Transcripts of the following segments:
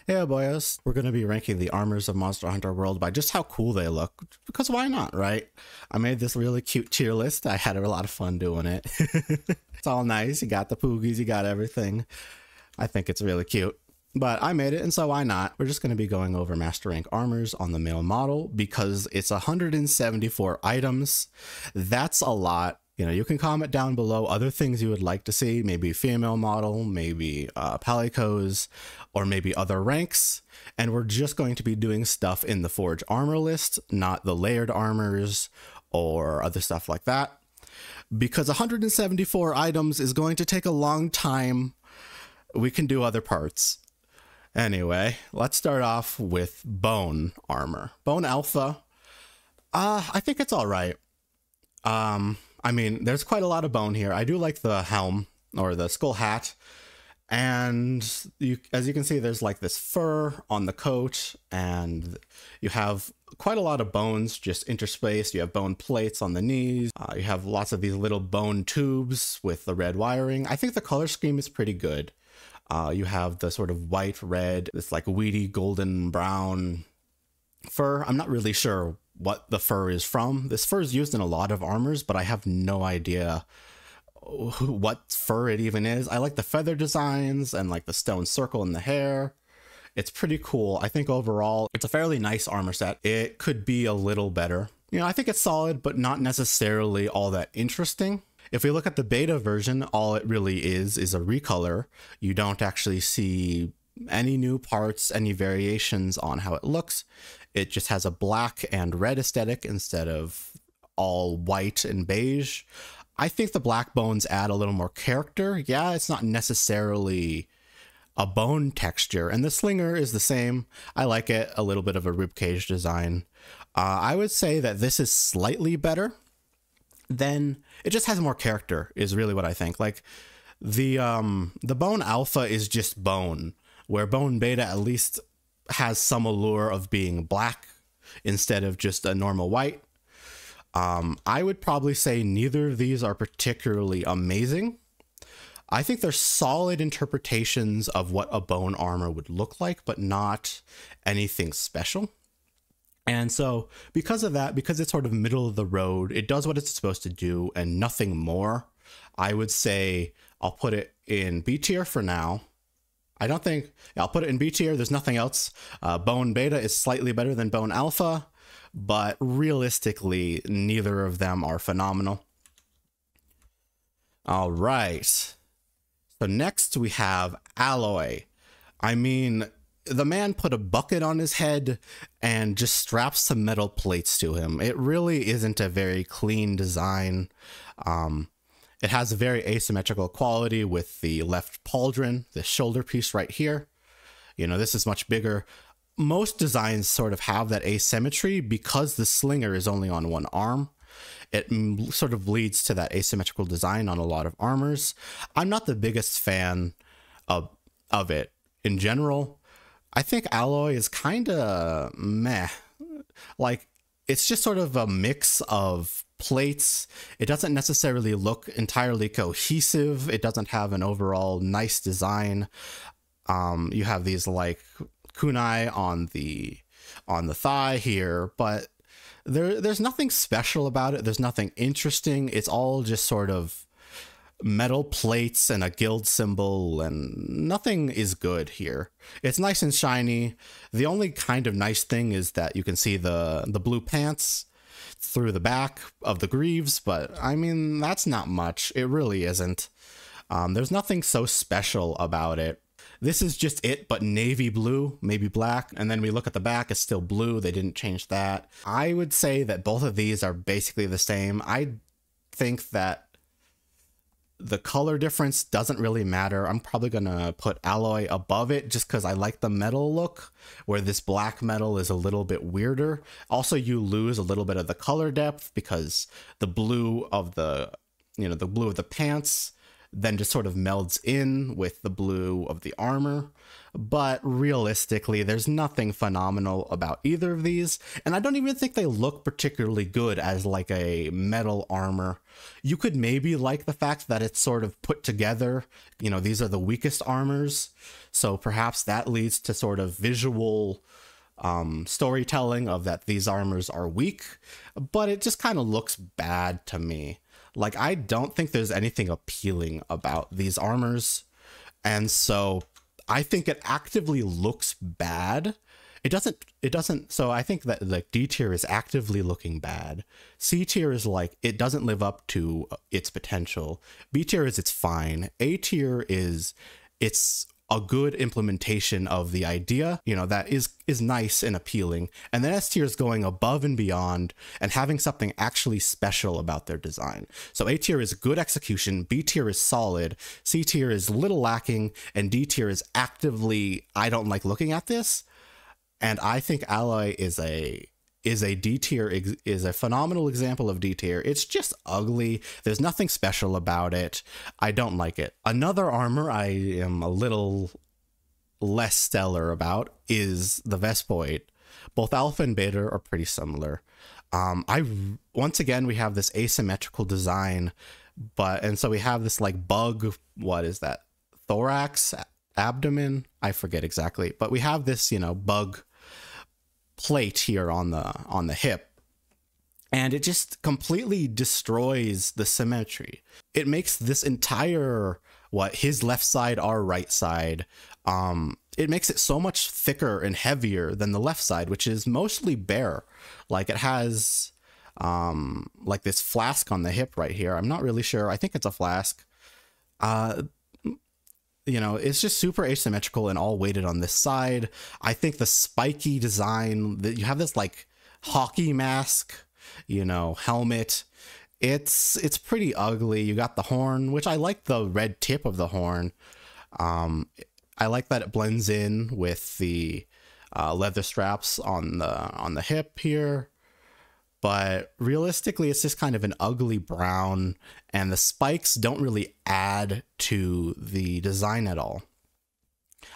Hey boys, we're going to be ranking the armors of Monster Hunter World by just how cool they look, because why not, right? I made this really cute tier list. I had a lot of fun doing it. It's all nice. You got the poogies, you got everything. I think it's really cute. But I made it, and so why not? We're just going to be going over Master Rank armors on the male model because it's 174 items. That's a lot. You know, you can comment down below other things you would like to see, maybe female model, maybe palicos, or maybe other ranks. And we're just going to be doing stuff in the Forge armor list, not the layered armors or other stuff like that. Because 174 items is going to take a long time. We can do other parts. Anyway, let's start off with bone armor. Bone alpha, I think it's all right. I mean, there's quite a lot of bone here. I do like the helm or the skull hat. And as you can see, there's like this fur on the coat, and you have quite a lot of bones just interspaced. You have bone plates on the knees. You have lots of these little bone tubes with the red wiring. I think the color scheme is pretty good. You have the sort of white, red, this like weedy golden brown fur. I'm not really sure what the fur is from. This fur is used in a lot of armors, but I have no idea what fur it even is. I like the feather designs and like the stone circle in the hair. It's pretty cool. I think overall it's a fairly nice armor set. It could be a little better. You know, I think it's solid, but not necessarily all that interesting. If we look at the beta version, all it really is a recolor. You don't actually see any new parts, any variations on how it looks. It just has a black and red aesthetic instead of all white and beige. I think the black bones add a little more character. Yeah, it's not necessarily a bone texture, and the slinger is the same. I like it, a little bit of a ribcage design. I would say that this is slightly better. Then it just has more character is really what I think. Like the bone alpha is just bone, where bone beta at least has some allure of being black instead of just a normal white. I would probably say neither of these are particularly amazing. I think they're solid interpretations of what a bone armor would look like, but not anything special. And so because of that, because it's sort of middle of the road, it does what it's supposed to do and nothing more. I would say I'll put it in B tier for now. I don't think, I'll put it in B tier. There's nothing else. Bone beta is slightly better than bone alpha, but realistically, neither of them are phenomenal. All right. So next we have alloy. I mean, the man put a bucket on his head and just strapped some metal plates to him. It really isn't a very clean design. It has a very asymmetrical quality with the left pauldron, the shoulder piece right here. You know, this is much bigger. Most designs sort of have that asymmetry because the slinger is only on one arm. It sort of leads to that asymmetrical design on a lot of armors. I'm not the biggest fan of it in general. I think alloy is kind of meh. Like, it's just sort of a mix of plates. It doesn't necessarily look entirely cohesive. It doesn't have an overall nice design. You have these like kunai on the thigh here, but there's nothing special about it. There's nothing interesting. It's all just sort of metal plates and a guild symbol, and nothing is good here. It's nice and shiny. The only kind of nice thing is that you can see the blue pants through the back of the greaves, but I mean, that's not much. It really isn't. There's nothing so special about it. This is just it, but navy blue, maybe black. And then we look at the back, it's still blue. They didn't change that. I would say that both of these are basically the same. I think that the color difference doesn't really matter. I'm probably going to put alloy above it just because I like the metal look, where this black metal is a little bit weirder. Also, you lose a little bit of the color depth because the blue of the, you know, the blue of the pants, then just sort of melds in with the blue of the armor. But realistically, there's nothing phenomenal about either of these, and I don't even think they look particularly good as like a metal armor. You could maybe like the fact that it's sort of put together, you know, these are the weakest armors, so perhaps that leads to sort of visual storytelling of that these armors are weak, but it just kind of looks bad to me. Like, I don't think there's anything appealing about these armors, and so I think it actively looks bad. It doesn't, so I think that like D tier is actively looking bad. C tier is like, it doesn't live up to its potential. B tier is it's fine. A tier is it's a good implementation of the idea, you know, that is nice and appealing. And then S tier is going above and beyond and having something actually special about their design. So A tier is good execution, B tier is solid, C tier is little lacking, and D tier is actively, I don't like looking at this. And I think Alloy is a D tier, is a phenomenal example of D tier. It's just ugly. There's nothing special about it. I don't like it. Another armor I am a little less stellar about is the Vespoid. Both Alpha and Beta are pretty similar. Once again, we have this asymmetrical design, and so we have this like bug, what is that? Thorax, abdomen? I forget exactly, but we have this, you know, bug plate here on the hip, and it just completely destroys the symmetry. It makes this entire, his left side, our right side, it makes it so much thicker and heavier than the left side, which is mostly bare. Like, it has like this flask on the hip right here. I'm not really sure. I think it's a flask. You know, it's just super asymmetrical and all weighted on this side. I think the spiky design, that you have this like hockey mask, you know, helmet. It's pretty ugly. You got the horn, which I like the red tip of the horn. I like that it blends in with the leather straps on the hip here. But realistically, it's just kind of an ugly brown, and the spikes don't really add to the design at all.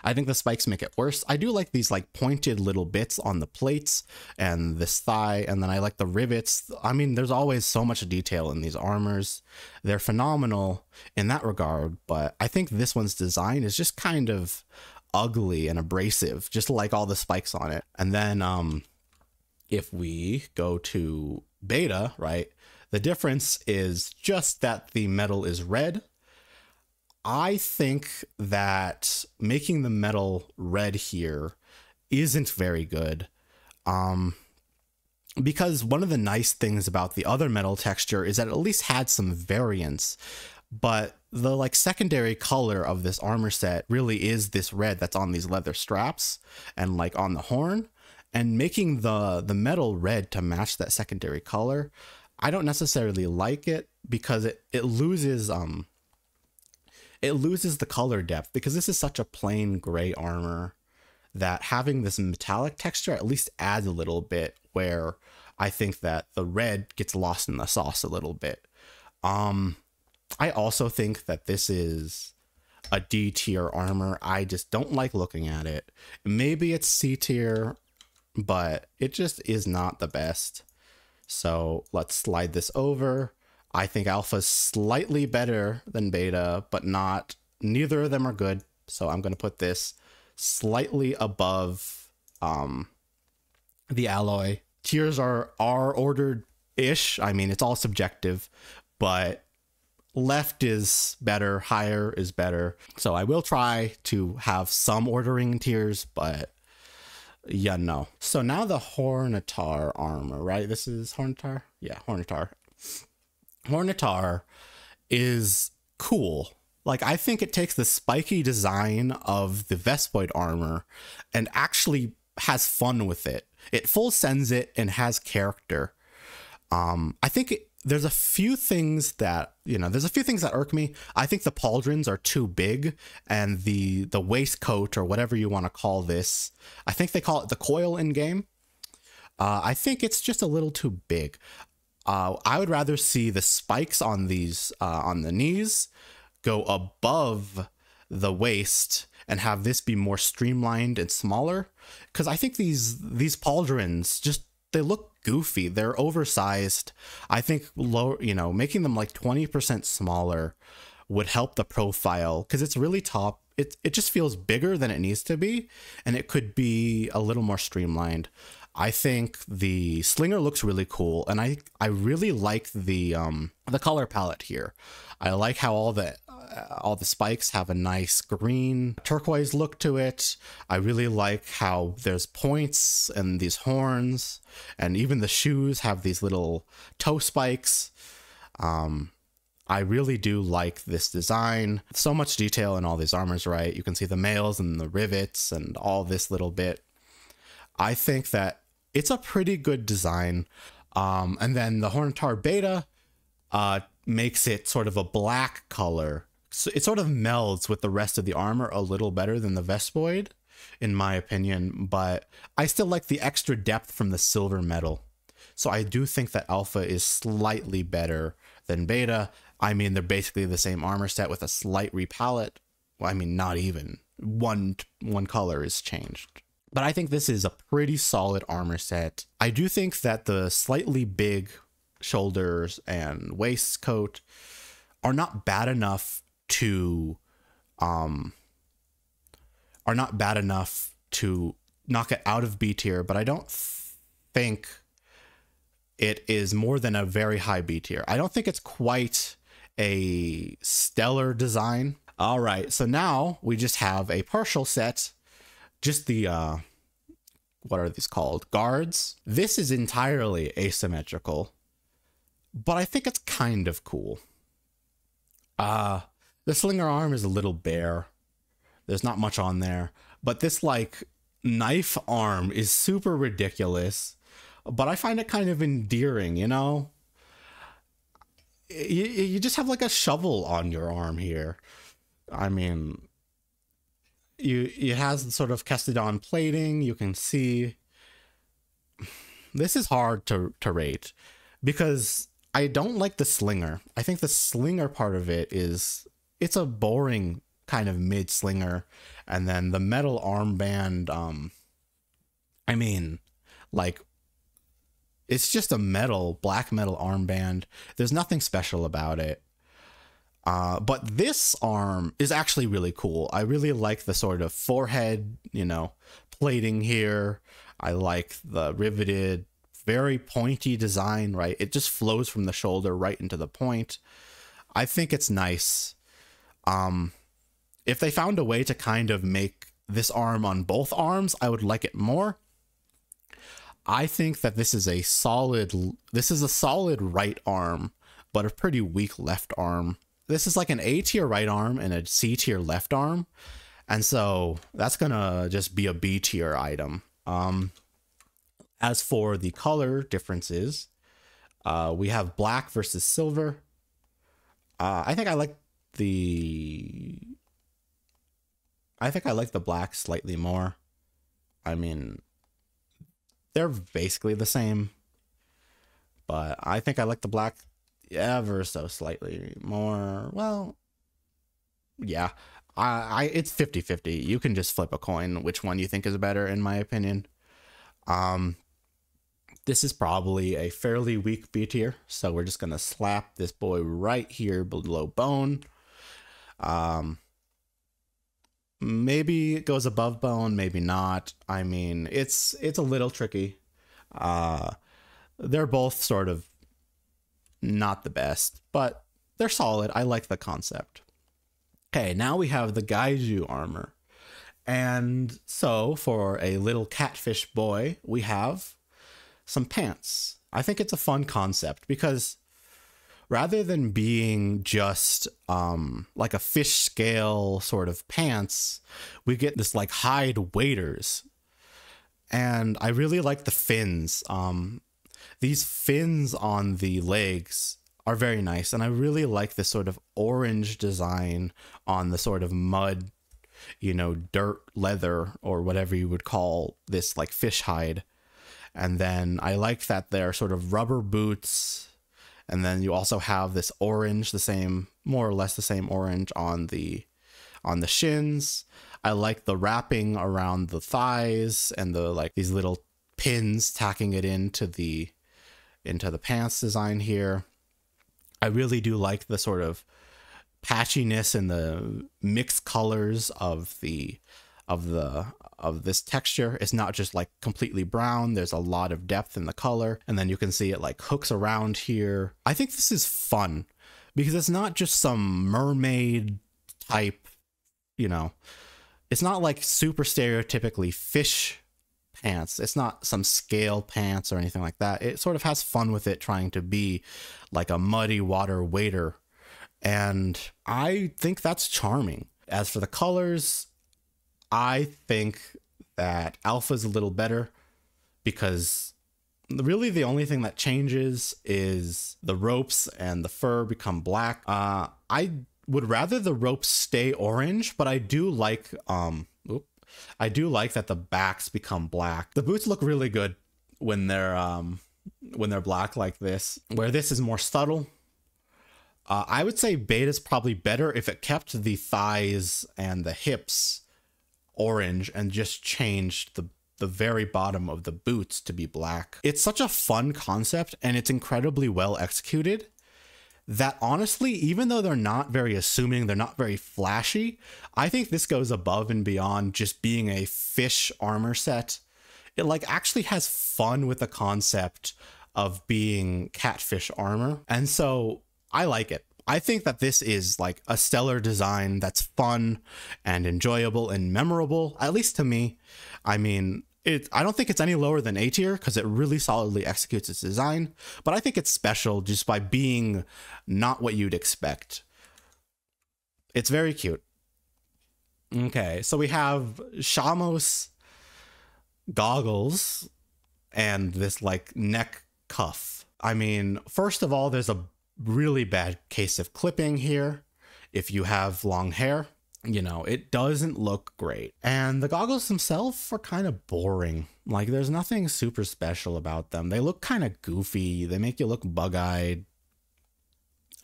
I think the spikes make it worse. I do like these like pointed little bits on the plates and this thigh, and then I like the rivets. I mean, there's always so much detail in these armors. They're phenomenal in that regard, but I think this one's design is just kind of ugly and abrasive, just like all the spikes on it. And then if we go to Beta, right, the difference is just that the metal is red. I think that making the metal red here isn't very good. Because one of the nice things about the other metal texture is that it at least had some variance. But the like secondary color of this armor set really is this red that's on these leather straps and like on the horn. And making the metal red to match that secondary color, I don't necessarily like it, because it loses the color depth, because this is such a plain gray armor that having this metallic texture at least adds a little bit, where I think that the red gets lost in the sauce a little bit. I also think that this is a D tier armor. I just don't like looking at it. Maybe it's C tier, but it just is not the best. So let's slide this over. I think Alpha's slightly better than Beta, but neither of them are good. So I'm going to put this slightly above the Alloy. Tiers are ordered-ish. I mean, it's all subjective, but left is better, higher is better. So I will try to have some ordering in tiers, but yeah, no. So now the Hornitar armor, right? This is Hornitar? Yeah, Hornitar. Hornitar is cool. Like, I think it takes the spiky design of the Vespoid armor and actually has fun with it. It full sends it and has character. I think there's a few things that, there's a few things that irk me. I think the pauldrons are too big, and the waistcoat, or whatever you want to call this, I think they call it the coil in game. I think it's just a little too big. I would rather see the spikes on these, on the knees go above the waist and have this be more streamlined and smaller, because I think these pauldrons just, they look goofy. They're oversized. I think making them like 20% smaller would help the profile, because it's really top. It just feels bigger than it needs to be, and it could be a little more streamlined. I think the slinger looks really cool, and I really like the color palette here. I like how all the spikes have a nice green turquoise look to it. I really like how there's points and these horns, and even the shoes have these little toe spikes. I really do like this design. So much detail in all these armors, right? You can see the mails and the rivets and all this little bit. I think that it's a pretty good design. And then the Horntar Beta makes it sort of a black color. So it sort of melds with the rest of the armor a little better than the Vespoid, in my opinion. But I still like the extra depth from the silver metal. So I do think that Alpha is slightly better than Beta. I mean, they're basically the same armor set with a slight repalette. Well, I mean, not even. One color is changed. But I think this is a pretty solid armor set. I do think that the slightly big shoulders and waistcoat are not bad enough to knock it out of B tier, but I don't think it is more than a very high B tier. I don't think it's quite a stellar design. All right, so now we just have a partial set, just the what are these called, guards. This is entirely asymmetrical, but I think it's kind of cool. The slinger arm is a little bare. There's not much on there, but this like knife arm is super ridiculous, but I find it kind of endearing, you know? You just have like a shovel on your arm here. I mean, it has sort of Kestodon plating. You can see this is hard to rate, because I don't like the slinger. I think the slinger part of it it's a boring kind of mid slinger, and then the metal armband, I mean, like, it's just a black metal armband. There's nothing special about it. But this arm is actually really cool. I really like the sort of forehead, plating here. I like the riveted, very pointy design, right? It just flows from the shoulder right into the point. I think it's nice. If they found a way to kind of make this arm on both arms, I would like it more. I think that this is a solid right arm, but a pretty weak left arm. This is like an A tier right arm and a C tier left arm. And so that's gonna just be a B tier item. As for the color differences, we have black versus silver. I think I like the black slightly more. I mean, they're basically the same, but I think I like the black ever so slightly more. Well, yeah, it's 50-50. You can just flip a coin which one you think is better, in my opinion. This is probably a fairly weak B tier, so we're just gonna slap this boy right here below bone. Maybe it goes above bone, maybe not. I mean, it's a little tricky. They're both sort of not the best, but they're solid. I like the concept. Okay, now we have the Gaiju armor. And so for a little catfish boy, we have some pants. I think it's a fun concept because rather than being just like a fish scale sort of pants, we get this like hide waders. And I really like the fins. These fins on the legs are very nice. And I really like this sort of orange design on the sort of mud, dirt leather or whatever you would call this, like fish hide. And then I like that they're sort of rubber boots And then you also have this orange, the same, more or less the same orange on the shins. I like the wrapping around the thighs and the like these little pins tacking it into the pants design here. I really do like the sort of patchiness and the mixed colors of this texture. It's not just like completely brown. There's a lot of depth in the color, and then you can see it like hooks around here. I think this is fun because it's not just some mermaid type, you know, it's not like super stereotypically fish pants. It's not some scale pants or anything like that. It sort of has fun with it, trying to be like a muddy water wader. And I think that's charming. As for the colors, I think that Alpha's a little better because really the only thing that changes is the ropes and the fur become black. I would rather the ropes stay orange, but I do like that the backs become black. The boots look really good when they're black like this, where this is more subtle. I would say Beta's probably better if it kept the thighs and the hips orange and just changed the very bottom of the boots to be black. It's such a fun concept and it's incredibly well executed that honestly, even though they're not very assuming, they're not very flashy, I think this goes above and beyond just being a fish armor set. It like actually has fun with the concept of being catfish armor. And so I like it. I think that this is like a stellar design that's fun and enjoyable and memorable, at least to me. I mean, I don't think it's any lower than A tier because it really solidly executes its design, but I think it's special just by being not what you'd expect. It's very cute. Okay, so we have Shamos goggles and this like neck cuff. I mean, first of all, there's a really bad case of clipping here. If you have long hair, you know, it doesn't look great. And the goggles themselves are kind of boring. Like there's nothing super special about them. They look kind of goofy. They make you look bug-eyed.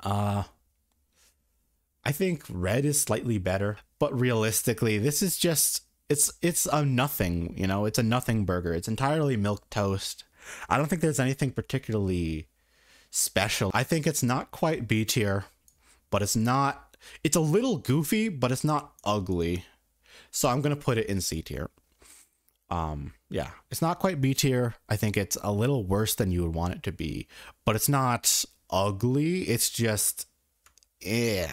I think red is slightly better, but realistically, this is just, it's a nothing, you know, it's a nothing burger. It's entirely milk toast. I don't think there's anything particularly special. I think it's not quite B tier, but it's a little goofy, but it's not ugly. So I'm going to put it in C tier. Yeah, it's not quite B tier. I think it's a little worse than you would want it to be, but it's not ugly. It's just, okay.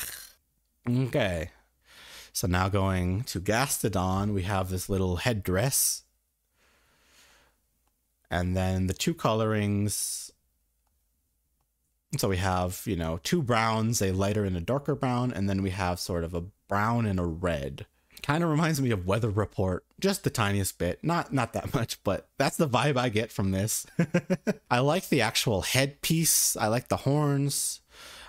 So now going to Gastodon, we have this little headdress. And then the two colorings. So we have, you know, two browns, a lighter and a darker brown, and then we have sort of a brown and a red. Kind of reminds me of Weather Report, just the tiniest bit. Not that much, but that's the vibe I get from this. I like the actual headpiece. I like the horns.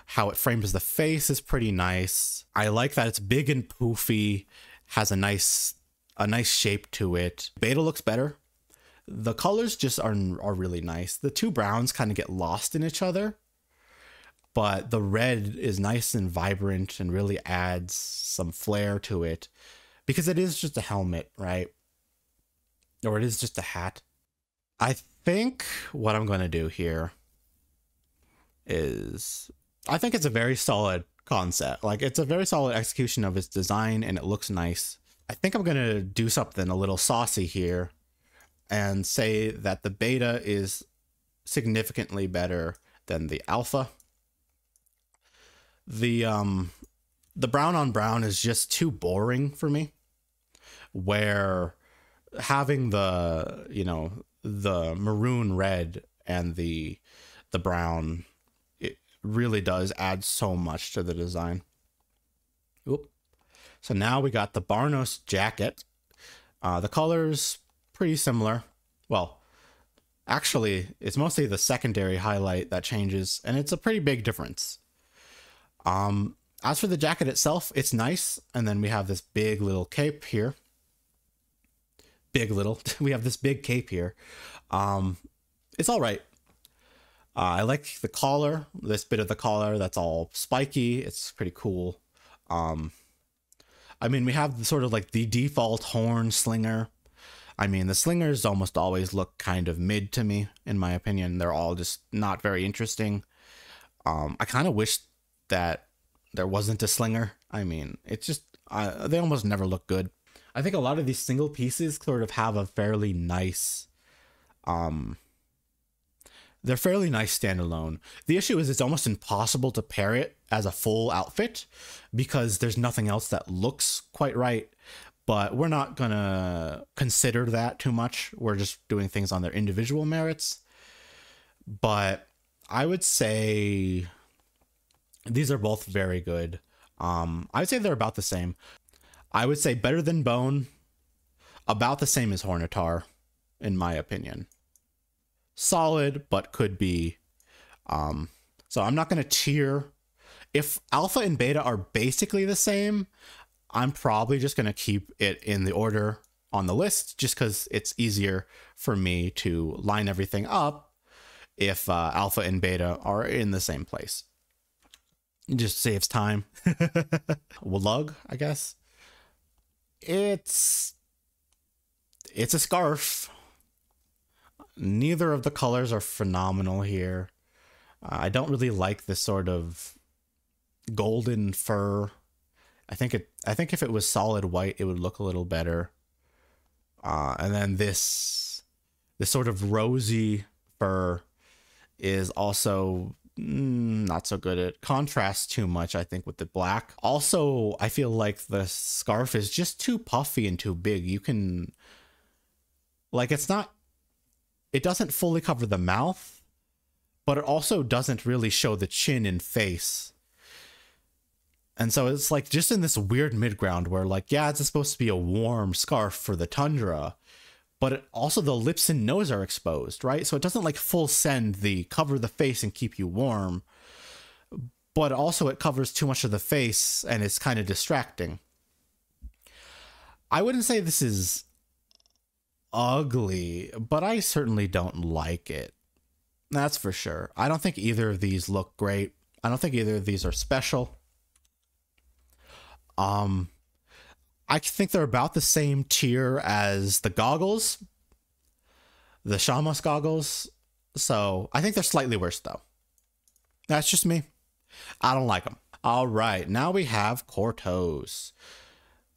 How it frames the face is pretty nice. I like that it's big and poofy, has a nice shape to it. Beta looks better. The colors just are really nice. The two browns kind of get lost in each other, but the red is nice and vibrant and really adds some flair to it because it is just a helmet, right? Or it is just a hat. I think what I'm going to do here is, I think it's a very solid concept. Like it's a very solid execution of its design and it looks nice. I think I'm going to do something a little saucy here and say that the beta is significantly better than the alpha. The brown on brown is just too boring for me, where having the, you know, the maroon red and the brown, it really does add so much to the design. Oop. So now we got the Barnos jacket. The colors pretty similar. Well, actually, it's mostly the secondary highlight that changes, and it's a pretty big difference. As for the jacket itself, it's nice. And then we have this big little cape here. We have this big cape here. It's all right. I like the collar, this bit of the collar that's all spiky. It's pretty cool. Um, I mean, we have the sort of like the default horn slinger. I mean, the slingers almost always look kind of mid to me, in my opinion. They're all just not very interesting. I kind of wish that there wasn't a slinger. I mean, it's just, they almost never look good. I think a lot of these single pieces sort of have a fairly nice, they're fairly nice standalone. The issue is it's almost impossible to pair it as a full outfit because there's nothing else that looks quite right. But we're not gonna consider that too much. We're just doing things on their individual merits. But I would say these are both very good. I would say they're about the same. I would say better than Bone, about the same as Hornitar, in my opinion. Solid, but could be. So I'm not going to tier. If Alpha and Beta are basically the same, I'm probably just going to keep it in the order on the list just because it's easier for me to line everything up if Alpha and Beta are in the same place. It just saves time. Lug, I guess. It's a scarf. Neither of the colors are phenomenal here. I don't really like this sort of golden fur. I think if it was solid white, it would look a little better. And then this sort of rosy fur is also not so good. It contrasts too much, I think, with the black. Also, I feel like the scarf is just too puffy and too big. You can, like, it doesn't fully cover the mouth, but it also doesn't really show the chin and face. And so it's like just in this weird mid-ground where, like, yeah, it's supposed to be a warm scarf for the tundra, but also the lips and nose are exposed, right? So it doesn't like full send the cover the face and keep you warm, but also it covers too much of the face and it's kind of distracting. I wouldn't say this is ugly, but I certainly don't like it. That's for sure. I don't think either of these look great. I don't think either of these are special. I think they're about the same tier as the goggles, the Shamos goggles. So I think they're slightly worse though. That's just me. I don't like them. All right, now we have Cortos.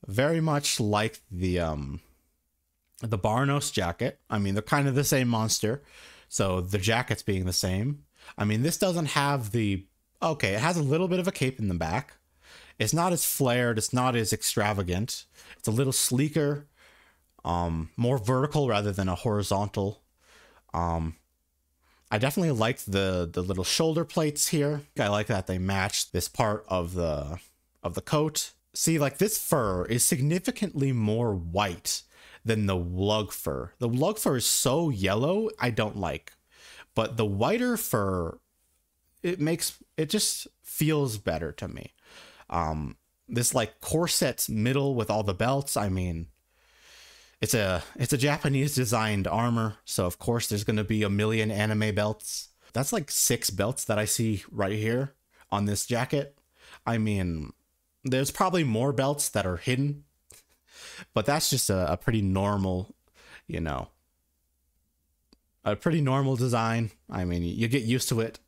Very much like the Barnos jacket. I mean, they're kind of the same monster, so the jackets being the same. I mean, this doesn't have the, okay, it has a little bit of a cape in the back. It's not as flared. It's not as extravagant. It's a little sleeker, more vertical rather than a horizontal. I definitely like the little shoulder plates here. I like that they match this part of the coat. See, like this fur is significantly more white than the lug fur. The lug fur is so yellow, I don't like. But the whiter fur, it just feels better to me. This like corset middle with all the belts. I mean, it's a Japanese designed armor, so of course there's going to be a million anime belts. That's like 6 belts that I see right here on this jacket. I mean, there's probably more belts that are hidden, but that's just a pretty normal, you know, a pretty normal design. I mean, you get used to it.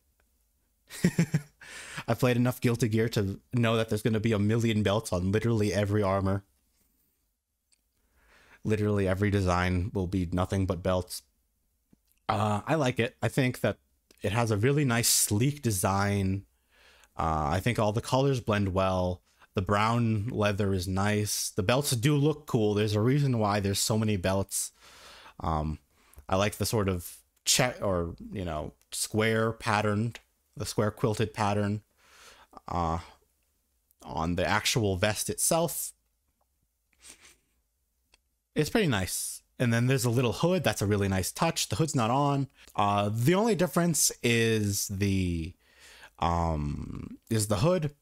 I've played enough Guilty Gear to know that there's going to be a million belts on literally every armor. Literally every design will be nothing but belts. I like it. I think that it has a really nice sleek design. I think all the colors blend well. The brown leather is nice. The belts do look cool. There's a reason why there's so many belts. I like the sort of square patterned, the square quilted pattern on the actual vest itself. It's pretty nice. And then there's a little hood. That's a really nice touch. The hood's not on. The only difference is the hood.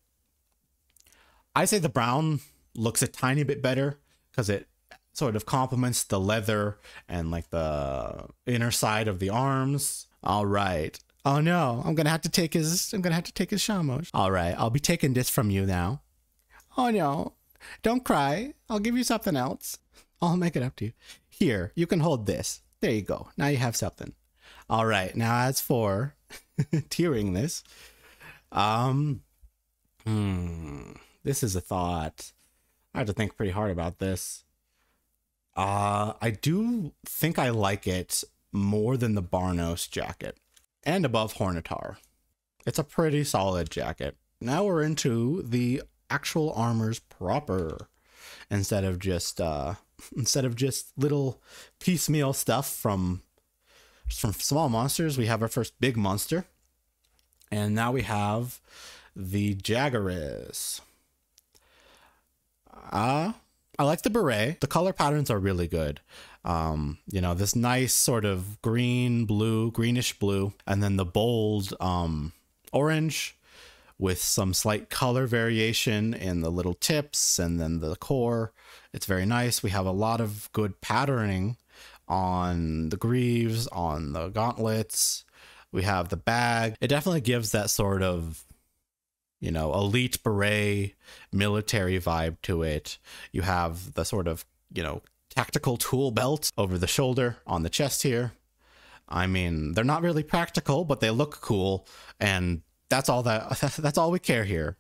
I say the brown looks a tiny bit better because it sort of complements the leather and like the inner side of the arms. All right. Oh no, I'm gonna have to take his Shamos. All right, I'll be taking this from you now. Oh no, don't cry. I'll give you something else. I'll make it up to you. Here, you can hold this. There you go. Now you have something. All right, now as for tiering this, this is a thought. I have to think pretty hard about this. I do think I like it more than the Barnos jacket and above Hornitar. It's a pretty solid jacket. Now we're into the actual armors proper, instead of just little piecemeal stuff from small monsters. We have our first big monster, and now we have the Jaggeris. I like the beret. The color patterns are really good. You know, this nice sort of greenish blue, and then the bold orange with some slight color variation in the little tips and then the core. It's very nice. We have a lot of good patterning on the greaves, on the gauntlets. We have the bag. It definitely gives that sort of, you know, elite beret military vibe to it. You have the sort of, you know, tactical tool belt over the shoulder on the chest here. I mean, they're not really practical, but they look cool, and that's all we care here,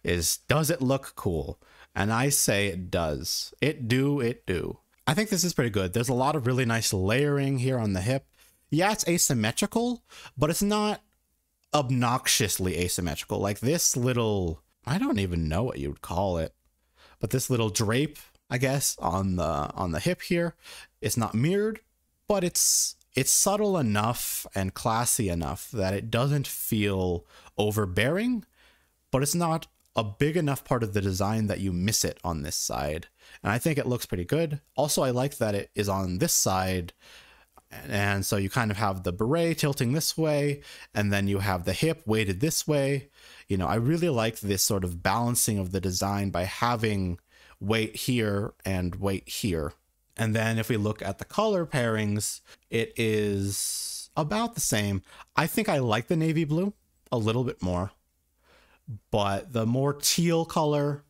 is does it look cool? And I say it does. It do. I think this is pretty good. There's a lot of really nice layering here on the hip. Yeah, it's asymmetrical, but it's not obnoxiously asymmetrical. Like this little, I don't even know what you would call it, but this little drape, I guess, on the hip here, it's not mirrored, but it's subtle enough and classy enough that it doesn't feel overbearing, but it's not a big enough part of the design that you miss it on this side. And I think it looks pretty good. Also, I like that it is on this side, and so you kind of have the beret tilting this way, and then you have the hip weighted this way. You know, I really like this sort of balancing of the design by having weight here and weight here. And then if we look at the color pairings, it is about the same. I think I like the navy blue a little bit more, but the more teal color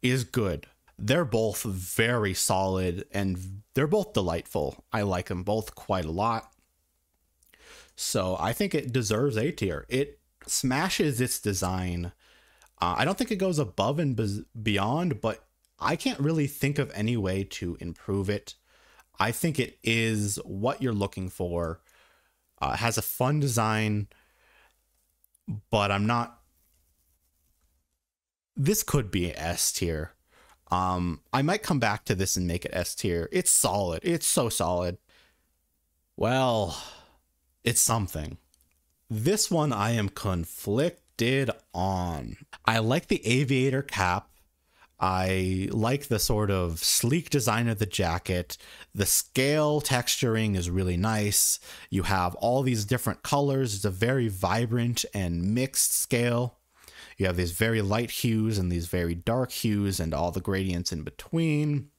is good. They're both very solid and they're both delightful. I like them both quite a lot. So I think it deserves A tier. It smashes its design. I don't think it goes above and beyond, but I can't really think of any way to improve it. I think it is what you're looking for. It has a fun design, but I'm not... This could be S tier. I might come back to this and make it S tier. It's solid. It's so solid. Well, it's something. This one I am conflicted on. I like the aviator cap. I like the sort of sleek design of the jacket. The scale texturing is really nice. You have all these different colors. It's a very vibrant and mixed scale. You have these very light hues and these very dark hues and all the gradients in between.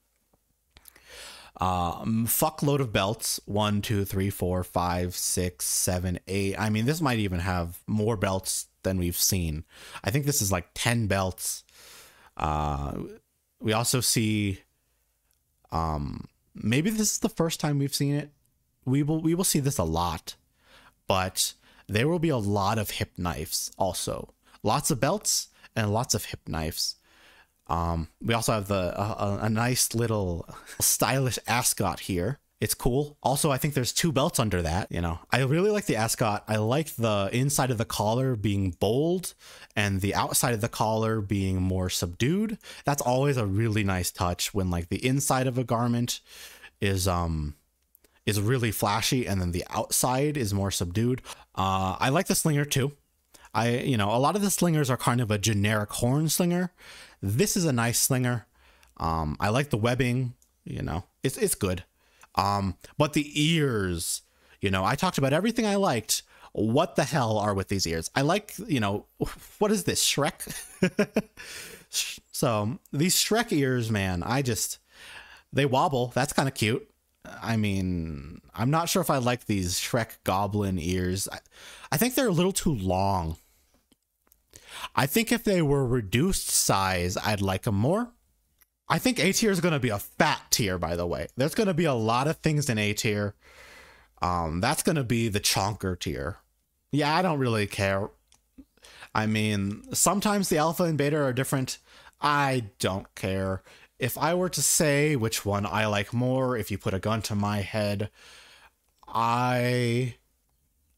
Fuckload of belts. 1, 2, 3, 4, 5, 6, 7, 8. I mean, this might even have more belts than we've seen. I think this is like 10 belts. We also see, maybe this is the first time we've seen it. We will see this a lot, but there will be a lot of hip knives also. Lots of belts and lots of hip knives. We also have a nice little stylish ascot here. It's cool. Also, I think there's 2 belts under that. You know, I really like the ascot. I like the inside of the collar being bold and the outside of the collar being more subdued. That's always a really nice touch when like the inside of a garment is really flashy and then the outside is more subdued. I like the slinger too. You know, a lot of the slingers are kind of a generic horn slinger. This is a nice slinger. I like the webbing, you know, it's good. But the ears, you know, I talked about everything I liked. What the hell are with these ears? I like, you know, what is this, Shrek? So these Shrek ears, man, they wobble. That's kind of cute. I mean, I'm not sure if I like these Shrek goblin ears. I think they're a little too long. I think if they were reduced size, I'd like them more. I think A tier is going to be a fat tier, by the way. There's going to be a lot of things in A tier. That's going to be the chonker tier. Yeah, I don't really care. I mean, sometimes the alpha and beta are different. I don't care. If I were to say which one I like more, if you put a gun to my head, I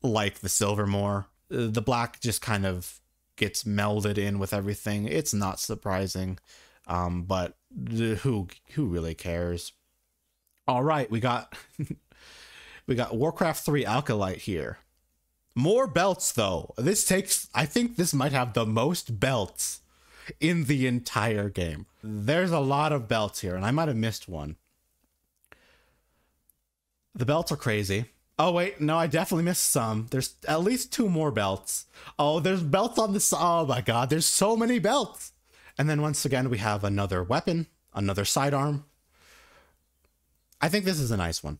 like the silver more. The black just kind of gets melded in with everything. It's not surprising, but who really cares? All right, we got we got Warcraft 3 Alkalite here. More belts though. I think this might have the most belts in the entire game. There's a lot of belts here, and I might have missed one. The belts are crazy. Oh wait, no, I definitely missed some. There's at least 2 more belts. Oh, there's belts on this. Oh my god, there's so many belts. And then once again, we have another weapon, another sidearm. I think this is a nice one.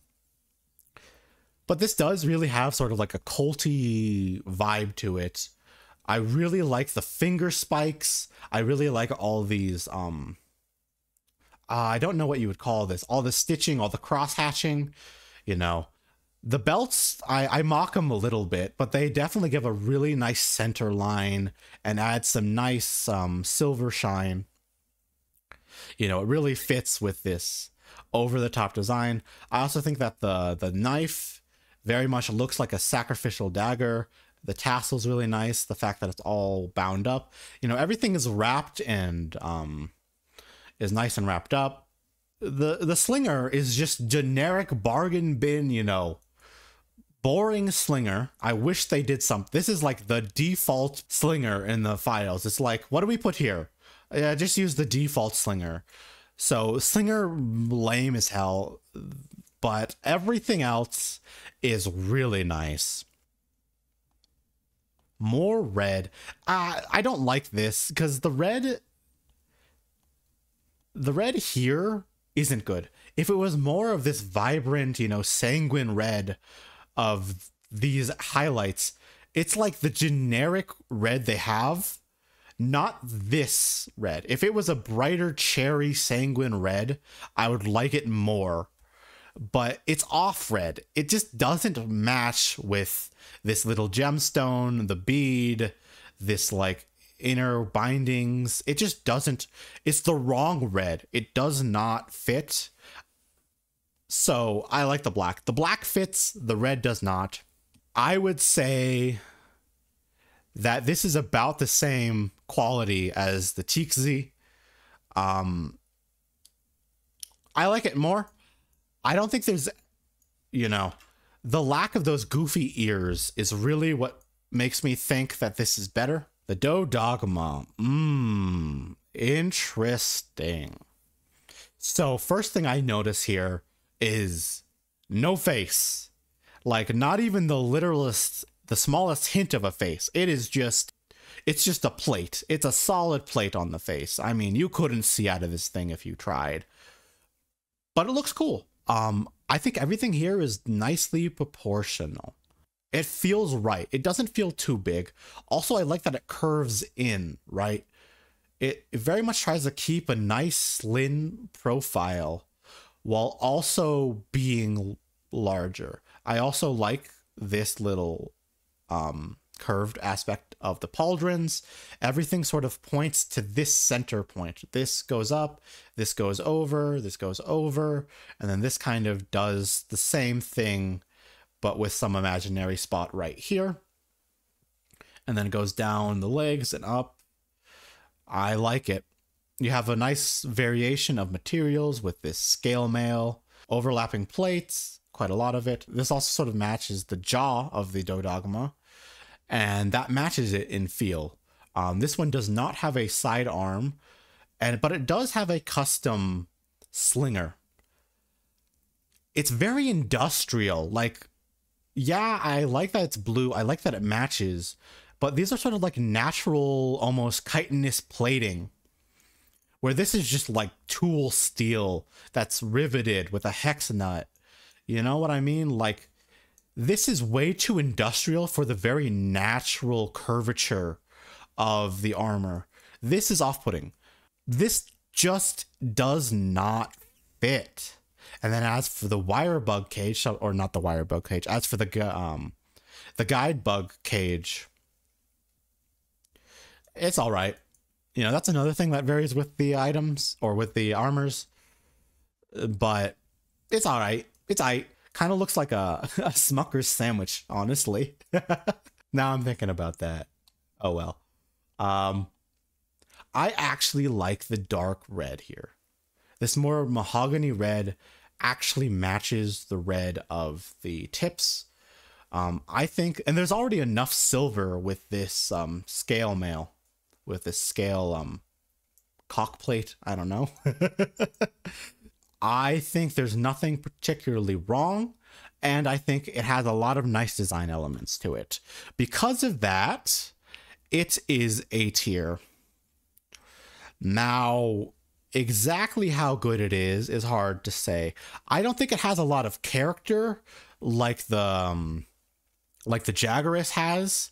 But this does really have sort of like a culty vibe to it. I really like the finger spikes. I really like all these, I don't know what you would call this. All the stitching, all the cross hatching, you know. The belts, I mock them a little bit, but they definitely give a really nice center line and add some nice silver shine. You know, it really fits with this over-the-top design. I also think that the knife very much looks like a sacrificial dagger. The tassel's really nice. The fact that it's all bound up. You know, everything is wrapped and is nice and wrapped up. The slinger is just generic bargain bin, you know, boring slinger. I wish they did something. This is like the default slinger in the files. It's like, what do we put here? Just use the default slinger. So slinger, lame as hell, but everything else is really nice. More red. I don't like this because the red here isn't good. If it was more of this vibrant, you know, sanguine red of these highlights, it's like the generic red they have, not this red. If it was a brighter cherry sanguine red, I would like it more. But it's off red. It just doesn't match with this little gemstone, the bead, this like inner bindings. It just doesn't. It's the wrong red. It does not fit. So I like the black. The black fits, the red does not. I would say that this is about the same quality as the Tixi. I like it more. I don't think there's, you know, the lack of those goofy ears is really what makes me think that this is better. The Do Dogma. Interesting. So first thing I notice here is no face. Like not even the literalist, the smallest hint of a face. It's just a plate. It's a solid plate on the face. I mean, you couldn't see out of this thing if you tried. But it looks cool. I think everything here is nicely proportional. It feels right. It doesn't feel too big. Also, I like that it curves in, right? It very much tries to keep a nice slim profile while also being larger. I also like this little curved aspect of the pauldrons. Everything sort of points to this center point. This goes up, this goes over, and then this kind of does the same thing, but with some imaginary spot right here. And then it goes down the legs and up. I like it. You have a nice variation of materials with this scale mail, overlapping plates, quite a lot of it. This also sort of matches the jaw of the Dodogma, and that matches it in feel. This one does not have a sidearm, but it does have a custom slinger. It's very industrial. Like, yeah, I like that it's blue. I like that it matches, but these are sort of like natural, almost chitinous plating, where this is just like tool steel that's riveted with a hex nut. You know what I mean? Like, this is way too industrial for the very natural curvature of the armor. This is off-putting. This just does not fit. And then as for the wire bug cage, or not the wire bug cage, as for the guide bug cage, it's all right. You know, that's another thing that varies with the items or with the armors, but it's all right. It's all right. Kind of looks like a Smucker's sandwich, honestly. Now I'm thinking about that. Oh well. I actually like the dark red here. This more mahogany red actually matches the red of the tips. I think, and there's already enough silver with this scale mail, with this scale cockplate. I don't know. I think there's nothing particularly wrong, and I think it has a lot of nice design elements to it. Because of that, it is A tier. Now, exactly how good it is hard to say. I don't think it has a lot of character like the Jaggeris has.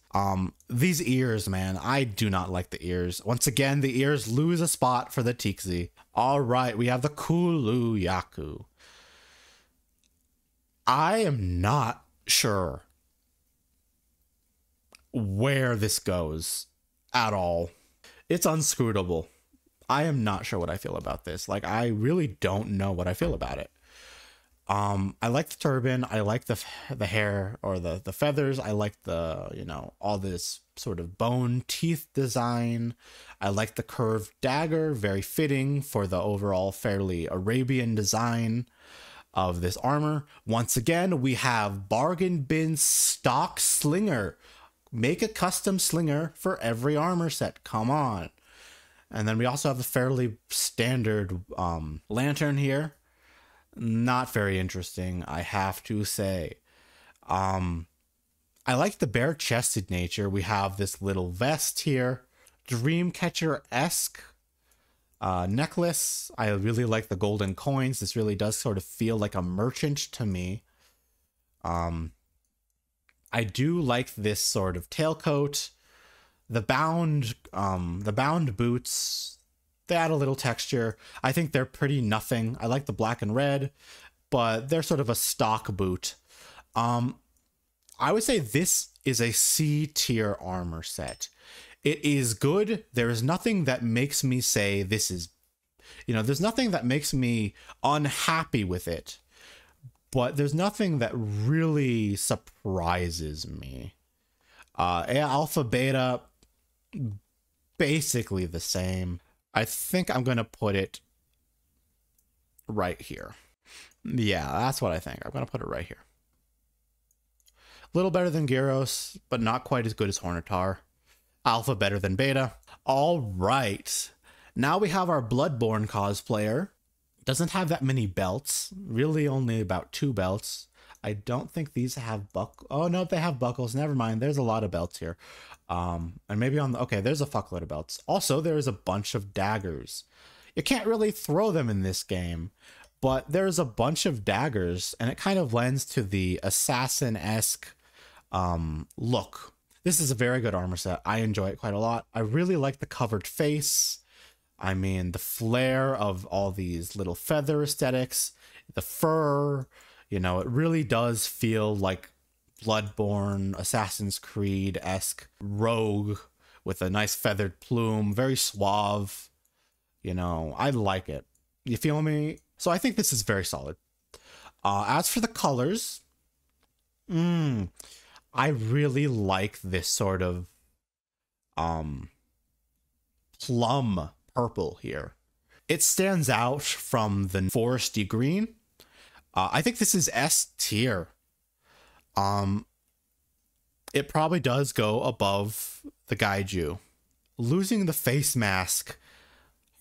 These ears, man, I do not like the ears. Once again, the ears lose a spot for the Tixi. All right, we have the Kulu Yaku. I am not sure where this goes at all. It's unscrutable. I am not sure what I feel about this. Like, I really don't know what I feel about it. I like the turban. I like the hair or the feathers. I like the, you know, all this sort of bone teeth design. I like the curved dagger, very fitting for the overall fairly Arabian design of this armor. Once again, we have bargain bin stock slinger. Make a custom slinger for every armor set. Come on. And then we also have a fairly standard lantern here. Not very interesting, I have to say. I like the bare-chested nature. We have this little vest here. Dreamcatcher-esque necklace. I really like the golden coins. This really does sort of feel like a merchant to me. I do like this sort of tailcoat. The bound boots, they add a little texture. I think they're pretty nothing. I like the black and red, but they're sort of a stock boot. I would say this is a C tier armor set. It is good. There is nothing that makes me say this is, you know, there's nothing that makes me unhappy with it, but there's nothing that really surprises me. Alpha, beta, basically the same. I think I'm going to put it right here. Yeah, that's what I think. I'm going to put it right here. A little better than Gyros, but not quite as good as Hornitar. Alpha better than Beta. All right. Now we have our Bloodborne cosplayer. Doesn't have that many belts. Really only about 2 belts. I don't think these have oh no, they have buckles. Never mind. There's a lot of belts here. And maybe on the, okay, there's a fuckload of belts. Also, there's a bunch of daggers. You can't really throw them in this game, but there's a bunch of daggers, and it kind of lends to the assassin-esque look. This is a very good armor set. I enjoy it quite a lot. I really like the covered face. I mean, the flare of all these little feather aesthetics, the fur, you know, it really does feel like Bloodborne, Assassin's Creed-esque rogue with a nice feathered plume, very suave. You know, I like it. You feel me? So I think this is very solid. As for the colors, I really like this sort of plum purple here. It stands out from the foresty green. I think this is S tier. It probably does go above the Gaiju. Losing the face mask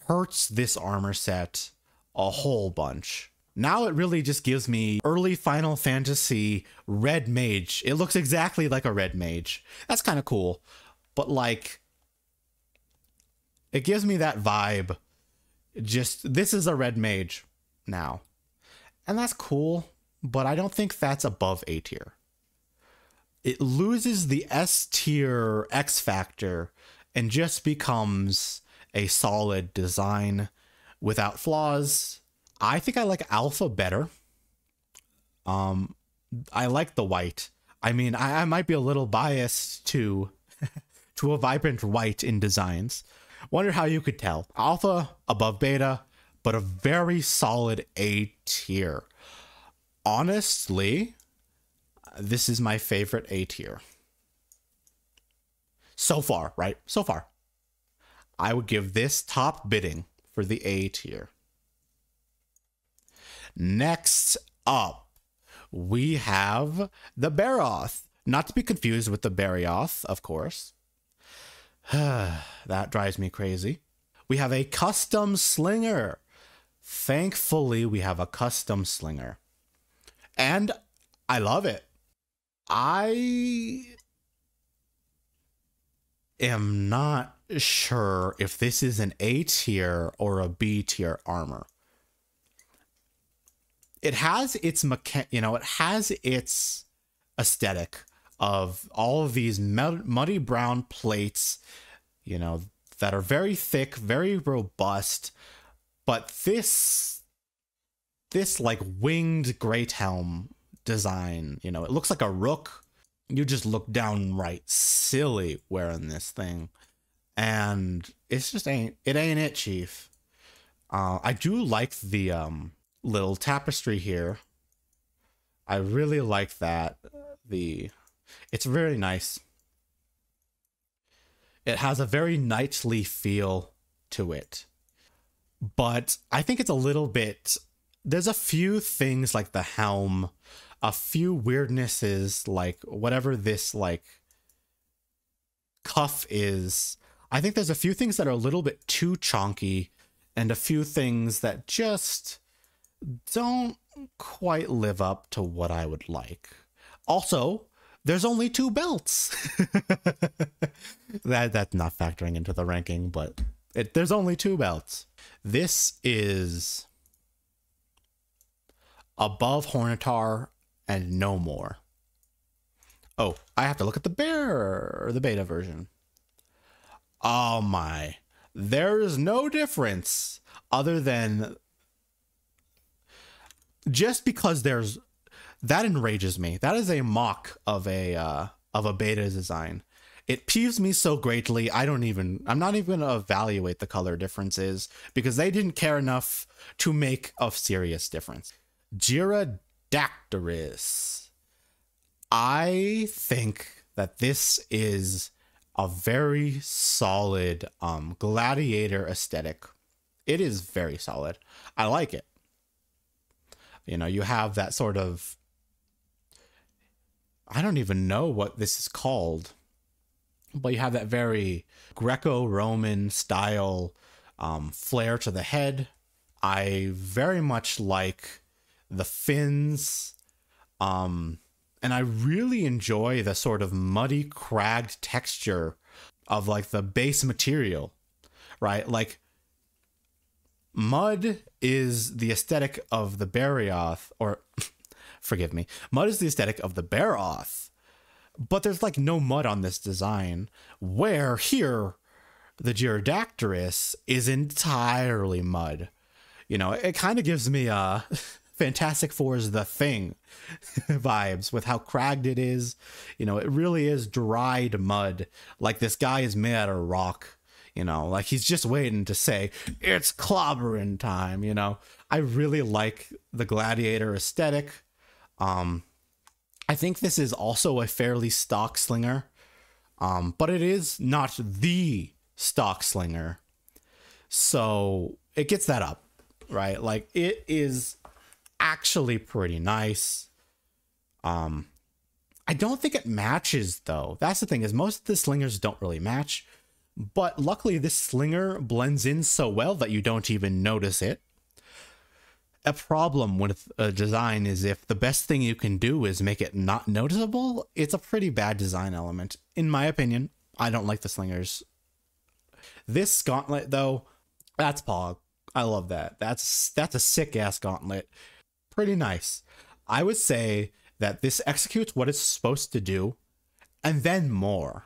hurts this armor set a whole bunch. Now it really just gives me early Final Fantasy red mage. It looks exactly like a red mage. That's kind of cool. But like, it gives me that vibe. Just, this is a red mage now. And that's cool. but I don't think that's above A tier. It loses the S tier X factor and just becomes a solid design without flaws. I think I like alpha better. I like the white. I mean, I might be a little biased to to a vibrant white in designs. Wonder how you could tell. Alpha above beta, but a very solid A tier. Honestly, this is my favorite A tier. So far, right? So far. I would give this top bidding for the A tier. Next up, we have the Baroth. Not to be confused with the Barioth, of course. That drives me crazy. We have a custom slinger. Thankfully, we have a custom slinger. And I love it. I am not sure if this is an A tier or a B tier armor. It has its it has its aesthetic of all of these muddy brown plates, that are very thick, very robust, but this like winged great helm design, it looks like a rook. You just look downright silly wearing this thing, and it's just ain't it, chief. I do like the little tapestry here. I really like that. It's very nice. It has a very knightly feel to it, but I think it's a little bit, there's a few things like the helm, a few weirdnesses, like whatever this like cuff is. I think there's a few things that are a little bit too chonky, and a few things that just don't quite live up to what I would like. Also, there's only 2 belts. That's not factoring into the ranking, but there's only 2 belts. This is above Hornitar and no more. Oh, I have to look at the beta version. Oh my. There is no difference other than just because there's, that enrages me. That is a mock of a beta design. It peeves me so greatly. I'm not even going to evaluate the color differences because they didn't care enough to make a serious difference. Gyrodactylus. I think that this is a very solid gladiator aesthetic. It is very solid. I like it. You have that sort of, I don't even know what this is called, but you have that very Greco-Roman style flair to the head. I very much like the fins, and I really enjoy the sort of muddy, cragged texture of like the base material, right? Like, mud is the aesthetic of the Barioth, or forgive me, mud is the aesthetic of the Baroth, but there's like no mud on this design, where here the Gyrodactylus is entirely mud. It kind of gives me Fantastic Four's The Thing vibes with how cragged it is. It really is dried mud, like this guy is made out of rock. Like he's just waiting to say, it's clobbering time, I really like the gladiator aesthetic. I think this is also a fairly stock slinger, but it is not the stock slinger. So it gets that up, right? Like it is actually pretty nice. I don't think it matches though. That's the thing, is most of the slingers don't really match. But luckily, this slinger blends in so well that you don't even notice it. A problem with a design is if the best thing you can do is make it not noticeable, it's a pretty bad design element. In my opinion, I don't like the slingers. This gauntlet, though, that's Pog. I love that. That's a sick-ass gauntlet. Pretty nice. I would say that this executes what it's supposed to do and then more.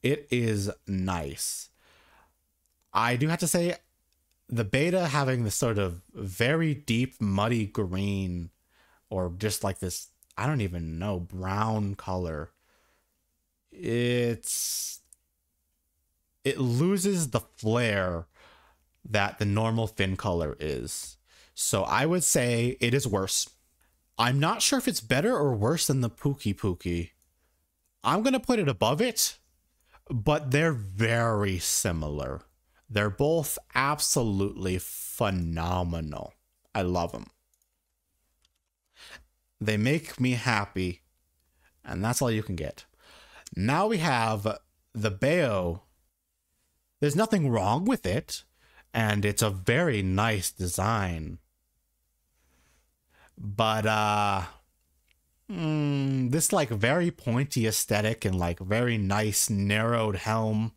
It is nice. I do have to say, the beta having this sort of very deep, muddy green, or just like this, I don't even know, brown color. It loses the flair that the normal fin color is. So I would say it is worse. I'm not sure if it's better or worse than the Pookie Pookie. I'm going to put it above it, but they're very similar. They're both absolutely phenomenal. I love them. They make me happy, and that's all you can get. Now we have the Bayo. There's nothing wrong with it, and it's a very nice design. But this like very pointy aesthetic and like very nice narrowed helm.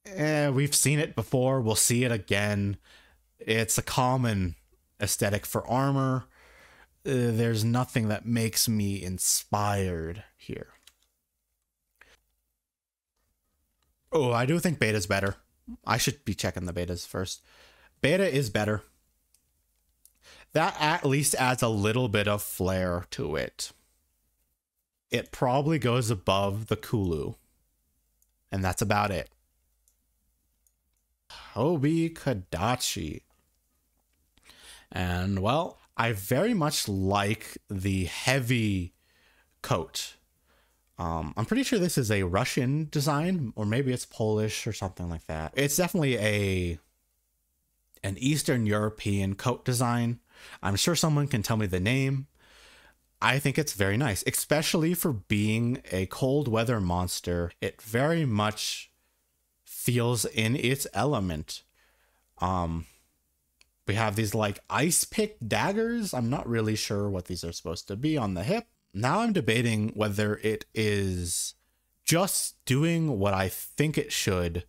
We've seen it before. We'll see it again. It's a common aesthetic for armor. There's nothing that makes me inspired here. Oh, I do think beta's better. I should be checking the betas first. Beta is better. That at least adds a little bit of flair to it. It probably goes above the Kulu. And that's about it. Hobi Kadachi. And well, I very much like the heavy coat. I'm pretty sure this is a Russian design, or maybe it's Polish or something like that. It's definitely an Eastern European coat design. I'm sure someone can tell me the name. I think it's very nice, especially for being a cold weather monster. It very much feels in its element. We have these like ice pick daggers. I'm not really sure what these are supposed to be on the hip. Now I'm debating whether it is just doing what I think it should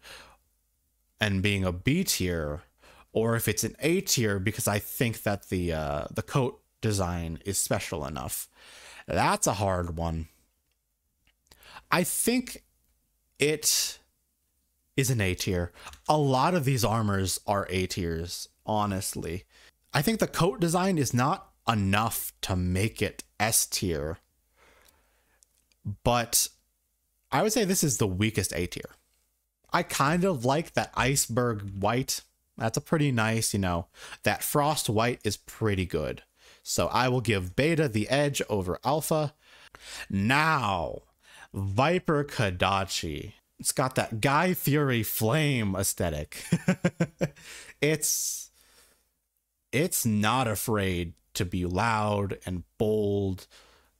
and being a B tier, or if it's an A tier because I think that the coat design is special enough. That's a hard one. I think it is an A tier. A lot of these armors are A tiers, honestly. I think the coat design is not enough to make it S tier, but I would say this is the weakest A tier. I kind of like that iceberg white. That's a pretty nice, that frost white is pretty good. So I will give beta the edge over alpha. Now, Viper Kadachi. It's got that Guy Fury flame aesthetic. It's not afraid to be loud and bold,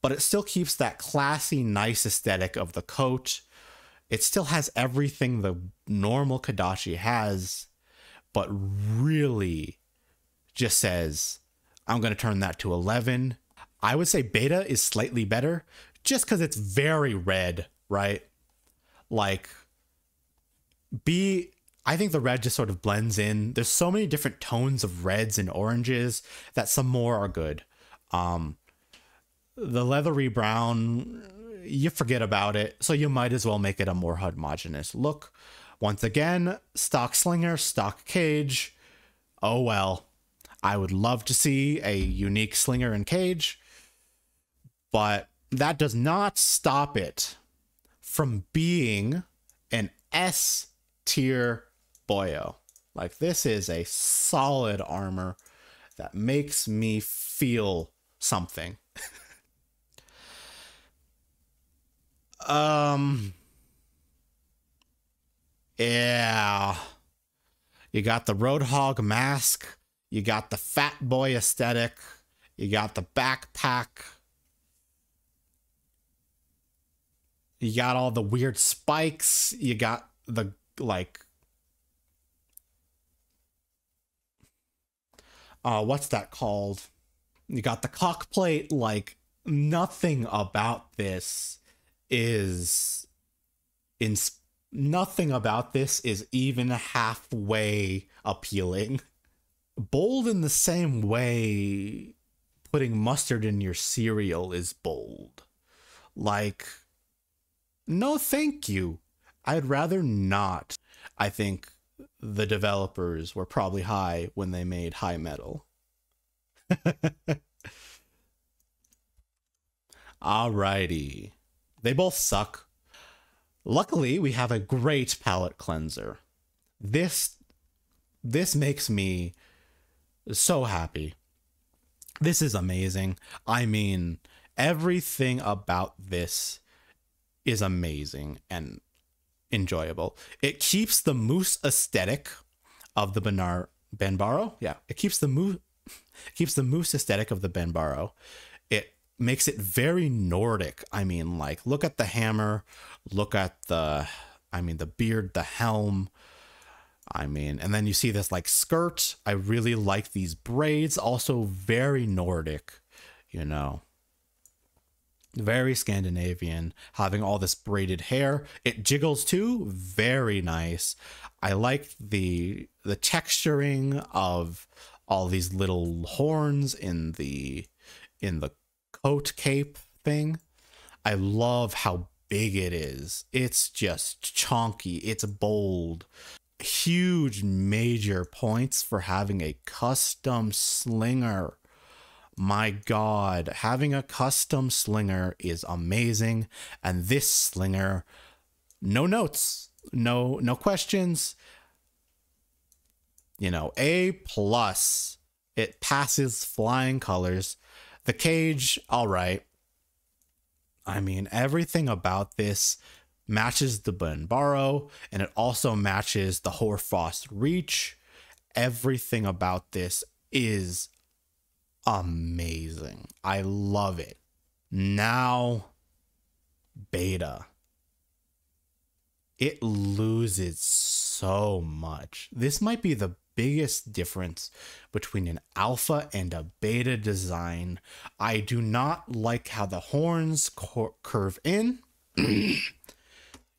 but it still keeps that classy, nice aesthetic of the coat. It still has everything the normal Kadachi has, but really just says, I'm going to turn that to 11. I would say beta is slightly better just because it's very red, right? Like B, I think the red just sort of blends in. There's so many different tones of reds and oranges that some more are good. The leathery brown, you forget about it, so you might as well make it a more homogeneous look. Once again, stock slinger, stock cage. Oh well. I would love to see a unique slinger and cage, but that does not stop it from being an S tier boyo. Like, this is a solid armor that makes me feel something. Yeah. You got the Roadhog mask. You got the fat boy aesthetic. You got the backpack. You got all the weird spikes. You got the, like, what's that called? You got the cockplate. Like, nothing about this is nothing about this is even halfway appealing. Bold in the same way putting mustard in your cereal is bold. Like, no, thank you. I'd rather not. I think the developers were probably high when they made High Metal. Alrighty. They both suck. Luckily, we have a great palette cleanser. This makes me so happy. This is amazing. I mean, everything about this is amazing and enjoyable. It keeps the moose aesthetic of the Benbaro. Yeah, it keeps the moose aesthetic of the Benbaro. It makes it very Nordic. I mean, like, look at the hammer, look at the beard, the helm. I mean, and then you see this like skirt. I really like these braids, also very Nordic, you know. Very Scandinavian, having all this braided hair. It jiggles too, very nice. I like the texturing of all these little horns in the coat cape thing. I love how big it is. It's just chonky, it's bold. Huge major points for having a custom slinger. My God, having a custom slinger is amazing. And this slinger, no notes, no questions. You know, A+. It passes flying colors. The cage, all right. I mean, everything about this matches the Benbaro, and it also matches the Hoarfrost Reach. Everything about this is amazing. I love it. Now, beta. It loses so much. This might be the biggest difference between an alpha and a beta design. I do not like how the horns curve in.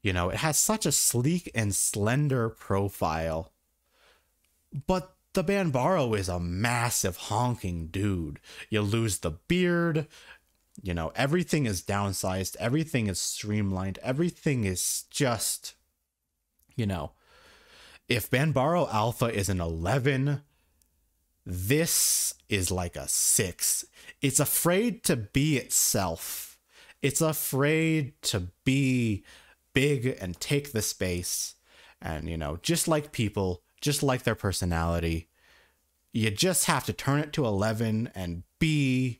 You know, it has such a sleek and slender profile. But the Benbaro is a massive honking dude. You lose the beard. You know, everything is downsized. Everything is streamlined. Everything is just, you know, if Benbaro Alpha is an 11, this is like a 6. It's afraid to be itself. It's afraid to be big and take the space. And, you know, just like people, just like their personality, you just have to turn it to 11 and be.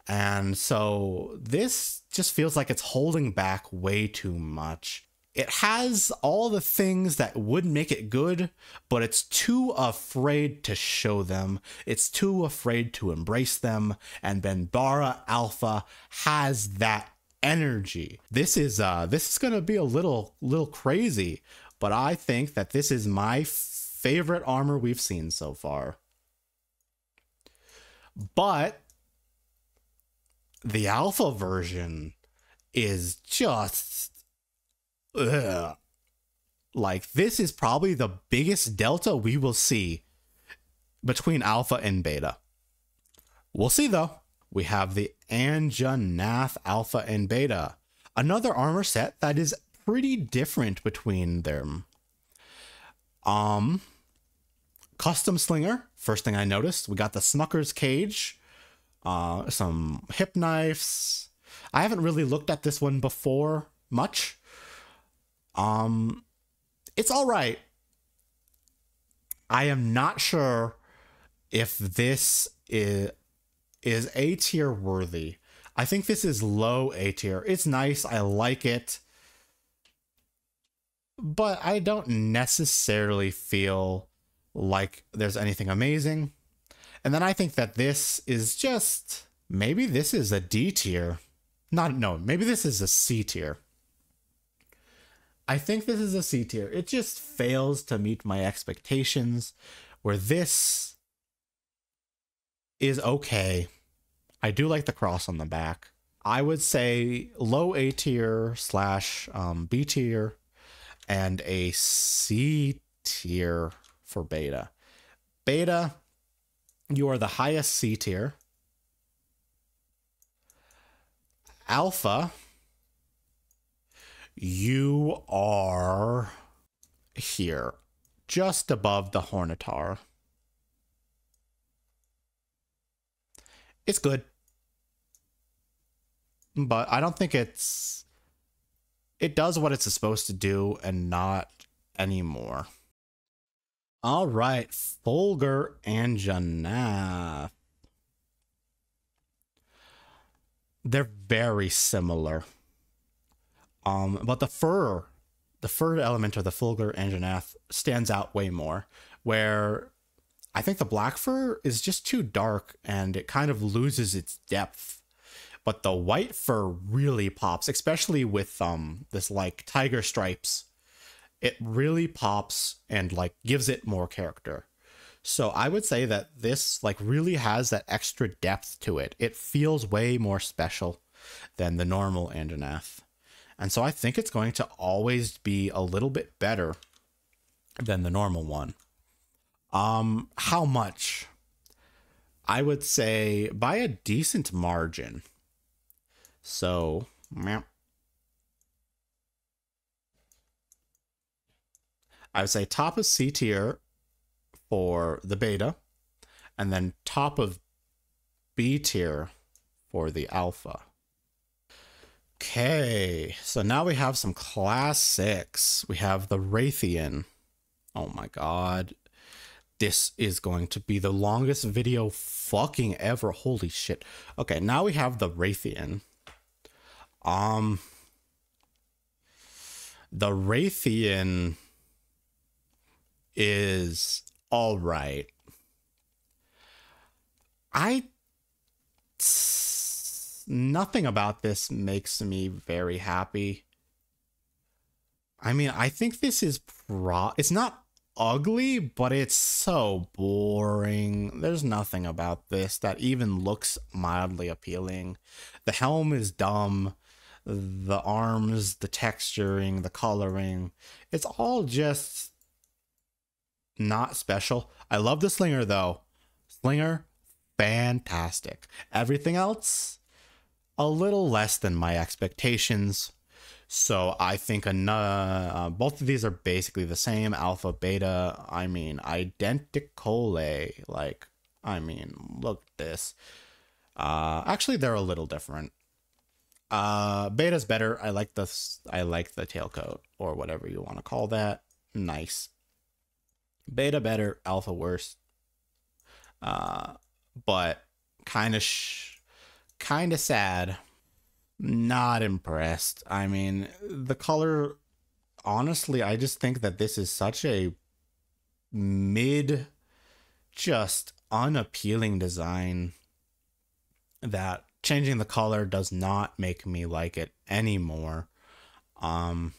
And so this just feels like it's holding back way too much. It has all the things that would make it good, but it's too afraid to show them. It's too afraid to embrace them. And Benbaro Alpha has that energy. This is going to be a little crazy, but I think that this is my favorite armor we've seen so far. But the alpha version is just like, this is probably the biggest delta we will see between alpha and beta. We'll see though. We have the Anjanath Alpha and Beta, another armor set that is pretty different between them. Custom slinger, first thing I noticed, we got the Smucker's cage, some hip knives. I haven't really looked at this one before much. It's all right. I am not sure if this is A tier worthy. I think this is low A tier. It's nice. I like it. But I don't necessarily feel like there's anything amazing. And then I think that this is just, maybe this is a D tier. Maybe this is a C tier. I think this is a C tier. It just fails to meet my expectations, where this is okay. I do like the cross on the back. I would say low A tier / B tier and a C tier for beta. Beta, you are the highest C tier. Alpha, you are here, just above the Hornitar. It's good, but I don't think it does what it's supposed to do and not anymore. All right, Fulgur and Janath. They're very similar. But the fur element of the Fulgur and Janath stands out way more, where I think the black fur is just too dark and it kind of loses its depth. But the white fur really pops, especially with this like tiger stripes. It really pops and like gives it more character. So I would say that this like really has that extra depth to it. It feels way more special than the normal Anjanath. And so I think it's going to always be a little bit better than the normal one. How much? I would say by a decent margin. So, I would say top of C tier for the beta, and then top of B tier for the alpha. Okay, so now we have some classics. We have the Raytheon. Oh my god. This is going to be the longest video fucking ever. Holy shit. Okay, now we have the Raytheon. The Raytheon is all right. Nothing about this makes me very happy. I mean, I think this is it's not ugly, but it's so boring. There's nothing about this that even looks mildly appealing. The helm is dumb. The arms, the texturing, the coloring, it's all just not special. I love the Slinger though. Slinger, fantastic. Everything else, a little less than my expectations. So I think both of these are basically the same. Alpha, beta, I mean, identical. Like, I mean, look at this. Actually, they're a little different. Beta's better. I like the tailcoat or whatever you want to call that. Nice. Beta better, alpha worse. But kind of sad. Not impressed. I mean, the color, honestly, I just think that this is such a just unappealing design that changing the color does not make me like it anymore. Man,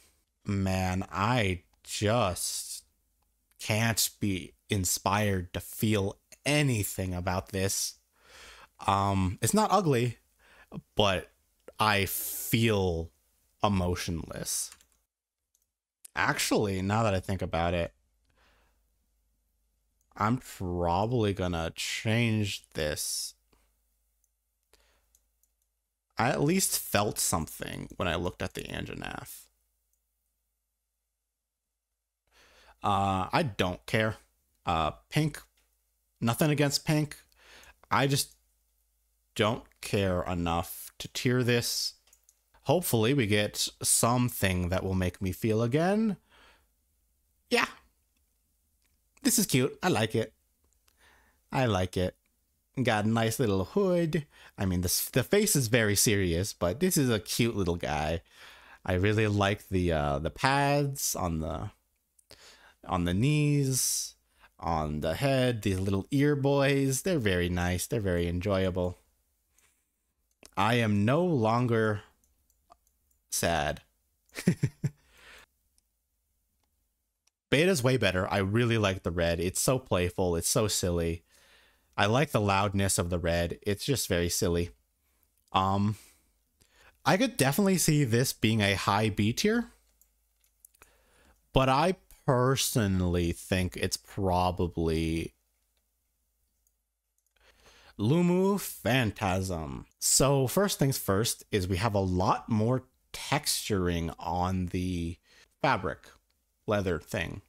I just can't be inspired to feel anything about this. It's not ugly, but I feel emotionless. Actually, now that I think about it, I'm probably gonna change this. I at least felt something when I looked at the Anjanath. I don't care. Pink, nothing against pink. I just don't care enough to tier this. Hopefully we get something that will make me feel again. Yeah. This is cute. I like it. I like it. Got a nice little hood. I mean, the face is very serious, but this is a cute little guy. I really like the pads on the knees, on the head, these little ear boys. They're very nice. They're very enjoyable. I am no longer sad. Beta's way better. I really like the red. It's so playful. It's so silly. I like the loudness of the red. It's just very silly. I could definitely see this being a high B tier, but I personally think it's probably Lumu Phantasm. So first things first is we have a lot more texturing on the fabric leather thing.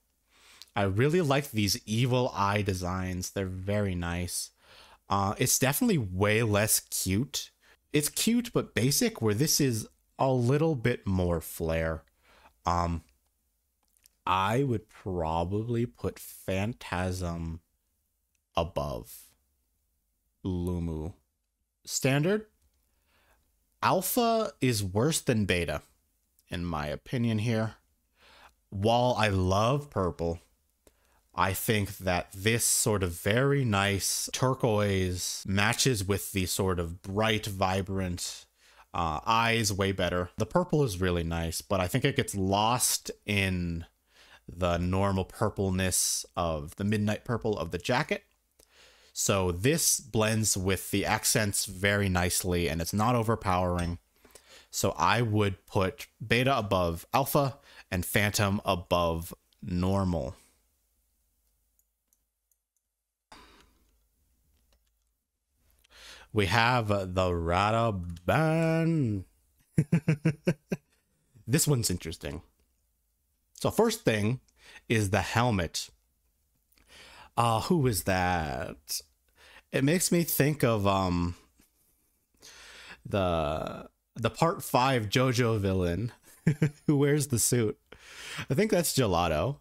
I really like these evil eye designs. They're very nice. It's definitely way less cute. It's cute but basic, where this is a little bit more flair. I would probably put Phantasm above Lumu. Standard. Alpha is worse than beta, in my opinion here. While I love purple, I think that this sort of very nice turquoise matches with the sort of bright, vibrant eyes way better. The purple is really nice, but I think it gets lost in the normal purpleness of the midnight purple of the jacket. So this blends with the accents very nicely, and it's not overpowering. So I would put beta above alpha and phantom above normal. We have the Radaban. This one's interesting. So first thing is the helmet. Who is that? It makes me think of the part 5 JoJo villain who wears the suit. I think that's Gelato.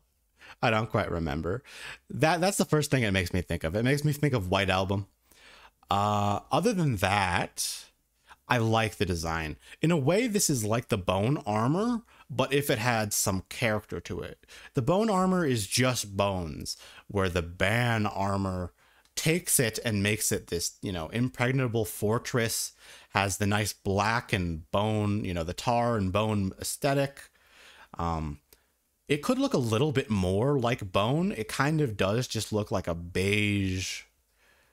I don't quite remember. That's the first thing it makes me think of. It makes me think of White Album. Other than that, I like the design. In a way, this is like the bone armor, but if it had some character to it. The bone armor is just bones, where the ban armor takes it and makes it this, you know, impregnable fortress, has the nice black and bone, you know, the tar and bone aesthetic. It could look a little bit more like bone. It kind of does just look like a beige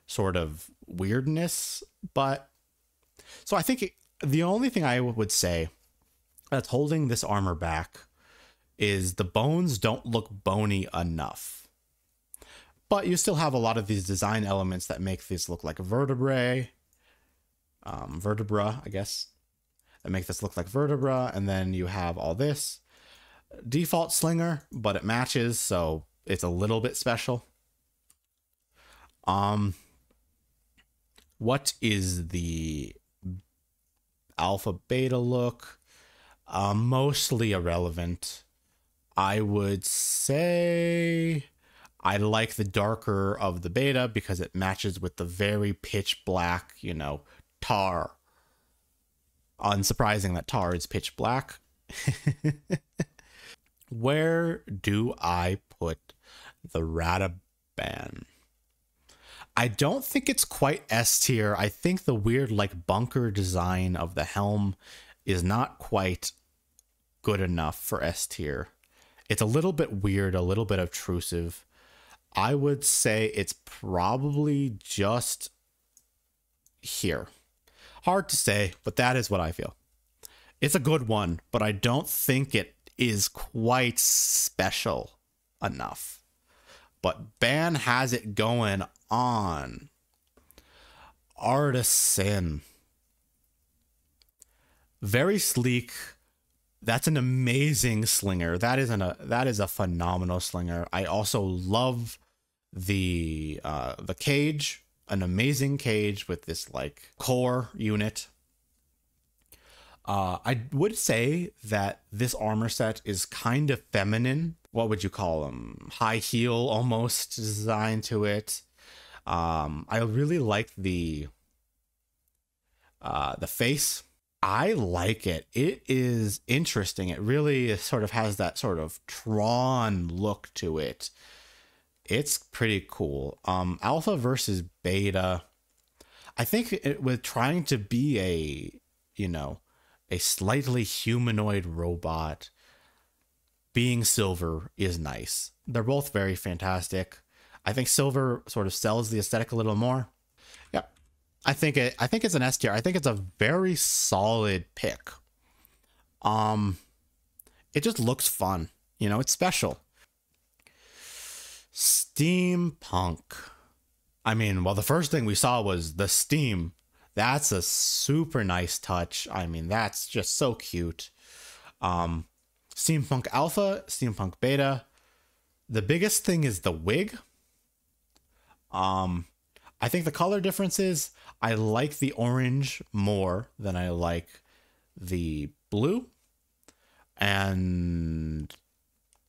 sort of weirdness, but so I think the only thing I would say that's holding this armor back is the bones don't look bony enough. But you still have a lot of these design elements that make this look like a vertebrae, vertebra, I guess, that make this look like vertebra. And then you have all this default slinger, but it matches, so it's a little bit special. What is the alpha beta look? Mostly irrelevant. I would say I like the darker of the beta because it matches with the very pitch black, you know, tar. Unsurprising that tar is pitch black. Where do I put the Radaban? I don't think it's quite S tier. I think the weird like bunker design of the helm is not quite good enough for S tier. It's a little bit weird, a little bit obtrusive. I would say it's probably just here. Hard to say, but that is what I feel. It's a good one, but I don't think it is quite special enough. But Ban has it going on. Artisan. Very sleek. That's an amazing slinger. That is a phenomenal slinger. I also love the cage. An amazing cage with this like core unit. I would say that this armor set is kind of feminine. What would you call them? High heel almost design to it. I really like the face. I like it. It is interesting. It really sort of has that sort of Tron look to it. It's pretty cool. Alpha versus beta. I think with trying to be a, you know, a slightly humanoid robot, being silver is nice. They're both very fantastic. I think silver sort of sells the aesthetic a little more. Yep. I think it's an S tier. I think it's a very solid pick. It just looks fun. You know, it's special. Steampunk. I mean, well, the first thing we saw was the steam. That's a super nice touch. I mean, that's just so cute. Steampunk Alpha, Steampunk Beta. The biggest thing is the wig. I think the color difference is I like the orange more than I like the blue. And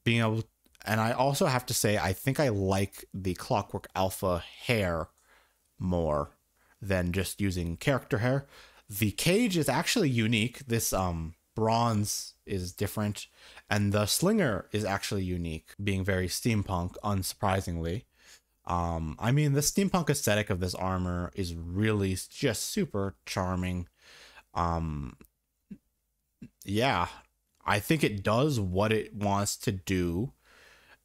being able, and I also have to say, I think I like the Clockwork Alpha hair more than just using character hair. The cage is actually unique. This bronze is different, and the slinger is actually unique, being very steampunk, unsurprisingly. I mean, the steampunk aesthetic of this armor is really just super charming. Yeah, I think it does what it wants to do,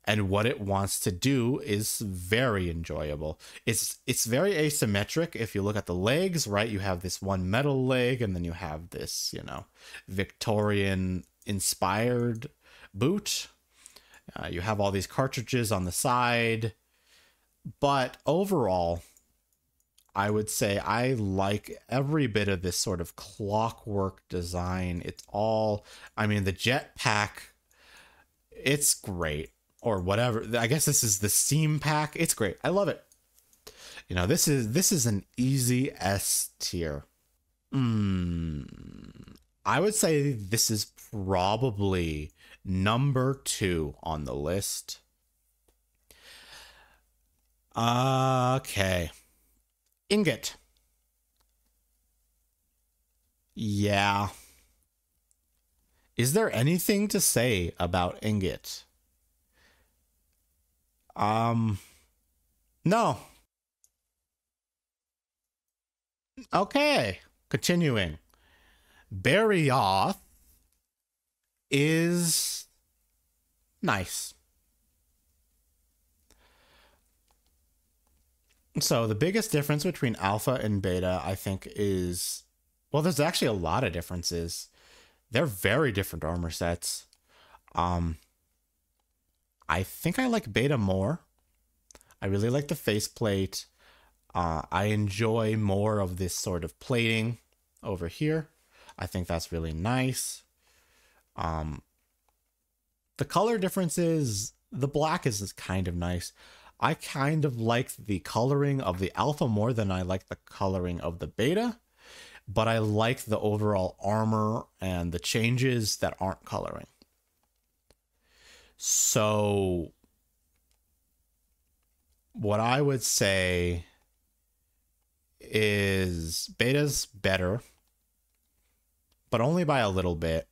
and what it wants to do is very enjoyable. It's very asymmetric. If you look at the legs, right, you have this one metal leg, and then you have this, you know, Victorian inspired boot. You have all these cartridges on the side, but overall, I would say I like every bit of this sort of clockwork design. It's all, I mean, the jetpack, it's great. Or whatever. I guess this is the steam pack. It's great. I love it. You know, this is an easy S tier. I would say this is probably number 2 on the list. Okay. Ingot. Yeah. Is there anything to say about Ingot? No. Okay. Continuing. Barrioth is nice. So the biggest difference between alpha and beta, I think, is, well, there's actually a lot of differences. They're very different armor sets. I think I like beta more. I really like the faceplate. I enjoy more of this sort of plating over here. I think that's really nice. The color difference is the black is kind of nice. I kind of like the coloring of the alpha more than I like the coloring of the beta, but I like the overall armor and the changes that aren't coloring. So what I would say is beta's better, but only by a little bit.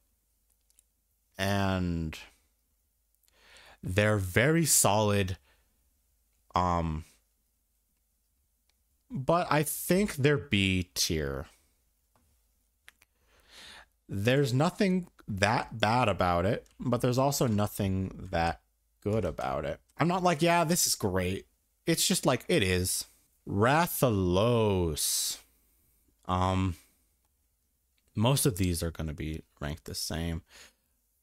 And they're very solid. But I think they're B tier. There's nothing that bad about it, but there's also nothing that good about it. I'm not like, yeah, this is great. It's just like, it is. Rathalos. Most of these are going to be ranked the same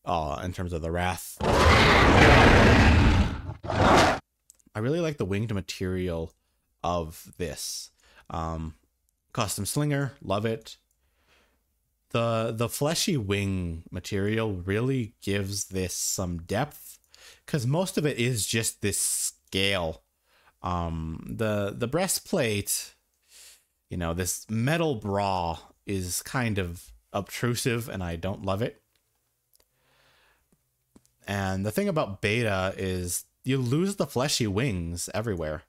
in terms of the Wrath. I really like the winged material of this. Custom slinger, love it. The fleshy wing material really gives this some depth, because most of it is just this scale. The breastplate, you know, this metal bra is kind of obtrusive, and I don't love it. And the thing about beta is you lose the fleshy wings everywhere.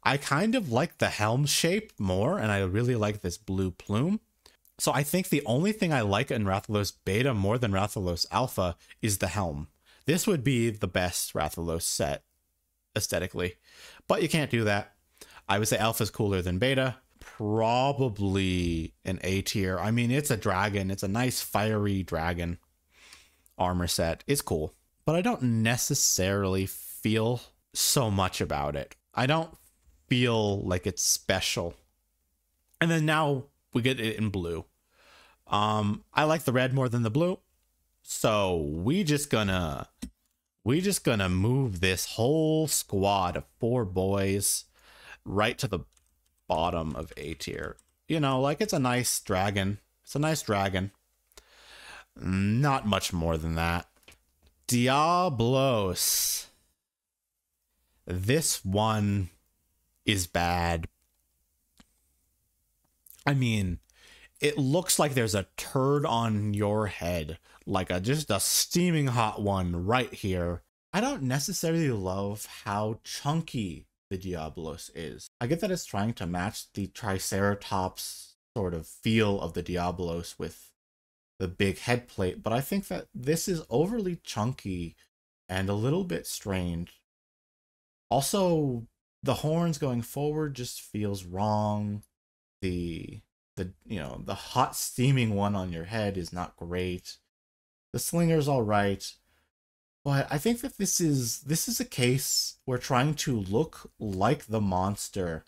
I kind of like the helm shape more, and I really like this blue plume. So I think the only thing I like in Rathalos Beta more than Rathalos Alpha is the helm. This would be the best Rathalos set aesthetically, but you can't do that. I would say Alpha is cooler than Beta. Probably an A tier. I mean, it's a dragon. It's a nice fiery dragon armor set. It's cool, but I don't necessarily feel so much about it. I don't feel like it's special. And then now we get it in blue. I like the red more than the blue. So we just gonna move this whole squad of 4 boys right to the bottom of A tier. You know, like it's a nice dragon. It's a nice dragon. Not much more than that. Diablos. This one is bad. I mean, it looks like there's a turd on your head, like just a steaming hot one right here. I don't necessarily love how chunky the Diablos is. I get that it's trying to match the Triceratops sort of feel of the Diablos with the big head plate, but I think that this is overly chunky and a little bit strange. Also, the horns going forward just feels wrong. The the hot steaming one on your head is not great. The slinger's all right, but I think that this is a case where trying to look like the monster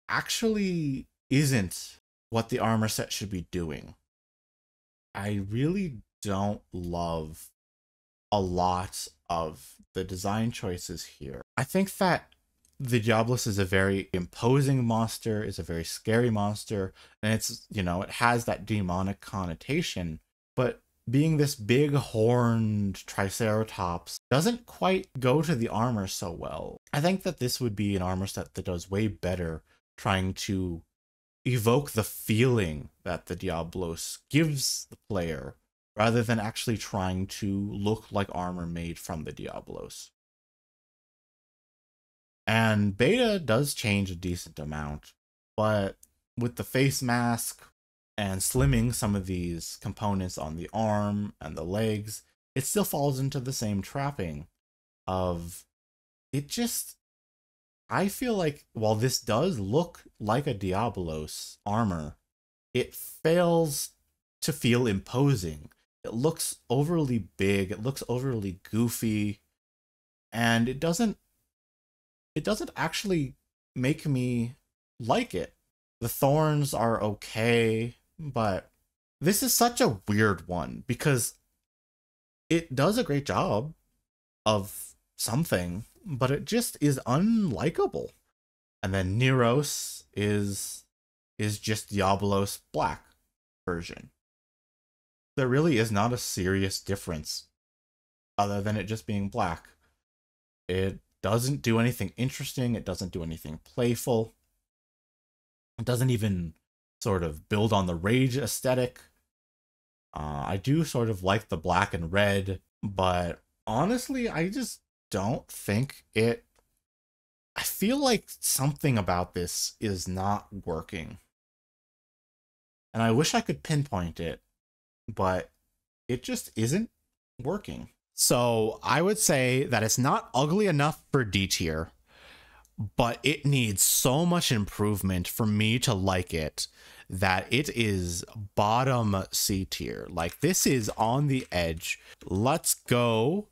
actually isn't what the armor set should be doing. I really don't love a lot of the design choices here. I think that the Diablos is a very imposing monster, is a very scary monster, and it's, you know, it has that demonic connotation, but being this big horned Triceratops doesn't quite go to the armor so well. I think that this would be an armor set that does way better trying to evoke the feeling that the Diablos gives the player, rather than actually trying to look like armor made from the Diablos. And beta does change a decent amount, but with the face mask and slimming some of these components on the arm and the legs, it still falls into the same trapping of it just... I feel like while this does look like a Diablos armor, it fails to feel imposing. It looks overly big, it looks overly goofy, and it doesn't actually make me like it. The thorns are okay, but this is such a weird one because it does a great job of something, but it just is unlikable. And then Neros is just Diablos Black version. There really is not a serious difference other than it just being black. It doesn't do anything interesting, it doesn't do anything playful. It doesn't even sort of build on the rage aesthetic. I do sort of like the black and red, but honestly, I just don't think it... I feel like something about this is not working. And I wish I could pinpoint it, but it just isn't working. So I would say that it's not ugly enough for D tier, but it needs so much improvement for me to like it that it is bottom C tier. Like, this is on the edge. Let's go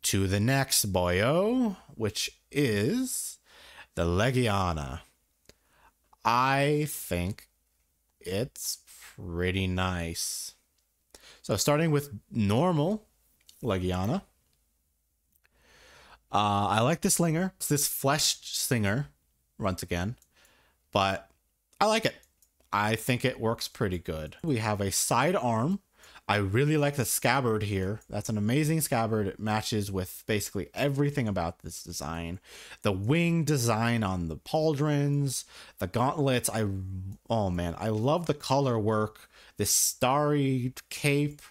to the next boyo, which is the Legiana. I think it's pretty nice. So starting with normal Legiana, I like the slinger. It's this fleshed slinger, once again, but I like it. I think it works pretty good. We have a side arm. I really like the scabbard here. That's an amazing scabbard. It matches with basically everything about this design. The wing design on the pauldrons, the gauntlets. Oh man, I love the color work. This starry cape.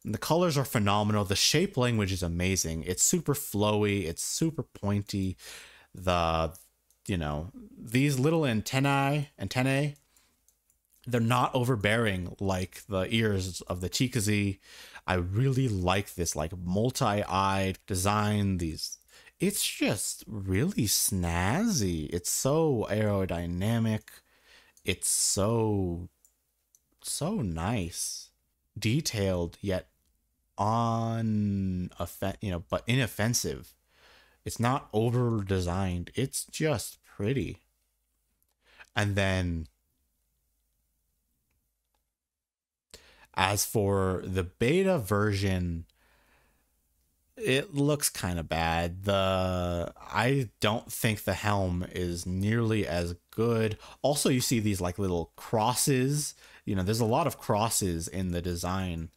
The colors are phenomenal. The shape language is amazing. It's super flowy. It's super pointy. These little antennae, they're not overbearing like the ears of the Chikazi. I really like this like multi-eyed design. It's just really snazzy. It's so aerodynamic. It's so nice, detailed yet but inoffensive. It's not over designed. It's just pretty. And then as for the beta version, it looks kind of bad. I don't think the helm is nearly as good. Also, you see these like little crosses. You know, there's a lot of crosses in the design.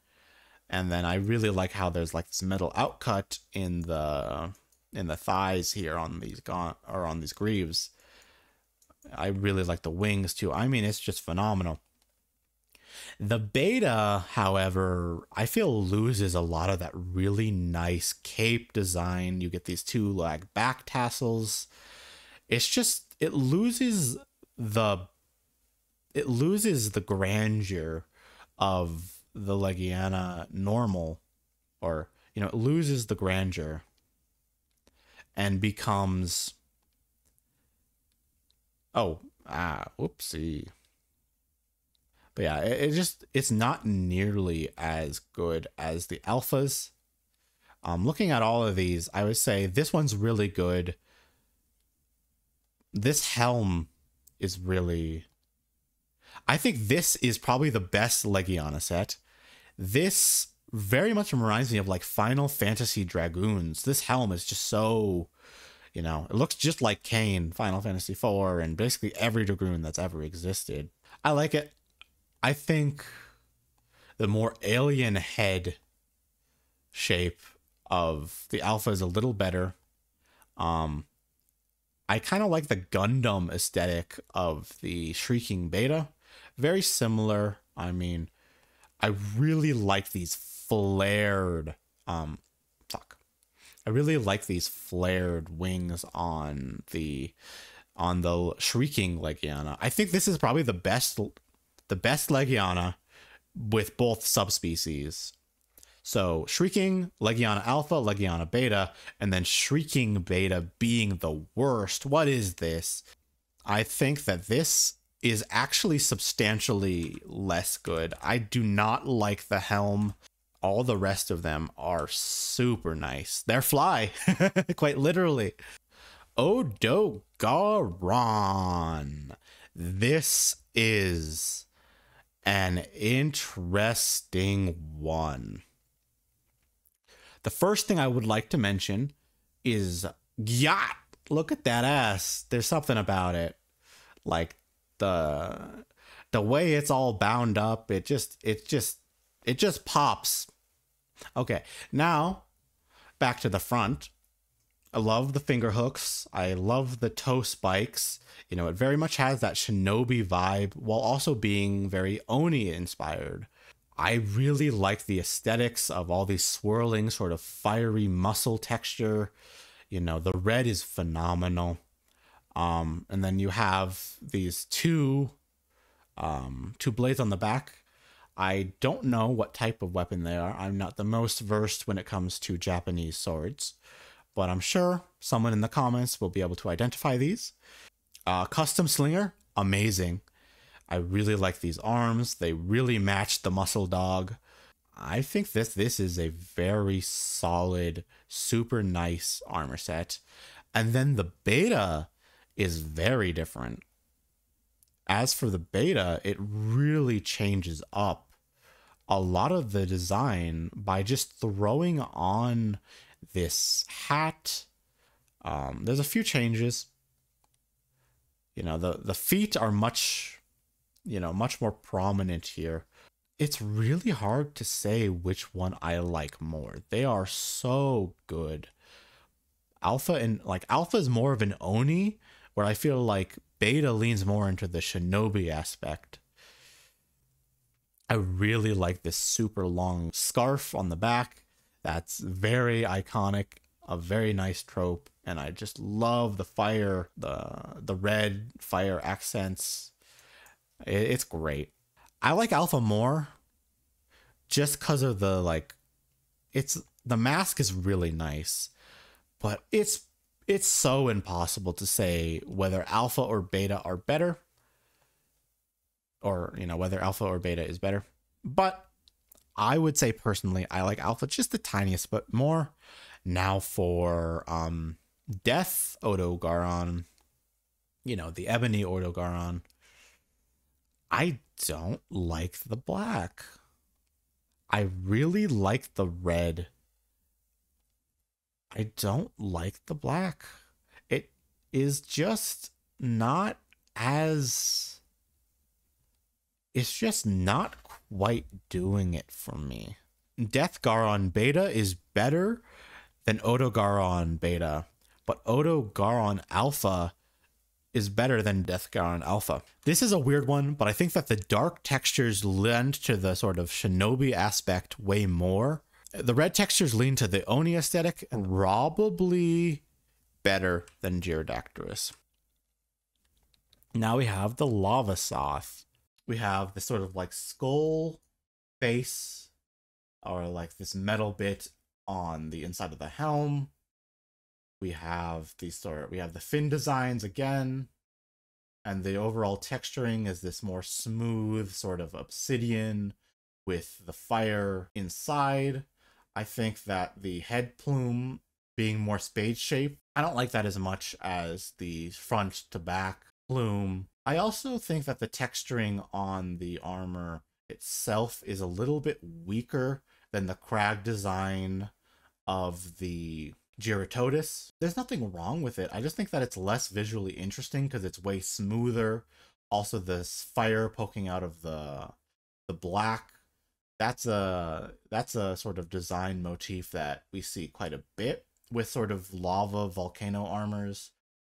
And then I really like how there's like this metal outcut in the thighs here on these or on these greaves. I really like the wings too. I mean, it's just phenomenal. The beta, however, I feel loses a lot of that really nice cape design. You get these two like back tassels. It's just the it loses the grandeur of the Legiana normal, or you know, it loses the grandeur and becomes whoopsie. But yeah, it's not nearly as good as the alphas. Looking at all of these, I would say this one's really good. This helm is really, I think this is probably the best Legiana set. This very much reminds me of like Final Fantasy Dragoons. This helm is just so, you know, it looks just like Kain, Final Fantasy IV, and basically every Dragoon that's ever existed. I like it. I think the more alien head shape of the alpha is a little better. I kind of like the Gundam aesthetic of the Shrieking Beta. Very similar. I mean, I really like these flared I really like these flared wings on the Shrieking Legiana. I think this is probably the best Legiana with both subspecies. So Shrieking, Legiana Alpha, Legiana Beta, and then Shrieking Beta being the worst. What is this? I think that this is actually substantially less good. I do not like the helm. All the rest of them are super nice. They're fly, quite literally. Odogaron. This is an interesting one. The first thing I would like to mention is Gyat. Look at that ass. There's something about it. Like the way it's all bound up, it just pops. Okay, now back to the front. I love the finger hooks. I love the toe spikes. You know, it very much has that shinobi vibe while also being very Oni inspired. I really like the aesthetics of all these swirling sort of fiery muscle texture. You know, the red is phenomenal. And then you have these two blades on the back. I don't know what type of weapon they are. I'm not the most versed when it comes to Japanese swords, but I'm sure someone in the comments will be able to identify these. Custom slinger, amazing. I really like these arms. They really match the muscle dog. I think this is a very solid, super nice armor set. And then the beta is very different. As for the beta, it really changes up a lot of the design by just throwing on this hat. There's a few changes. You know, the feet are much more prominent here. It's really hard to say which one I like more. They are so good. Alpha is more of an Oni, where I feel like Beta leans more into the shinobi aspect. I really like this super long scarf on the back. That's very iconic, a very nice trope, and I just love the fire, the red fire accents. It's great. I like Alpha more just because of the mask is really nice, but it's so impossible to say whether Alpha or Beta are better, or, you know, whether Alpha or Beta is better. But I would say personally, I like Alpha just the tiniest bit more. Now for Death Odogaron, you know, the Ebony Odogaron, I don't like the black. I really like the red. I don't like the black. It is just not as... It's just not quite doing it for me. Death Garon Beta is better than Odo Garon Beta, but Odo Garon Alpha is better than Death Garon Alpha. This is a weird one, but I think that the dark textures lend to the sort of shinobi aspect way more. The red textures lean to the Oni aesthetic, and probably better than Gyrodactylus. Now we have the Lava Soth. We have this sort of like skull face, or like this metal bit on the inside of the helm. We have the fin designs again, and the overall texturing is this more smooth sort of obsidian with the fire inside. I think that the head plume being more spade shaped, I don't like that as much as the front to back plume. I also think that the texturing on the armor itself is a little bit weaker than the crag design of the Gyrodactylus. There's nothing wrong with it. I just think that it's less visually interesting because it's way smoother. Also, this fire poking out of the black, that's a sort of design motif that we see quite a bit with sort of lava volcano armors.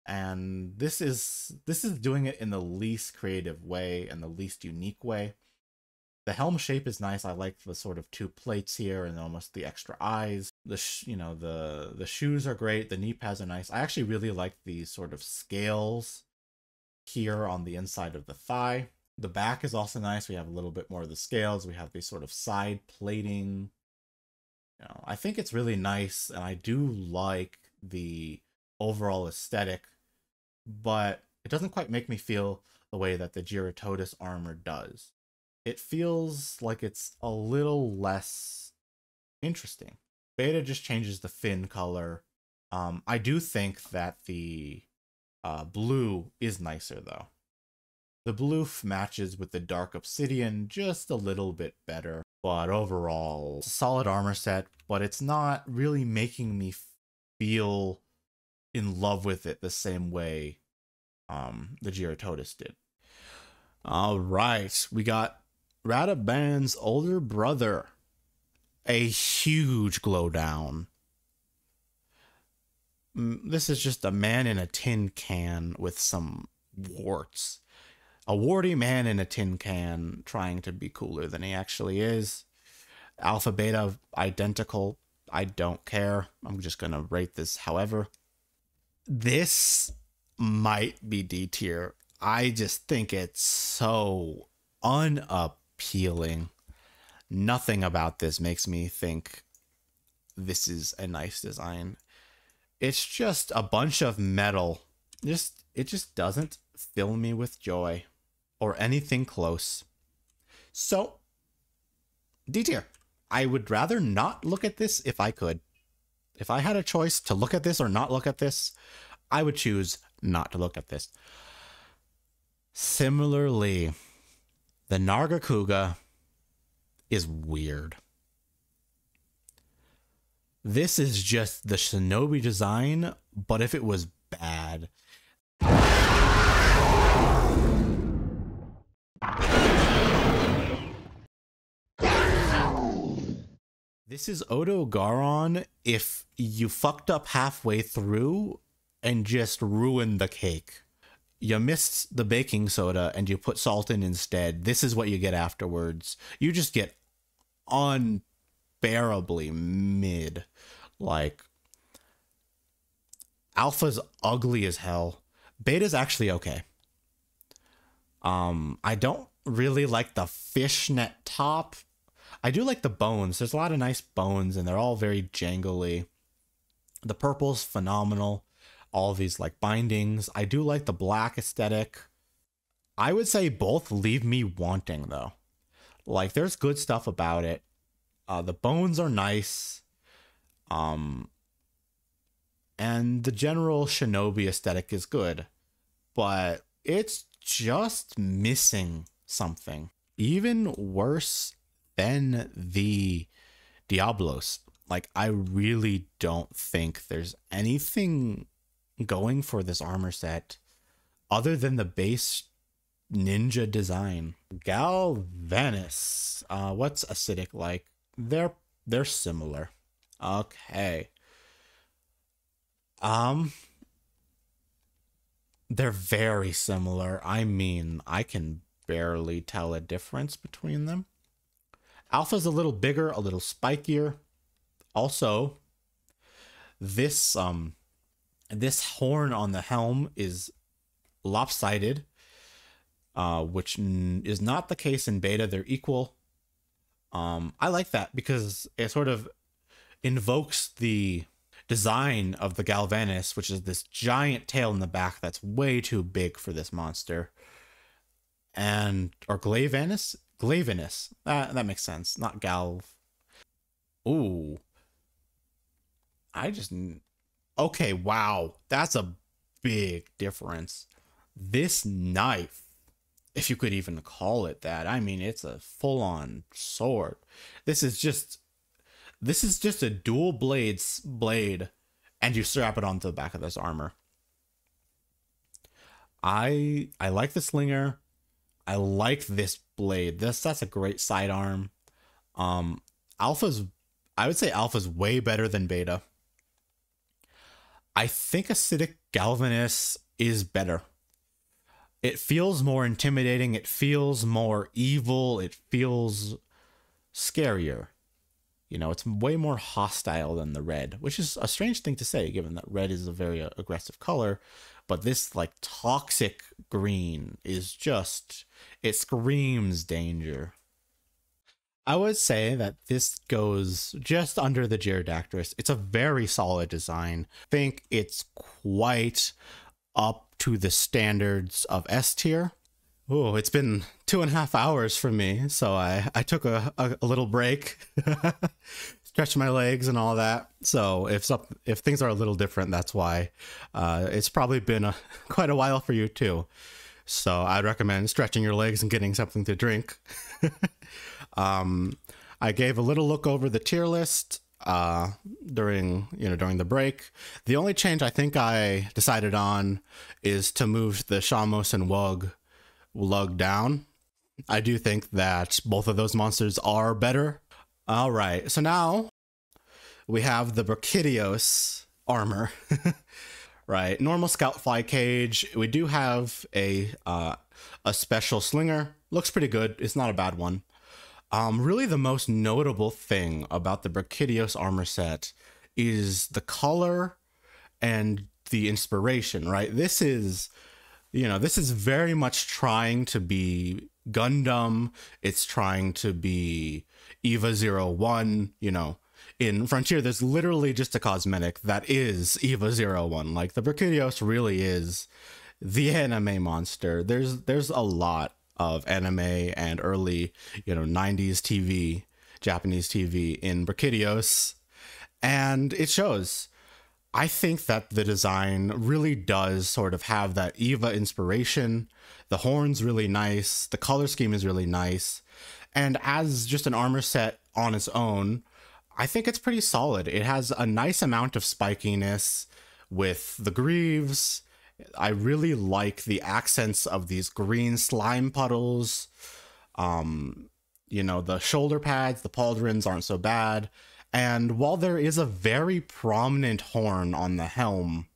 And this is doing it in the least creative way and the least unique way. The helm shape is nice. I like the sort of two plates here and almost the extra eyes. The shoes are great. The knee pads are nice. I actually really like these sort of scales here on the inside of the thigh. The back is also nice. We have a little bit more of the scales. We have these sort of side plating. I think it's really nice, and I do like the overall aesthetic, but it doesn't quite make me feel the way that the Gyrodactylus armor does. It feels like it's a little less interesting. Beta just changes the fin color. I do think that the blue is nicer though. The blue matches with the dark obsidian just a little bit better, but overall, it's a solid armor set, but it's not really making me feel in love with it the same way the Gyrodactylus did. All right, we got Radaban's older brother, a huge glow down. This is just a man in a tin can with some warts. A warty man in a tin can trying to be cooler than he actually is. Alpha, beta, identical. I don't care. I'm just going to rate this however. This might be D tier. I just think it's so unappealing. Nothing about this makes me think this is a nice design. It's just a bunch of metal. It just doesn't fill me with joy or anything close. So, D tier. I would rather not look at this if I could. If I had a choice to look at this or not look at this, I would choose not to look at this. Similarly, the Nargacuga is weird. This is just the shinobi design, but if it was bad. This is Odo Garon if you fucked up halfway through and just ruined the cake. You missed the baking soda and you put salt in instead. This is what you get afterwards. You just get unbearably mid. Like, Alpha's ugly as hell. Beta's actually okay. I don't really like the fishnet top. I do like the bones. There's a lot of nice bones and they're all very jangly. The purple's phenomenal. All these like bindings. I do like the black aesthetic. I would say both leave me wanting though. Like there's good stuff about it. The bones are nice. And the general shinobi aesthetic is good. But it's just missing something. Even worse than the Diablos. Like, I really don't think there's anything going for this armor set other than the base ninja design. Galvanus. What's acidic like? They're similar. Okay. Um, they're very similar. I mean, I can barely tell a difference between them. Alpha's a little bigger, a little spikier. Also, this horn on the helm is lopsided, which is not the case in beta. They're equal. I like that because it sort of invokes the design of the Galvanus, which is this giant tail in the back that's way too big for this monster. And or Glavenus. That makes sense. Not Gal. Ooh. I just okay, wow. That's a big difference. This knife, if you could even call it that. I mean, it's a full-on sword. This is just a dual blade, and you strap it onto the back of this armor. I like the slinger. I like this blade. That's a great sidearm. Alpha's I would say Alpha's way better than Beta. I think Acidic Galvanus is better. It feels more intimidating. It feels more evil. It feels scarier. You know, it's way more hostile than the red, which is a strange thing to say given that red is a very aggressive color. But this like toxic green is just, it screams danger. I would say that this goes just under the Gyrodactylus. It's a very solid design. I think it's quite up to the standards of S tier. Oh, it's been 2.5 hours for me, so I took a little break, stretched my legs and all that. So if things are a little different, that's why. It's probably been quite a while for you too. So I'd recommend stretching your legs and getting something to drink. I gave a little look over the tier list during the break. The only change I think I decided on is to move the Shamos and Lug down. I do think that both of those monsters are better. All right, so now we have the Brachydios armor. Right, normal scout fly cage. We do have a special slinger. Looks pretty good. It's not a bad one. Really the most notable thing about the Brachydios armor set is the color and the inspiration, right? This is very much trying to be Gundam. It's trying to be EVA 01, In Frontier, there's literally just a cosmetic that is EVA 01. Like, the Brachydios really is the anime monster. There's a lot of anime and early, 90s TV, Japanese TV in Brachydios, and it shows. I think that the design really does sort of have that EVA inspiration. The horn's really nice. The color scheme is really nice. And as just an armor set on its own, I think it's pretty solid. It has a nice amount of spikiness with the greaves. I really like the accents of these green slime puddles. The shoulder pads, the pauldrons aren't so bad. And while there is a very prominent horn on the helm,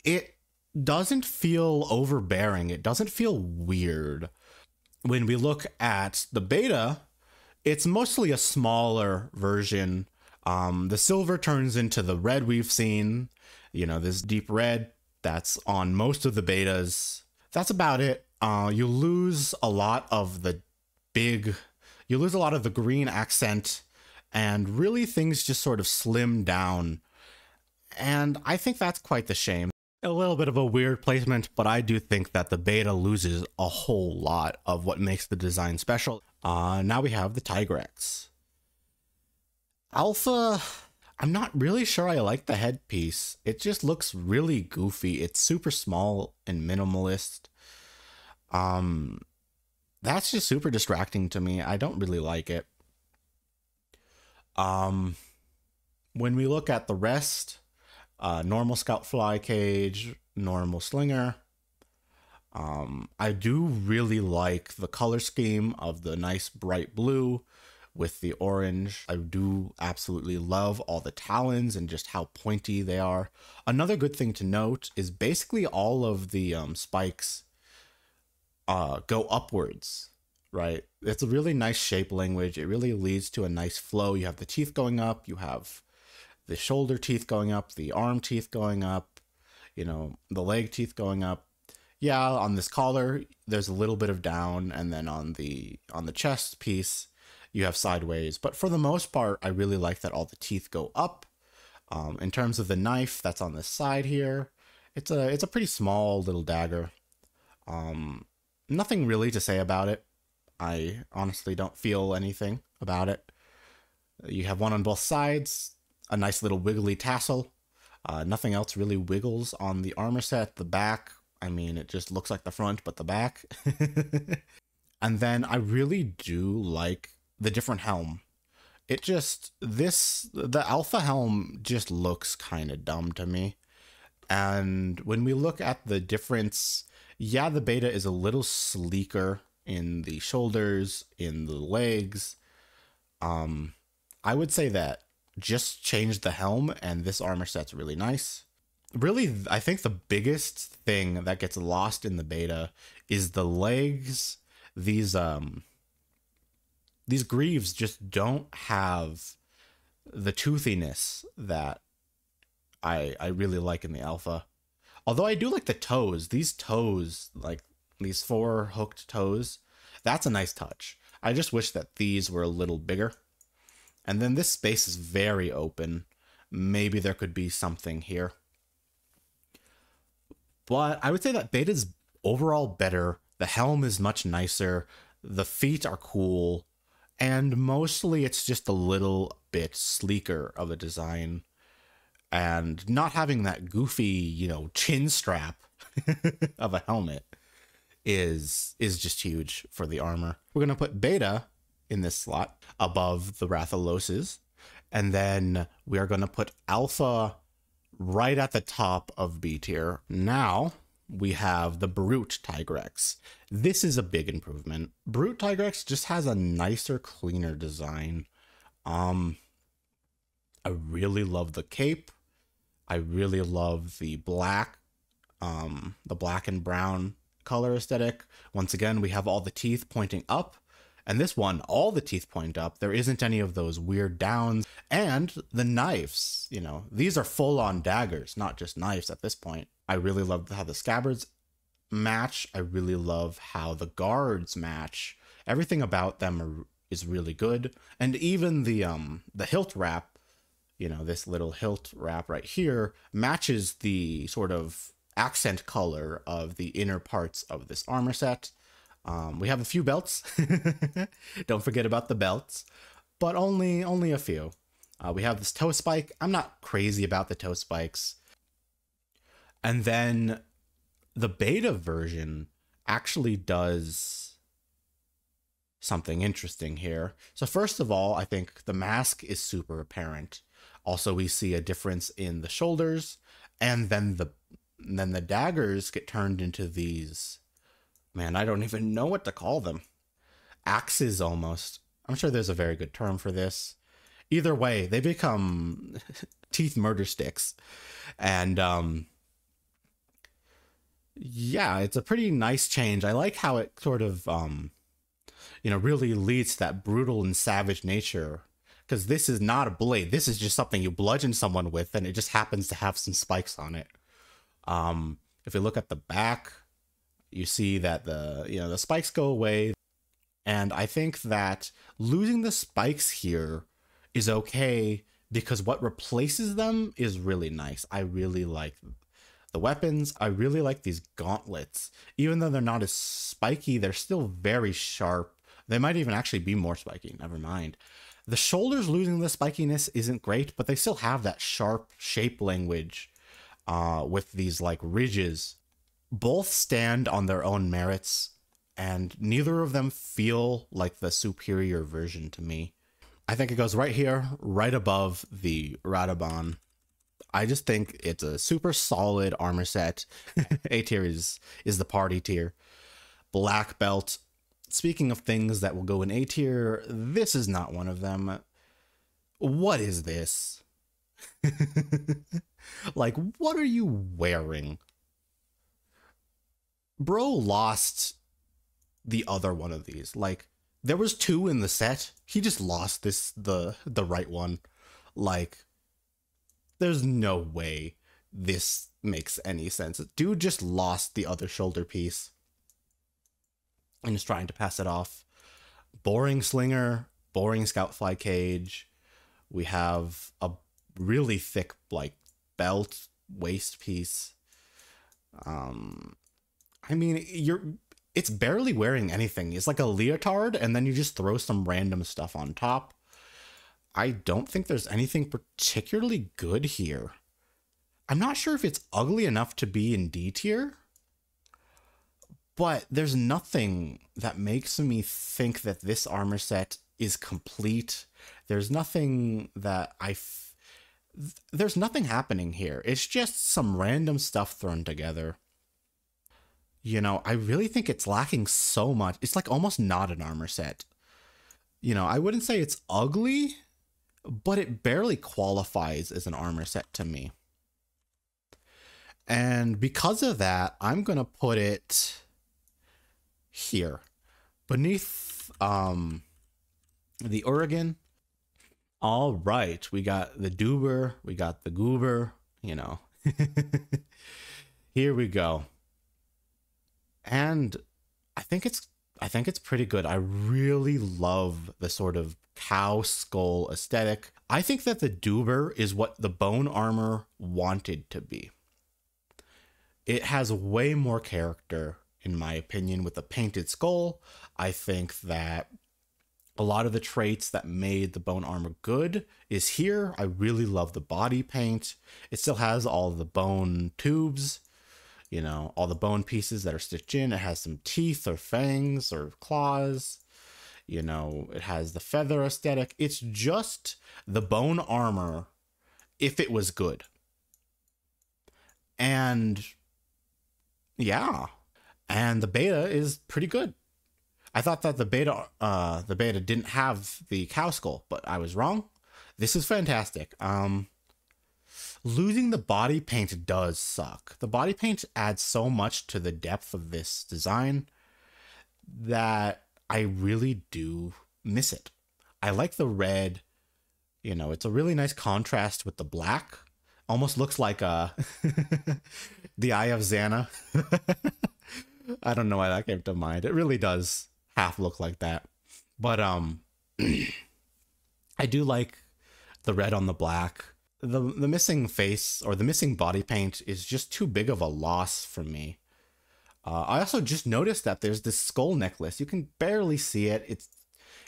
it doesn't feel overbearing. It doesn't feel weird. When we look at the beta, it's mostly a smaller version. The silver turns into the red we've seen, this deep red that's on most of the betas. That's about it. You lose a lot of the green accent, and really things just sort of slim down. And I think that's quite the shame. A little bit of a weird placement, but I do think that the beta loses a whole lot of what makes the design special. Now we have the Tigrex. Alpha, I'm not really sure I like the headpiece. It just looks really goofy. It's super small and minimalist. That's just super distracting to me. I don't really like it. Um, when we look at the rest, normal scout fly cage, normal slinger. I do really like the color scheme of the nice bright blue with the orange. I do absolutely love all the talons and just how pointy they are. Another good thing to note is basically all of the spikes go upwards, right? It's a really nice shape language. It really leads to a nice flow. You have the teeth going up, you have the shoulder teeth going up, the arm teeth going up, you know, the leg teeth going up. Yeah, on this collar, there's a little bit of down, and then on the chest piece, you have sideways. But for the most part, I really like that all the teeth go up. In terms of the knife that's on the side here, it's a pretty small little dagger. Nothing really to say about it. I honestly don't feel anything about it. You have one on both sides, a nice little wiggly tassel. Nothing else really wiggles on the armor set. The back, I mean, it just looks like the front, but the back. And then I really do like the different helm. It just, the alpha helm just looks kind of dumb to me. And when we look at the difference, yeah, the beta is a little sleeker in the shoulders, in the legs. I would say that just change the helm and this armor set's really nice. Really, I think the biggest thing that gets lost in the beta is the legs. These greaves just don't have the toothiness that I really like in the alpha. Although I do like the toes. These toes, like these 4 hooked toes, that's a nice touch. I just wish that these were a little bigger. And then this space is very open. Maybe there could be something here. But I would say that beta's overall better. The helm is much nicer. The feet are cool. And mostly it's just a little bit sleeker of a design. And not having that goofy, you know, chin strap of a helmet is just huge for the armor. We're going to put beta in this slot above the Rathaloses. And then we are going to put alpha right at the top of B tier. Now we have the Brute Tigrex. This is a big improvement. Brute Tigrex just has a nicer, cleaner design. I really love the cape. I really love the black and brown color aesthetic. Once again, we have all the teeth pointing up. And this one, all the teeth point up. There isn't any of those weird downs. And the knives, you know, these are full-on daggers, not just knives at this point. I really love how the scabbards match. I really love how the guards match. Everything about them is really good. And even the hilt wrap, you know, this little hilt wrap right here matches the sort of accent color of the inner parts of this armor set. We have a few belts. Don't forget about the belts, but only a few. We have this toe spike. I'm not crazy about the toe spikes. And then the beta version actually does something interesting here. So first of all, I think the mask is super apparent. Also, we see a difference in the shoulders, and then the daggers get turned into these, man, I don't even know what to call them. Axes almost. I'm sure there's a very good term for this. Either way, they become teeth murder sticks. And yeah, it's a pretty nice change. I like how it sort of you know, really leads to that brutal and savage nature. Because this is not a blade. This is just something you bludgeon someone with, and it just happens to have some spikes on it. If we look at the back, you see that the spikes go away. And I think that losing the spikes here is okay because what replaces them is really nice. I really like the weapons. I really like these gauntlets. Even though they're not as spiky, they're still very sharp. They might even actually be more spiky. Never mind. The shoulders losing the spikiness isn't great, but they still have that sharp shape language with these like ridges. Both stand on their own merits, and neither of them feel like the superior version to me. I think it goes right here, right above the Radabon. I just think it's a super solid armor set. A tier is the party tier. Black belt. Speaking of things that will go in A tier, this is not one of them. What is this? Like, what are you wearing? Bro lost the other one of these. Like, there was two in the set. He just lost the right one. Like, there's no way this makes any sense. Dude just lost the other shoulder piece and is trying to pass it off. Boring slinger, boring scout fly cage. We have a really thick like belt waist piece. I mean, it's barely wearing anything. It's like a leotard, and then you just throw some random stuff on top. I don't think there's anything particularly good here. I'm not sure if it's ugly enough to be in D tier, but there's nothing that makes me think that this armor set is complete. There's nothing that there's nothing happening here. It's just some random stuff thrown together. You know, I really think it's lacking so much. It's like almost not an armor set. You know, I wouldn't say it's ugly, but it barely qualifies as an armor set to me. And because of that, I'm going to put it here beneath the Oregon. All right, we got the Duber, we got the Goober, you know. Here we go. And I think it's pretty good. I really love the sort of cow skull aesthetic. I think that the Duber is what the bone armor wanted to be. It has way more character, in my opinion, with the painted skull. I think that a lot of the traits that made the bone armor good is here. I really love the body paint. It still has all the bone tubes, you know, all the bone pieces that are stitched in. It has some teeth or fangs or claws. You know, it has the feather aesthetic. It's just the bone armor if it was good. And yeah, and the beta is pretty good. I thought that the beta didn't have the cow skull, but I was wrong. This is fantastic. Losing the body paint does suck. The body paint adds so much to the depth of this design that I really do miss it. I like the red. You know, it's a really nice contrast with the black. Almost looks like the Eye of Xana. I don't know why that came to mind. It really does half look like that. But I do like the red on the black. The missing face or the missing body paint is just too big of a loss for me. I also just noticed that there's this skull necklace. You can barely see it.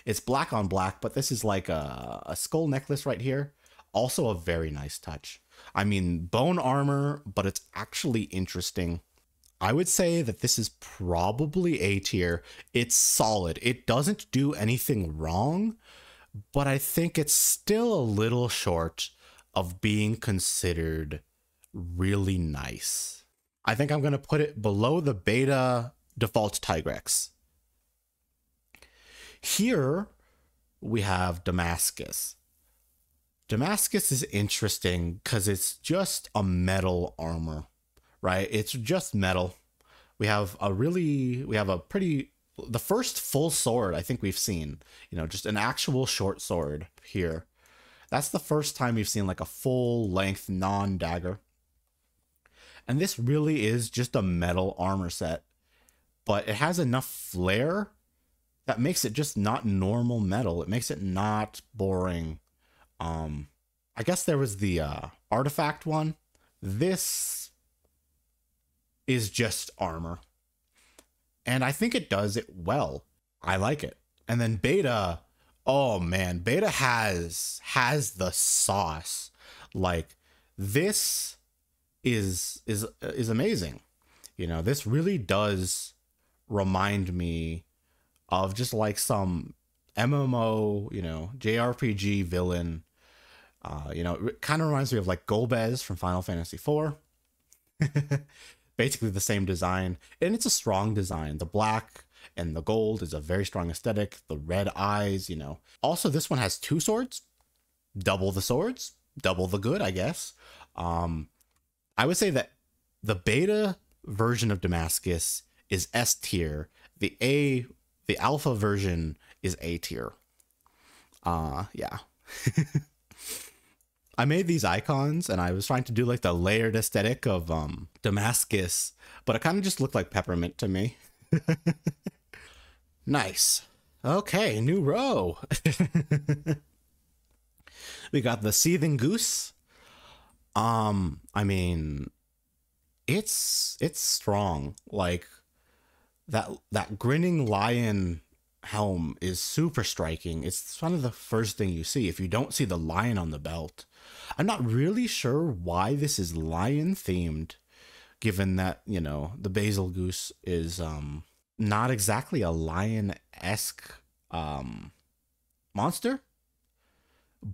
It's black on black, but this is like a skull necklace right here. Also a very nice touch. I mean, bone armor, but it's actually interesting. I would say that this is probably A tier. It's solid. It doesn't do anything wrong, but I think it's still a little short of being considered really nice. I think I'm going to put it below the beta default Tigrex. Here we have Damascus. Damascus is interesting because it's just a metal armor, right? It's just metal. We have the first full sword I think we've seen, you know, just an actual short sword here. That's the first time we've seen like a full length non-dagger. And this really is just a metal armor set, but it has enough flair that makes it just not normal metal. It makes it not boring. I guess there was the artifact one. This is just armor. And I think it does it well. I like it. And then beta, oh man, beta has the sauce. Like this is amazing. You know, this really does remind me of just like some MMO, you know, JRPG villain. You know, it kind of reminds me of like Golbez from Final Fantasy IV. Basically the same design, and it's a strong design. The black and the gold is a very strong aesthetic. The red eyes, you know. Also, this one has two swords, double the swords, double the good, I guess. I would say that the beta version of Damascus is S tier. The alpha version is A tier. Yeah. I made these icons and I was trying to do like the layered aesthetic of Damascus, but it kind of just looked like peppermint to me. Nice. Okay, new row. We got the Seething Goose. I mean, it's strong. Like that grinning lion helm is super striking. It's kind of the first thing you see if you don't see the lion on the belt. I'm not really sure why this is lion themed, given that, you know, the Basil Goose is not exactly a lion-esque monster,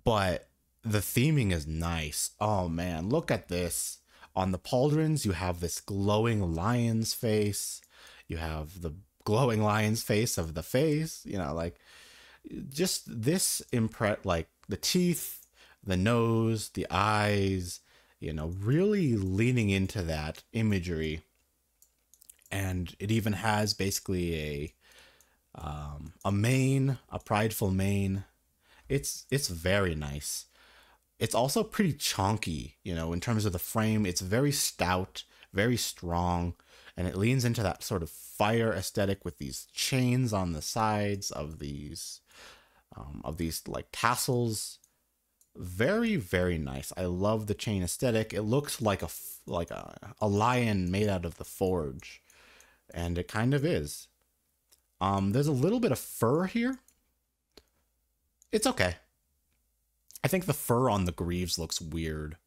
but the theming is nice. Oh man, look at this. On the pauldrons, you have this glowing lion's face. You have the glowing lion's face of the face, you know, like just this like the teeth, the nose, the eyes, you know, really leaning into that imagery. And it even has basically a mane, a prideful mane. It's very nice. It's also pretty chonky, you know, in terms of the frame. It's very stout, very strong, and it leans into that sort of fire aesthetic with these chains on the sides of these like tassels. Very, very nice. I love the chain aesthetic. It looks like a lion made out of the forge, and it kind of is. There's a little bit of fur here. It's okay. I think the fur on the greaves looks weird.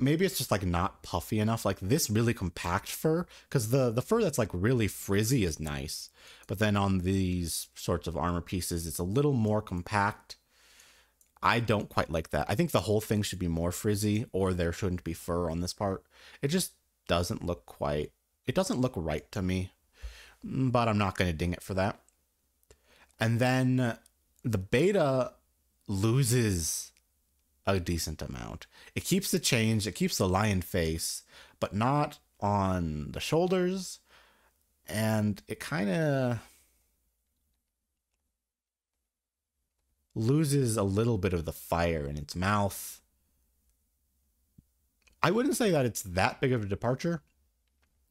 Maybe it's just like not puffy enough. Like this really compact fur, because the fur that's like really frizzy is nice, but then on these sorts of armor pieces, it's a little more compact. I don't quite like that. I think the whole thing should be more frizzy, or there shouldn't be fur on this part. It just doesn't look quite. It doesn't look right to me, but I'm not going to ding it for that. And then the beta loses a decent amount. It keeps the change, it keeps the lion face, but not on the shoulders, and it kind of loses a little bit of the fire in its mouth. I wouldn't say that it's that big of a departure,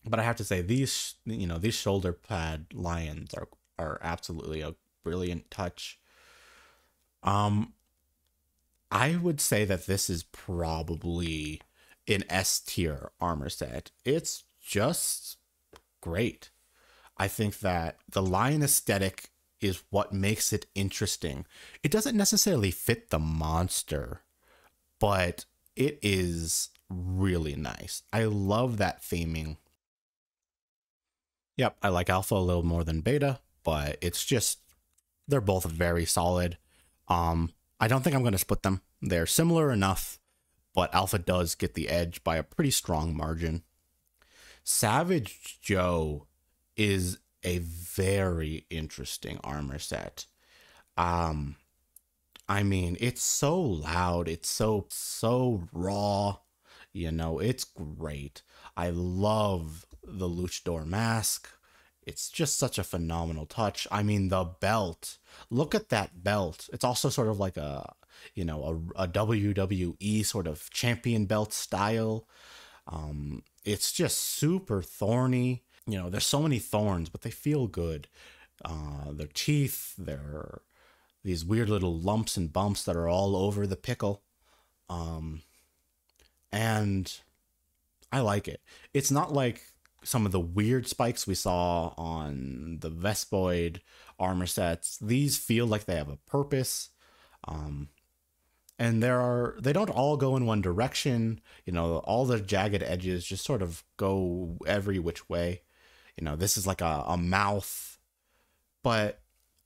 but I have to say these, you know, these shoulder pad lions are absolutely a brilliant touch. I would say that this is probably an S tier armor set. It's just great. I think that the lion aesthetic is what makes it interesting. It doesn't necessarily fit the monster, but it is really nice. I love that theming. Yep, I like alpha a little more than beta, but it's just, they're both very solid. I don't think I'm going to split them. They're similar enough, but alpha does get the edge by a pretty strong margin. Savage Joe is a very interesting armor set. I mean, it's so loud. It's so raw. You know, it's great. I love the luchador mask. It's just such a phenomenal touch. I mean, the belt. Look at that belt. It's also sort of like a, you know, a WWE sort of champion belt style. It's just super thorny. You know, there's so many thorns, but they feel good. Their teeth, they're these weird little lumps and bumps that are all over the pickle. And I like it. It's not like some of the weird spikes we saw on the Vespoid armor sets. These feel like they have a purpose. And they don't all go in one direction. You know, all the jagged edges just sort of go every which way. You know, this is like a mouth but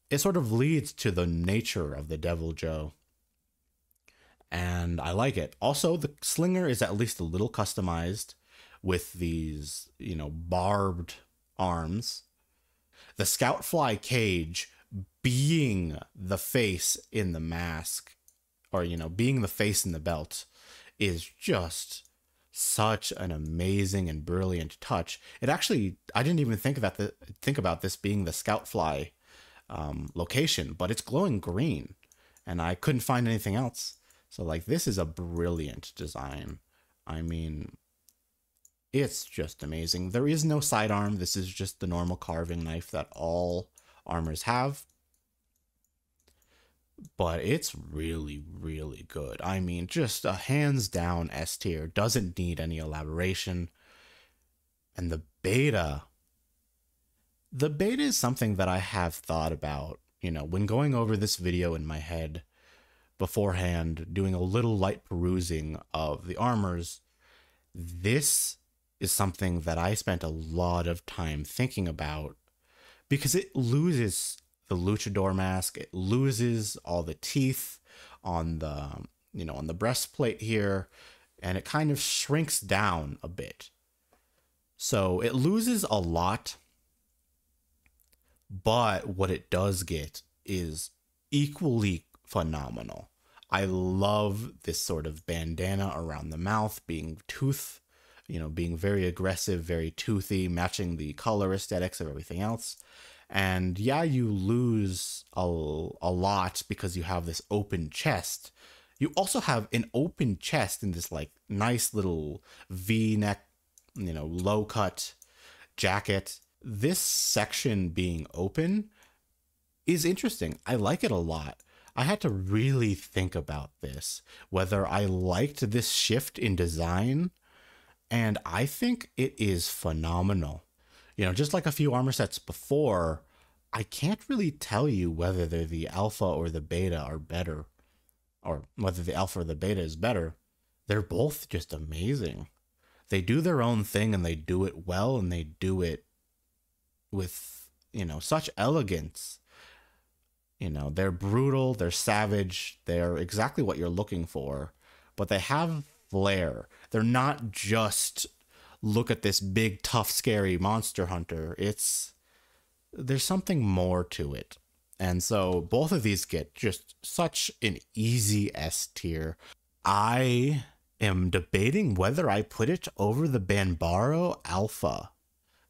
it sort of leads to the nature of the Devil Joe. And I like it. Also, the slinger is at least a little customized with these, you know, barbed arms. The scout fly cage being the face in the mask, or, you know, being the face in the belt, is just such an amazing and brilliant touch. It actually, I didn't even think about this being the scout fly location, but it's glowing green, and I couldn't find anything else. So like, this is a brilliant design. I mean, it's just amazing. There is no sidearm. This is just the normal carving knife that all armors have. But it's really, really good. I mean, just a hands down S tier. Doesn't need any elaboration. And the beta is something that I have thought about, you know, when going over this video in my head beforehand, doing a little light perusing of the armors. This is something that I spent a lot of time thinking about, because it loses the luchador mask. It loses all the teeth on the, you know, on the breastplate here, and it kind of shrinks down a bit. So it loses a lot, but what it does get is equally phenomenal. I love this sort of bandana around the mouth being being very aggressive, very toothy, matching the color aesthetics of everything else. And yeah, you lose a lot because you have this open chest. You also have an open chest in this like nice little V-neck, you know, low cut jacket. This section being open is interesting. I like it a lot. I had to really think about this, whether I liked this shift in design, and I think it is phenomenal. You know, just like a few armor sets before, I can't really tell you whether they're the alpha or the beta are better, or whether the alpha or the beta is better. They're both just amazing. They do their own thing, and they do it well, and they do it with, you know, such elegance. You know, they're brutal, they're savage, they're exactly what you're looking for, but they have flair. They're not just, look at this big, tough, scary monster hunter. There's something more to it. And so both of these get just such an easy S tier. I am debating whether I put it over the Banbaro Alpha.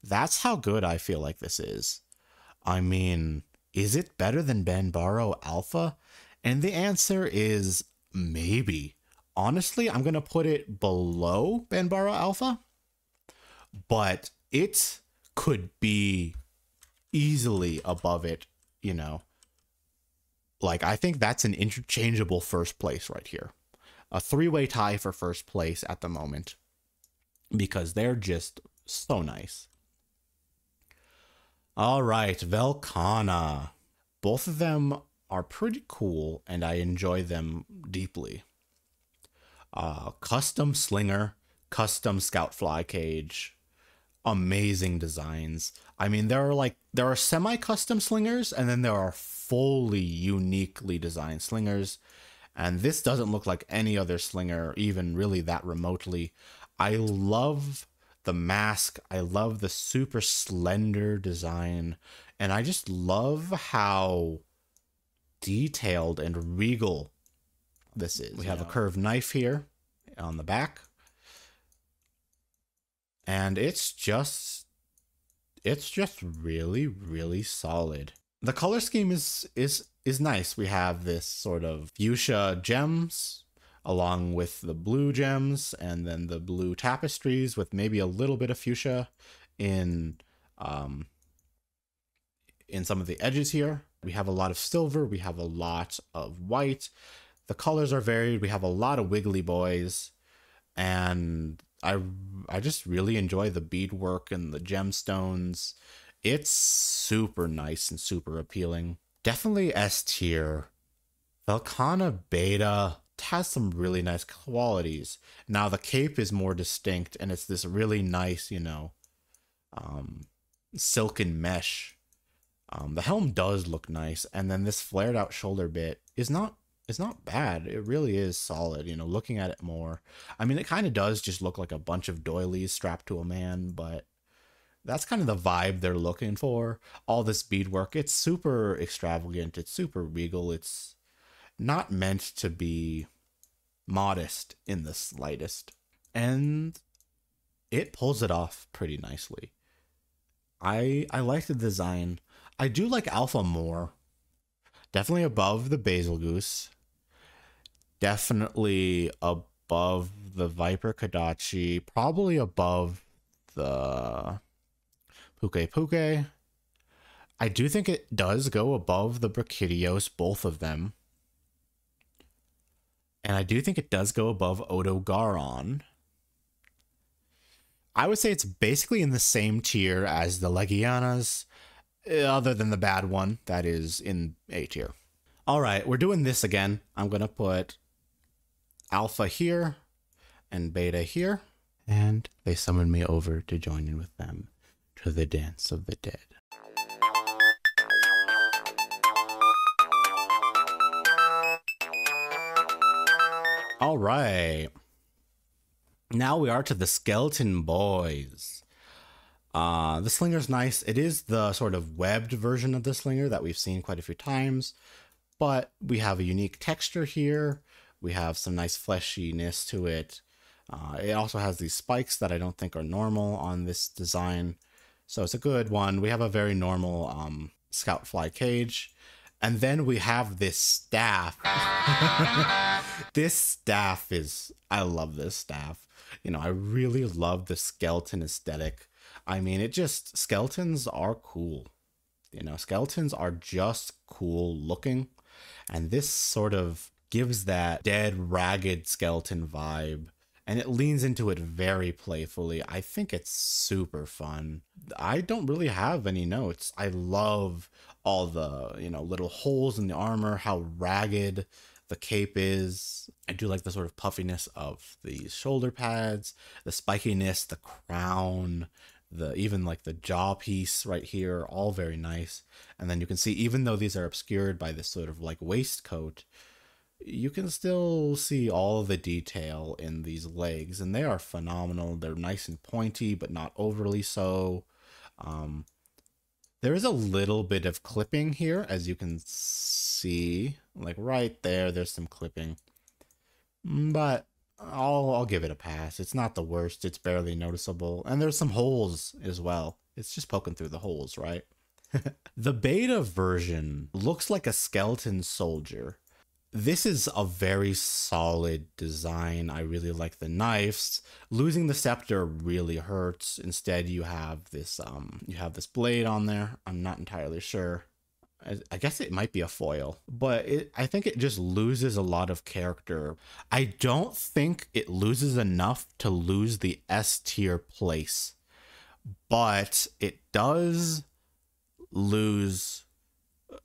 That's how good I feel like this is. I mean, is it better than Banbaro Alpha? And the answer is maybe. Honestly, I'm going to put it below Banbaro Alpha, but it could be easily above it, you know. Like, I think that's an interchangeable first place right here. A three-way tie for first place at the moment, because they're just so nice. All right, Velkhana. Both of them are pretty cool, and I enjoy them deeply. Custom slinger, custom scout fly cage, amazing designs. I mean, there are semi-custom slingers, and then there are fully uniquely designed slingers. And this doesn't look like any other slinger, even really that remotely. I love the mask. I love the super slender design. And I just love how detailed and regal this is. We have a curved knife here on the back. And it's just really, really solid. The color scheme is nice. We have this sort of fuchsia gems along with the blue gems, and then the blue tapestries with maybe a little bit of fuchsia in some of the edges here. We have a lot of silver. We have a lot of white. The colors are varied. We have a lot of wiggly boys, and I just really enjoy the beadwork and the gemstones. It's super nice and super appealing. Definitely S tier. Velkhana Beta has some really nice qualities. Now the cape is more distinct, and it's this really nice, you know, silken mesh The helm does look nice, and then this flared out shoulder bit is not bad. It really is solid, you know, looking at it more. I mean, it kind of does just look like a bunch of doilies strapped to a man, but that's kind of the vibe they're looking for. All this beadwork, it's super extravagant, it's super regal, it's not meant to be modest in the slightest. And it pulls it off pretty nicely. I like the design. I do like Alpha more. Definitely above the Basil Goose. Definitely above the Viper Kadachi. Probably above the Puke Puke. I do think it does go above the Brachidios, both of them. And I do think it does go above Odogaron. I would say it's basically in the same tier as the Legianas, other than the bad one that is in A tier. All right, we're doing this again. I'm going to put Alpha here and Beta here. And they summoned me over to join in with them to the Dance of the Dead. All right. Now we are to the Skeleton Boys. The slinger's nice. It is the sort of webbed version of the slinger that we've seen quite a few times, but we have a unique texture here. We have some nice fleshiness to it. It also has these spikes that I don't think are normal on this design, so it's a good one. We have a very normal scout fly cage. And then we have this staff. This staff is, I love this staff. You know, I really love the skeleton aesthetic. I mean, skeletons are cool. You know, skeletons are just cool looking. And this sort of gives that dead, ragged skeleton vibe. And it leans into it very playfully. I think it's super fun. I don't really have any notes. I love all the, you know, little holes in the armor, how ragged the cape is. I do like the sort of puffiness of the shoulder pads, the spikiness, the crown, even like the jaw piece right here, all very nice. And then you can see, even though these are obscured by this sort of like waistcoat, you can still see all of the detail in these legs, and they are phenomenal. They're nice and pointy, but not overly so. There is a little bit of clipping here, as you can see, like right there, there's some clipping, but I'll give it a pass. It's not the worst. It's barely noticeable. And there's some holes as well. It's just poking through the holes, right? The beta version looks like a skeleton soldier. This is a very solid design. I really like the knives. Losing the scepter really hurts. Instead, you have this blade on there. I'm not entirely sure. I guess it might be a foil, but I think it just loses a lot of character. I don't think it loses enough to lose the S tier place, but it does lose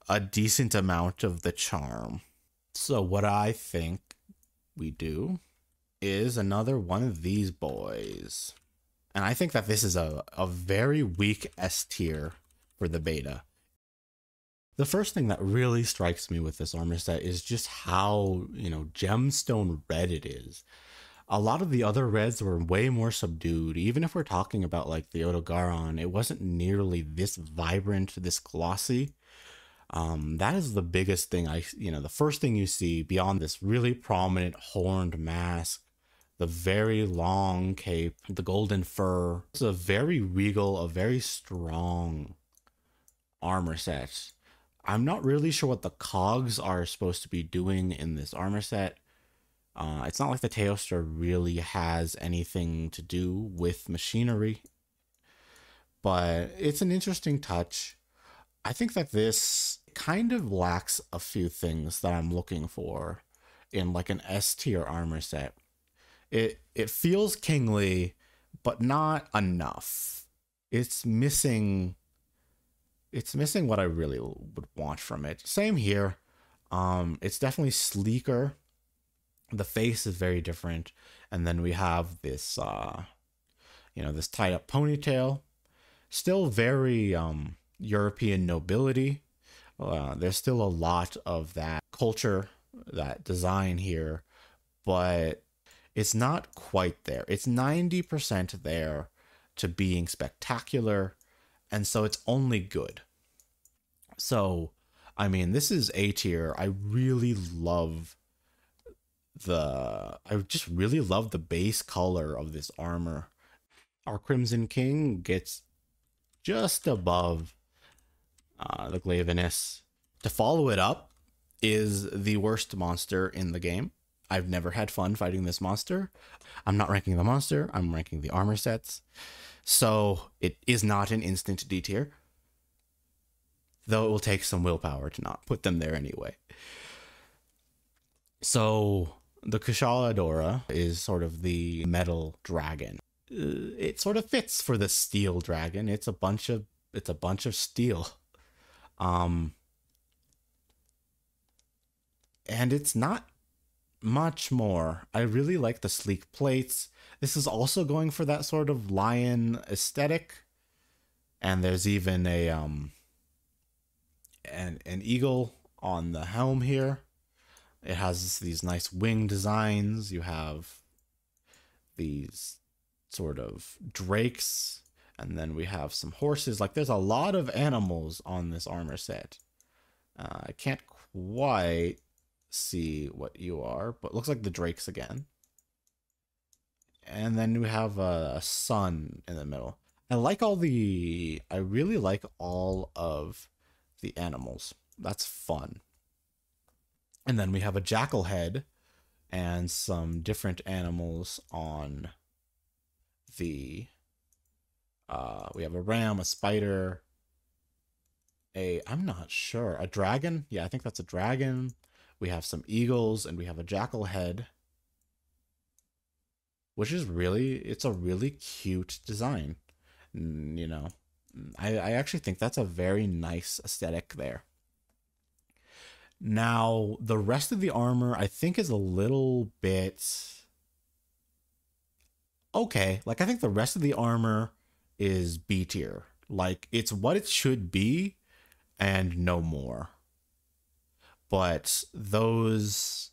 a decent amount of the charm. So what I think we do is another one of these boys. And I think that this is a very weak S tier for the beta. The first thing that really strikes me with this armor set is just how, you know, gemstone red it is. A lot of the other reds were way more subdued. Even if we're talking about like the Odogaron, it wasn't nearly this vibrant, this glossy. That is the biggest thing the first thing you see beyond this really prominent horned mask, the very long cape, the golden fur. It's a very regal, a very strong armor set. I'm not really sure what the cogs are supposed to be doing in this armor set. It's not like the Teostra really has anything to do with machinery, but it's an interesting touch. I think that this kind of lacks a few things that I'm looking for in like an S tier armor set. It feels kingly, but not enough. It's missing what I really would want from it. Same here. It's definitely sleeker. The face is very different. And then we have this, this tied up ponytail. Still very European nobility. There's still a lot of that culture, that design here, but it's not quite there. It's 90% there to being spectacular, and so it's only good. So, I mean, this is A tier. I just really love the base color of this armor. Our Crimson King gets just above the Glavenus. To follow it up is the worst monster in the game. I've never had fun fighting this monster. I'm not ranking the monster, I'm ranking the armor sets. So it is not an instant D tier, though it will take some willpower to not put them there anyway. So the Kushala is sort of the metal dragon. It sort of fits for the steel dragon. It's a bunch of steel. And it's not much more. I really like the sleek plates. This is also going for that sort of lion aesthetic. And there's even a an eagle on the helm here. It has these nice wing designs. You have these sort of drakes, and then we have some horses. Like, there's a lot of animals on this armor set. I can't quite see what you are, but it looks like the drakes again. And then we have a sun in the middle. I really like all of the animals. That's fun. And then we have a jackal head and some different animals on the we have a ram, a spider, I'm not sure, a dragon. Yeah, I think that's a dragon. We have some eagles, and we have a jackal head, which is it's a really cute design. You know, I actually think that's a very nice aesthetic there. Now, the rest of the armor, I think, is a little bit okay. Like, I think the rest of the armor is B tier. Like, it's what it should be and no more. But the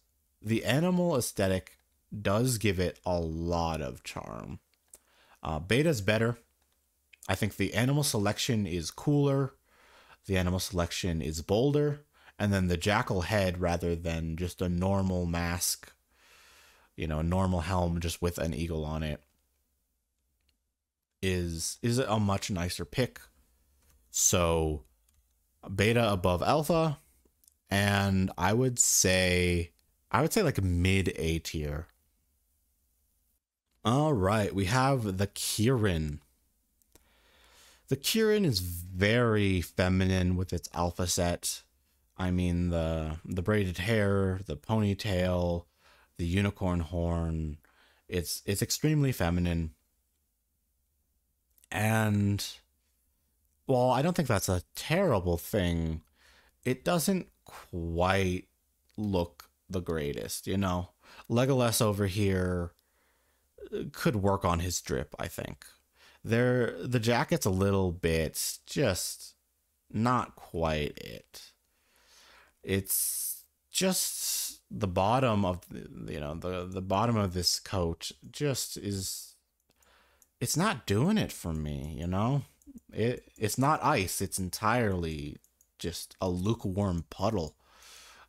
animal aesthetic does give it a lot of charm. Beta's better. I think the animal selection is cooler. The animal selection is bolder. And then the jackal head, rather than just a normal mask, a normal helm just with an eagle on it, is a much nicer pick. So beta above alpha, and I would say like mid A tier. All right, we have the Kirin. The Kirin is very feminine with its alpha set. I mean, the braided hair, the ponytail, the unicorn horn, it's extremely feminine. And while I don't think that's a terrible thing, it doesn't quite look the greatest, Legolas over here could work on his drip, I think. The jacket's a little bit just not quite it. It's just the bottom of the bottom of this coat just it's not doing it for me, it's not ice, it's entirely just a lukewarm puddle.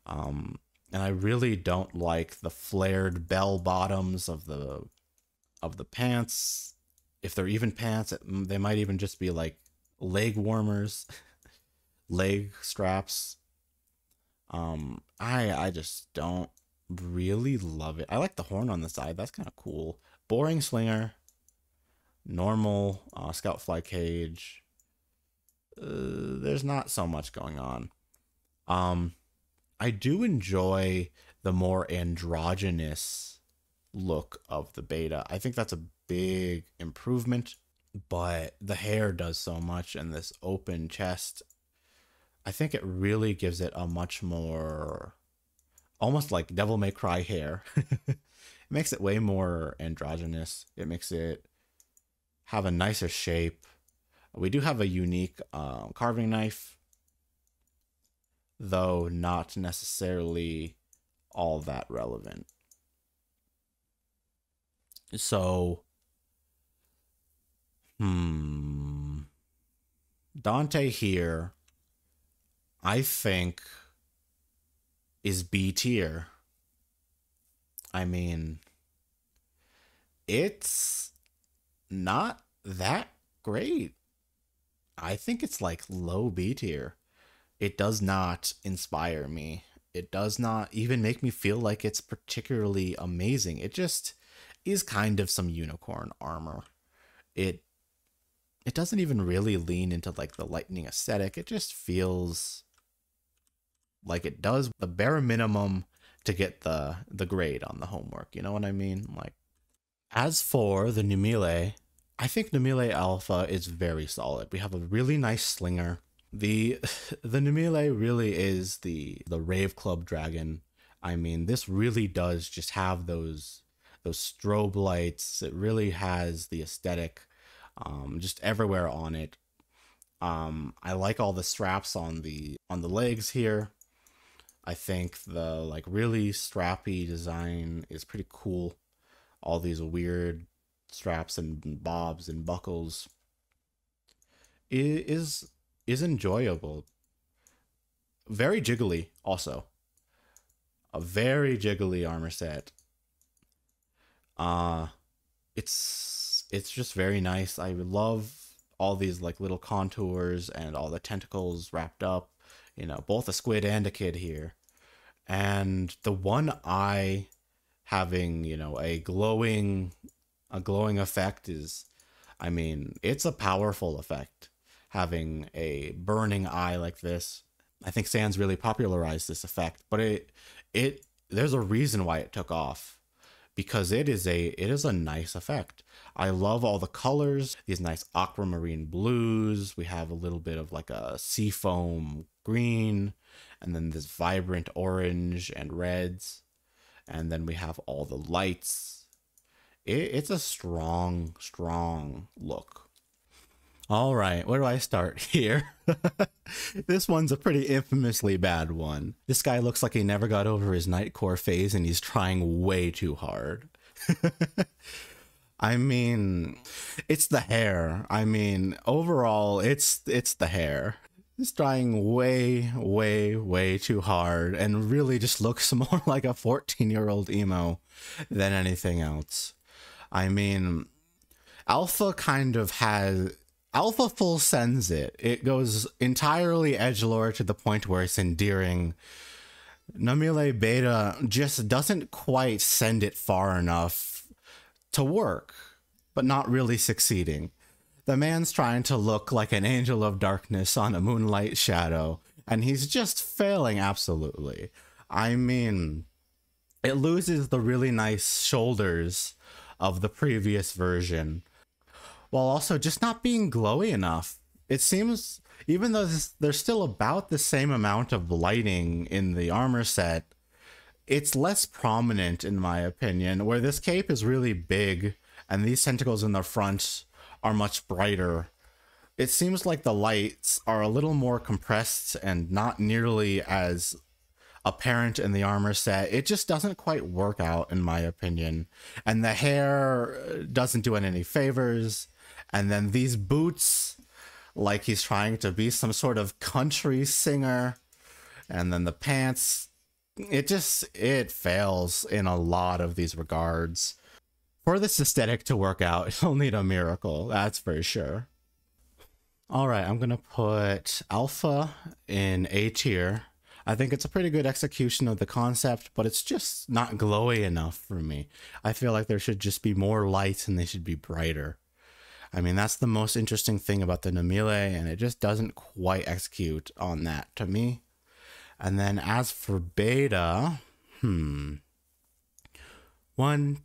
And I really don't like the flared bell bottoms of the pants. If they're even pants, they might even just be like leg warmers, leg straps. I just don't really love it. I like the horn on the side. That's kind of cool. Boring slinger. Normal scout fly cage. There's not so much going on. I do enjoy the more androgynous look of the beta. I think that's a big improvement, but the hair does so much, and this open chest, I think it really gives it a much more, almost like Devil May Cry hair. It makes it way more androgynous. It makes it have a nicer shape, We do have a unique carving knife, though not necessarily all that relevant. So, Dante here, I think, is B tier. I mean, it's not that great. I think it's like low B tier. It does not inspire me. It does not even make me feel like it's particularly amazing. It just is kind of some unicorn armor. It it doesn't even really lean into like the lightning aesthetic. It just feels like it does the bare minimum to get the grade on the homework. You know what I mean? Like, as for the Numile, I think Numile Alpha is very solid. We have a really nice slinger. The the Numile really is the Rave Club Dragon. I mean, this really does just have those strobe lights. It really has the aesthetic just everywhere on it. I like all the straps on the legs here. I think the like really strappy design is pretty cool. All these weird straps and bobs and buckles is is enjoyable. Very jiggly also. A very jiggly armor set. Uh it's just very nice. I love all these like little contours and all the tentacles wrapped up. You know, both a squid and a kid here. And the one eye having, you know, a glowing effect is, I mean, it's a powerful effect having a burning eye like this. I think Sans really popularized this effect, but it there's a reason why it took off, because it is a nice effect. I love all the colors, these nice aquamarine blues. We have a little bit of like a seafoam green, and then this vibrant orange and reds, and then we have all the lights. It's a strong look. All right, where do I start here? This one's a pretty infamously bad one. This guy looks like he never got over his Nightcore phase and he's trying way too hard. I mean, it's the hair. I mean, overall, it's the hair. He's trying way too hard and really just looks more like a 14-year-old emo than anything else. I mean, Alpha kind of has Alpha full sends it. It goes entirely edgelord to the point where it's endearing. Namile Beta just doesn't quite send it far enough to work, but not really succeeding. The man's trying to look like an angel of darkness on a moonlight shadow, and he's just failing absolutely. I mean, it loses the really nice shoulders of the previous version, while also just not being glowy enough. It seems, even though there's still about the same amount of lighting in the armor set, it's less prominent in my opinion, where this cape is really big and these tentacles in the front are much brighter. It seems like the lights are a little more compressed and not nearly as apparent in the armor set. It just doesn't quite work out in my opinion. And the hair doesn't do it any favors. And then these boots, like he's trying to be some sort of country singer. And then the pants, it fails in a lot of these regards. For this aesthetic to work out, it'll need a miracle, that's for sure. All right, I'm gonna put Alpha in A tier. I think it's a pretty good execution of the concept, but it's just not glowy enough for me. I feel like there should just be more lights and they should be brighter. I mean, that's the most interesting thing about the Namile, and it just doesn't quite execute on that to me. And then as for Beta, 1,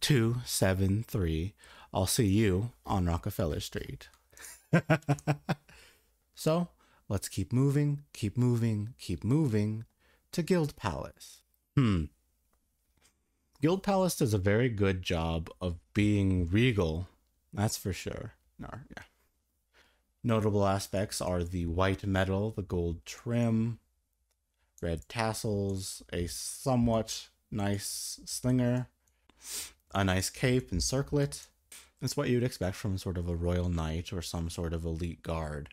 2, 7, 3. I'll see you on Rockefeller Street. So let's keep moving to Guild Palace. Guild Palace does a very good job of being regal, that's for sure. No, yeah. Notable aspects are the white metal, the gold trim, red tassels, a somewhat nice slinger, a nice cape and circlet. It's what you'd expect from sort of a royal knight or some sort of elite guard.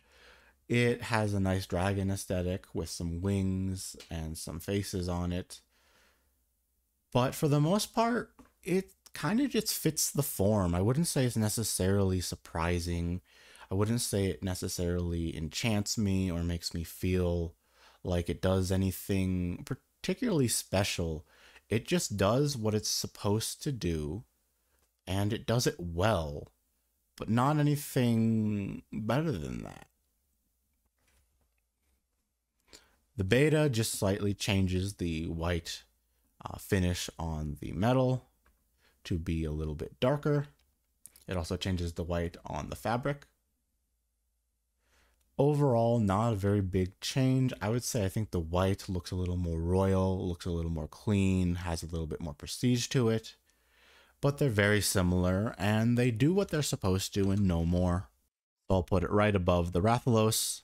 It has a nice dragon aesthetic with some wings and some faces on it. But for the most part, it kind of just fits the form. I wouldn't say it's necessarily surprising. I wouldn't say it necessarily enchants me or makes me feel like it does anything particularly special. It just does what it's supposed to do, and it does it well, but not anything better than that. The beta just slightly changes the white finish on the metal to be a little bit darker. It also changes the white on the fabric. Overall, not a very big change. I would say I think the white looks a little more royal, looks a little more clean, has a little bit more prestige to it. But they're very similar, and they do what they're supposed to and no more. So I'll put it right above the Rathalos.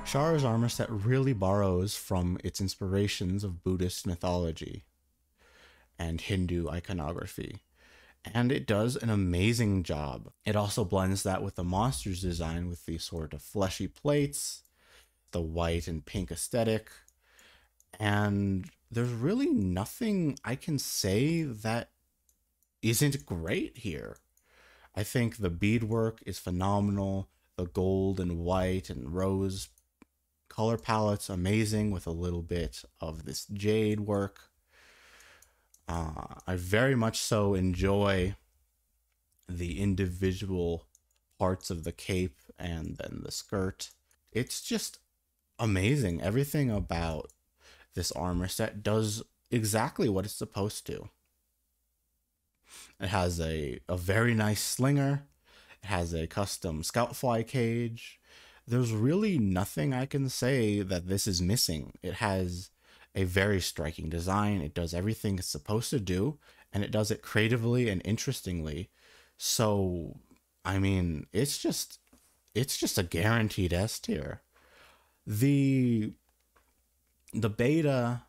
Char's armor set really borrows from its inspirations of Buddhist mythology and Hindu iconography, and it does an amazing job. It also blends that with the monster's design with the sort of fleshy plates, the white and pink aesthetic, and there's really nothing I can say that isn't great here. I think the beadwork is phenomenal. The gold and white and rose color palette's amazing with a little bit of this jade work. I very much so enjoy the individual parts of the cape and then the skirt. It's just amazing. Everything about this armor set does exactly what it's supposed to. It has a very nice slinger. It has a custom scout fly cage. There's really nothing I can say that this is missing. It has a very striking design. It does everything it's supposed to do, and it does it creatively and interestingly. So, I mean, it's just a guaranteed S tier. The beta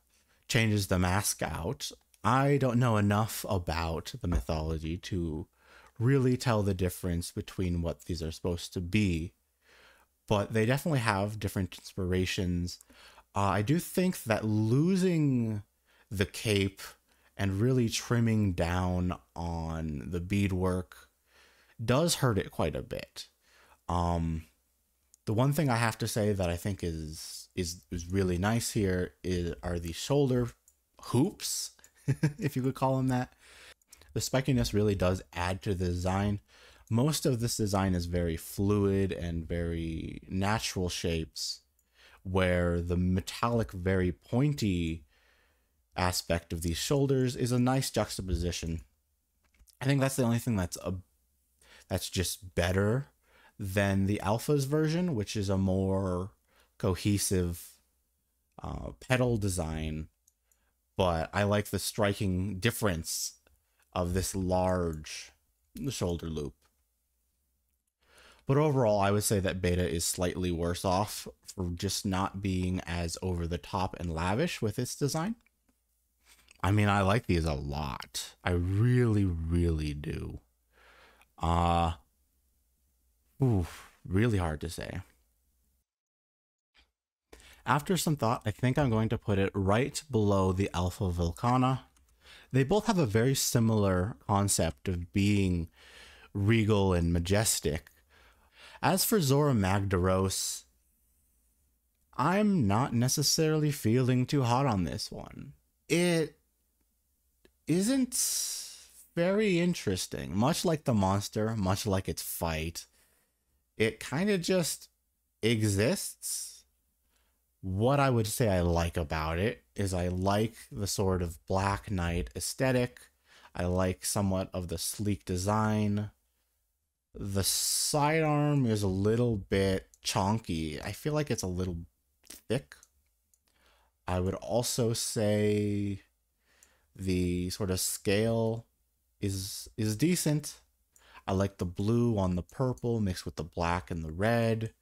changes the mask out. I don't know enough about the mythology to really tell the difference between what these are supposed to be, but they definitely have different inspirations. I do think that losing the cape and really trimming down on the beadwork does hurt it quite a bit. The one thing I have to say that I think is really nice here are the shoulder hoops, if you could call them that. The spikiness really does add to the design. Most of this design is very fluid and very natural shapes, where the metallic, very pointy aspect of these shoulders is a nice juxtaposition. I think that's the only thing that's just better than the Alpha's version, which is a more cohesive pedal design. But I like the striking difference of this large shoulder loop. But overall, I would say that beta is slightly worse off for just not being as over the top and lavish with its design. I mean, I like these a lot. I really, really do. Really hard to say. After some thought, I think I'm going to put it right below the Alpha Vulcana. They both have a very similar concept of being regal and majestic. As for Zora Magdaros, I'm not necessarily feeling too hot on this one. It isn't very interesting. Much like the monster, much like its fight, it kind of just exists. What I would say I like about it is I like the sort of Black Knight aesthetic. I like somewhat of the sleek design. The sidearm is a little bit chonky. I feel like it's a little thick. I would also say the sort of scale is decent. I like the blue on the purple mixed with the black and the red.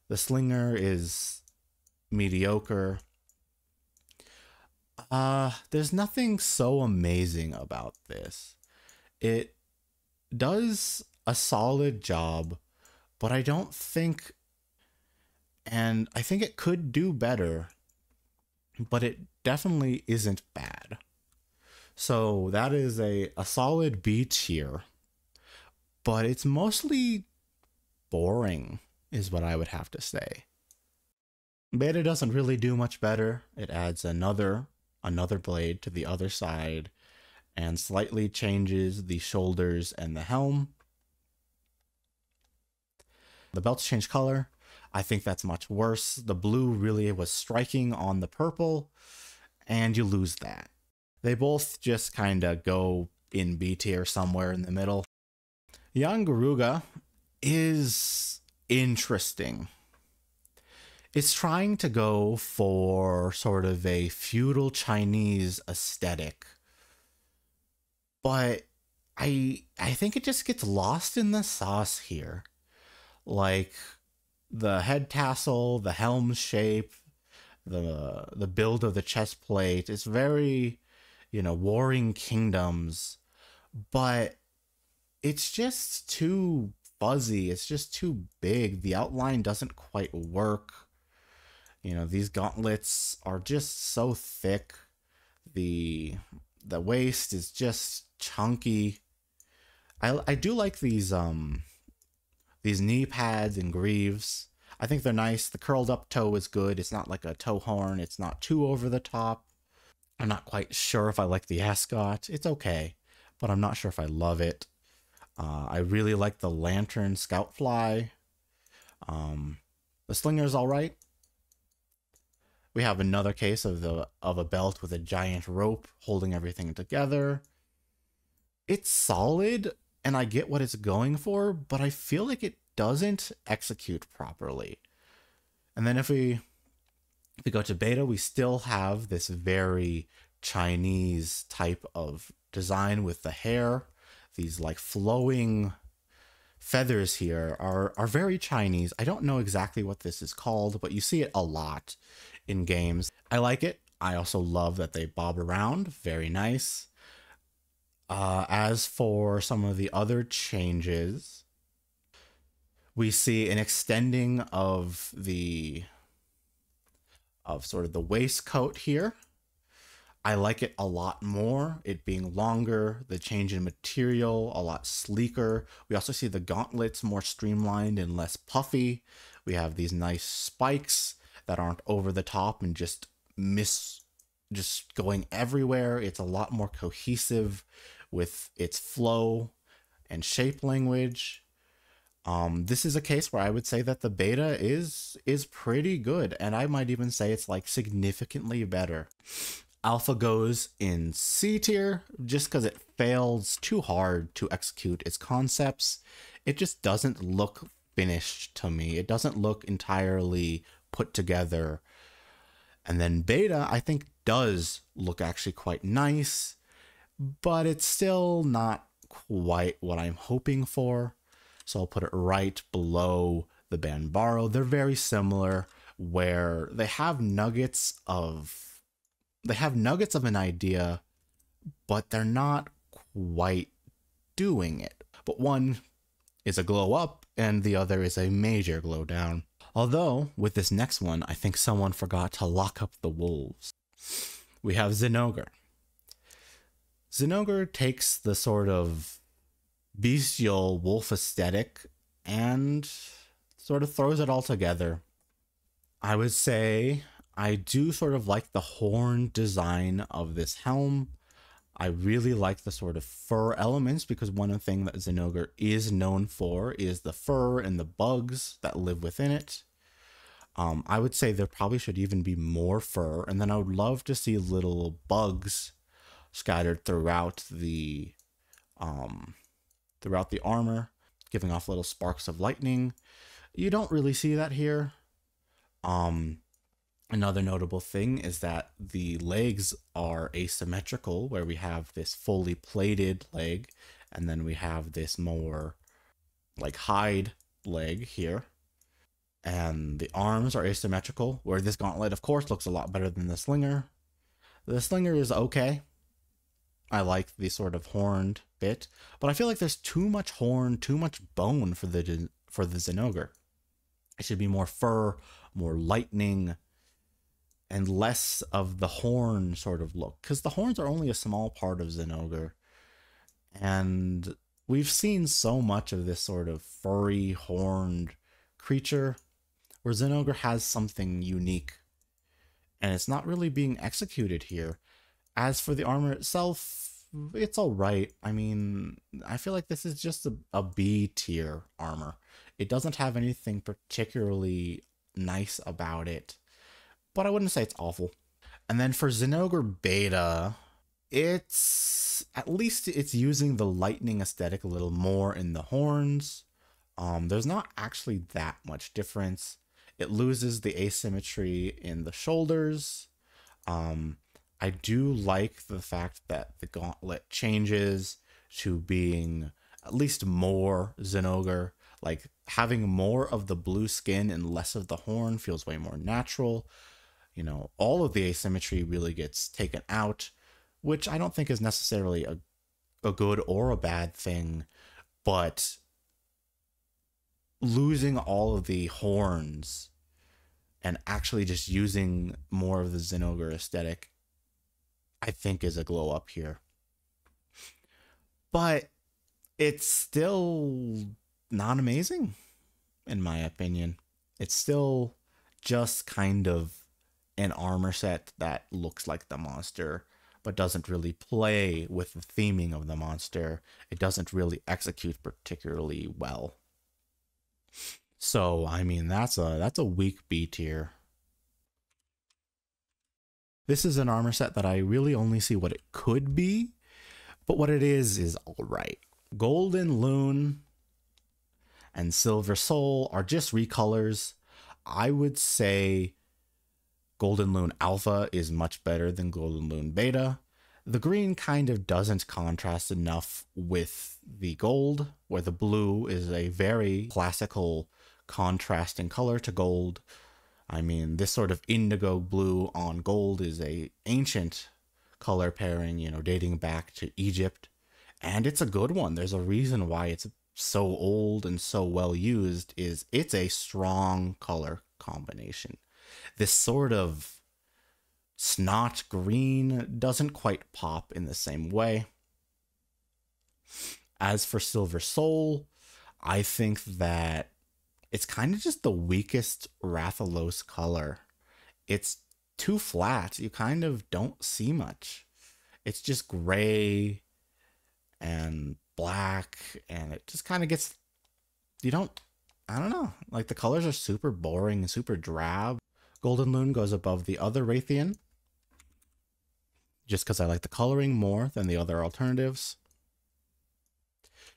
The slinger is mediocre. There's nothing so amazing about this. It does a solid job, but I don't think, and I think it could do better, but it definitely isn't bad. So that is a solid B tier, but it's mostly boring, is what I would have to say. Beta doesn't really do much better. It adds another blade to the other side and slightly changes the shoulders and the helm. The belts change color. I think that's much worse. The blue really was striking on the purple, and you lose that. They both just kind of go in B tier somewhere in the middle. Young Garuga is interesting. It's trying to go for sort of a feudal Chinese aesthetic, but I think it just gets lost in the sauce here. Like the head tassel, the helm shape, the build of the chest plate. It's very, Warring Kingdoms, but it's just too fuzzy. It's just too big. The outline doesn't quite work. These gauntlets are just so thick. The waist is just chunky. I do like these knee pads and greaves. I think they're nice. The curled up toe is good. It's not like a toe horn. It's not too over the top. I'm not quite sure if I like the ascot. It's okay, but I'm not sure if I love it. I really like the lantern scout fly. The slinger is all right. We have another case of a belt with a giant rope holding everything together. It's solid, and I get what it's going for, but I feel like it doesn't execute properly. And then if we go to beta, we still have this very Chinese type of design with the hair. These like flowing feathers here are very Chinese. I don't know exactly what this is called, but you see it a lot in games. I like it. I also love that they bob around. Very nice. As for some of the other changes, we see an extending of sort of the waistcoat here. I like it a lot more, it being longer, the change in material a lot sleeker. We also see the gauntlets more streamlined and less puffy. We have these nice spikes that aren't over the top and just going everywhere. It's a lot more cohesive with its flow and shape language. This is a case where I would say that the beta is pretty good, and I might even say it's like significantly better. Alpha goes in C tier just because it fails too hard to execute its concepts. It just doesn't look finished to me. It doesn't look entirely put together. And then beta, I think, does look actually quite nice, but it's still not quite what I'm hoping for. So I'll put it right below the Banbaro. They're very similar, where they have nuggets of an idea, but they're not quite doing it. But one is a glow up and the other is a major glow down. Although with this next one, I think someone forgot to lock up the wolves. We have Zinogre. Zinogre takes the sort of bestial wolf aesthetic and sort of throws it all together. I would say I do sort of like the horn design of this helm. I really like the sort of fur elements because one thing that Zinogre is known for is the fur and the bugs that live within it. I would say there probably should even be more fur, and then I would love to see little bugs scattered throughout the armor, giving off little sparks of lightning. You don't really see that here. Another notable thing is that the legs are asymmetrical, where we have this fully plated leg, and then we have this more like hide leg here. And the arms are asymmetrical, where this gauntlet, of course, looks a lot better than the slinger. The slinger is okay. I like the sort of horned bit, but I feel like there's too much horn, too much bone for the Zinogre. It should be more fur, more lightning, and less of the horn sort of look, because the horns are only a small part of Zinogre, and we've seen so much of this sort of furry, horned creature, where Zinogre has something unique, and it's not really being executed here. As for the armor itself, it's alright. I mean, I feel like this is just a B tier armor. It doesn't have anything particularly nice about it, but I wouldn't say it's awful. And then for Zinogre Beta, it's using the lightning aesthetic a little more in the horns. There's not actually that much difference. It loses the asymmetry in the shoulders. I do like the fact that the gauntlet changes to being at least more Zinogre. Like having more of the blue skin and less of the horn feels way more natural. You know, all of the asymmetry really gets taken out, which I don't think is necessarily a good or a bad thing, but losing all of the horns and actually just using more of the Zinogre aesthetic, I think, is a glow up here. But it's still not amazing, in my opinion. It's still just kind of an armor set that looks like the monster, but doesn't really play with the theming of the monster. It doesn't really execute particularly well. So, I mean, that's a weak B tier. This is an armor set that I really only see what it could be, but what it is alright. Golden Loon and Silver Soul are just recolors. I would say Golden Loon Alpha is much better than Golden Loon Beta. The green kind of doesn't contrast enough with the gold, where the blue is a very classical contrasting color to gold. I mean, this sort of indigo blue on gold is a ancient color pairing, you know, dating back to Egypt. And it's a good one. There's a reason why it's so old and so well used, is it's a strong color combination. This sort of snot green doesn't quite pop in the same way. As for Silver Soul, I think that it's kind of just the weakest Rathalos color. It's too flat. You kind of don't see much. It's just gray and black, and it just kind of gets, I don't know. Like, the colors are super boring and super drab. Golden Loon goes above the other Raytheon, just because I like the coloring more than the other alternatives.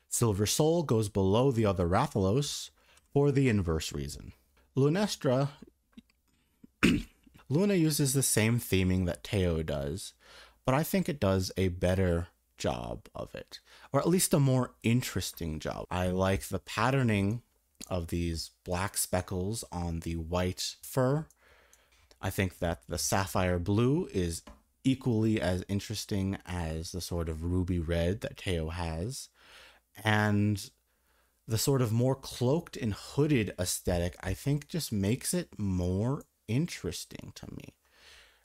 Silver Soul goes below the other Rathalos for the inverse reason. Lunestra, Luna uses the same theming that Teo does, but I think it does a better job of it, or at least a more interesting job. I like the patterning of these black speckles on the white fur. I think that the sapphire blue is equally as interesting as the sort of ruby red that Teo has, and the sort of more cloaked and hooded aesthetic, I think, just makes it more interesting to me.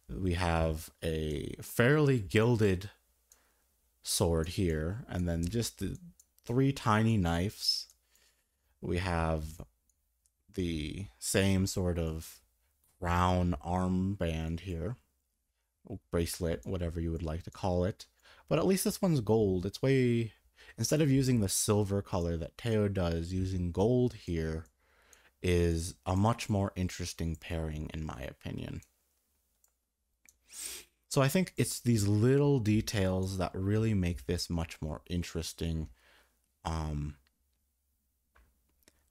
We have a fairly gilded sword here, and then just the 3 tiny knives. We have the same sort of crown armband here, bracelet, whatever you would like to call it, But at least this one's gold. It's way, instead of using the silver color that Teo does, using gold here is a much more interesting pairing in my opinion. So I think it's these little details that really make this much more interesting. And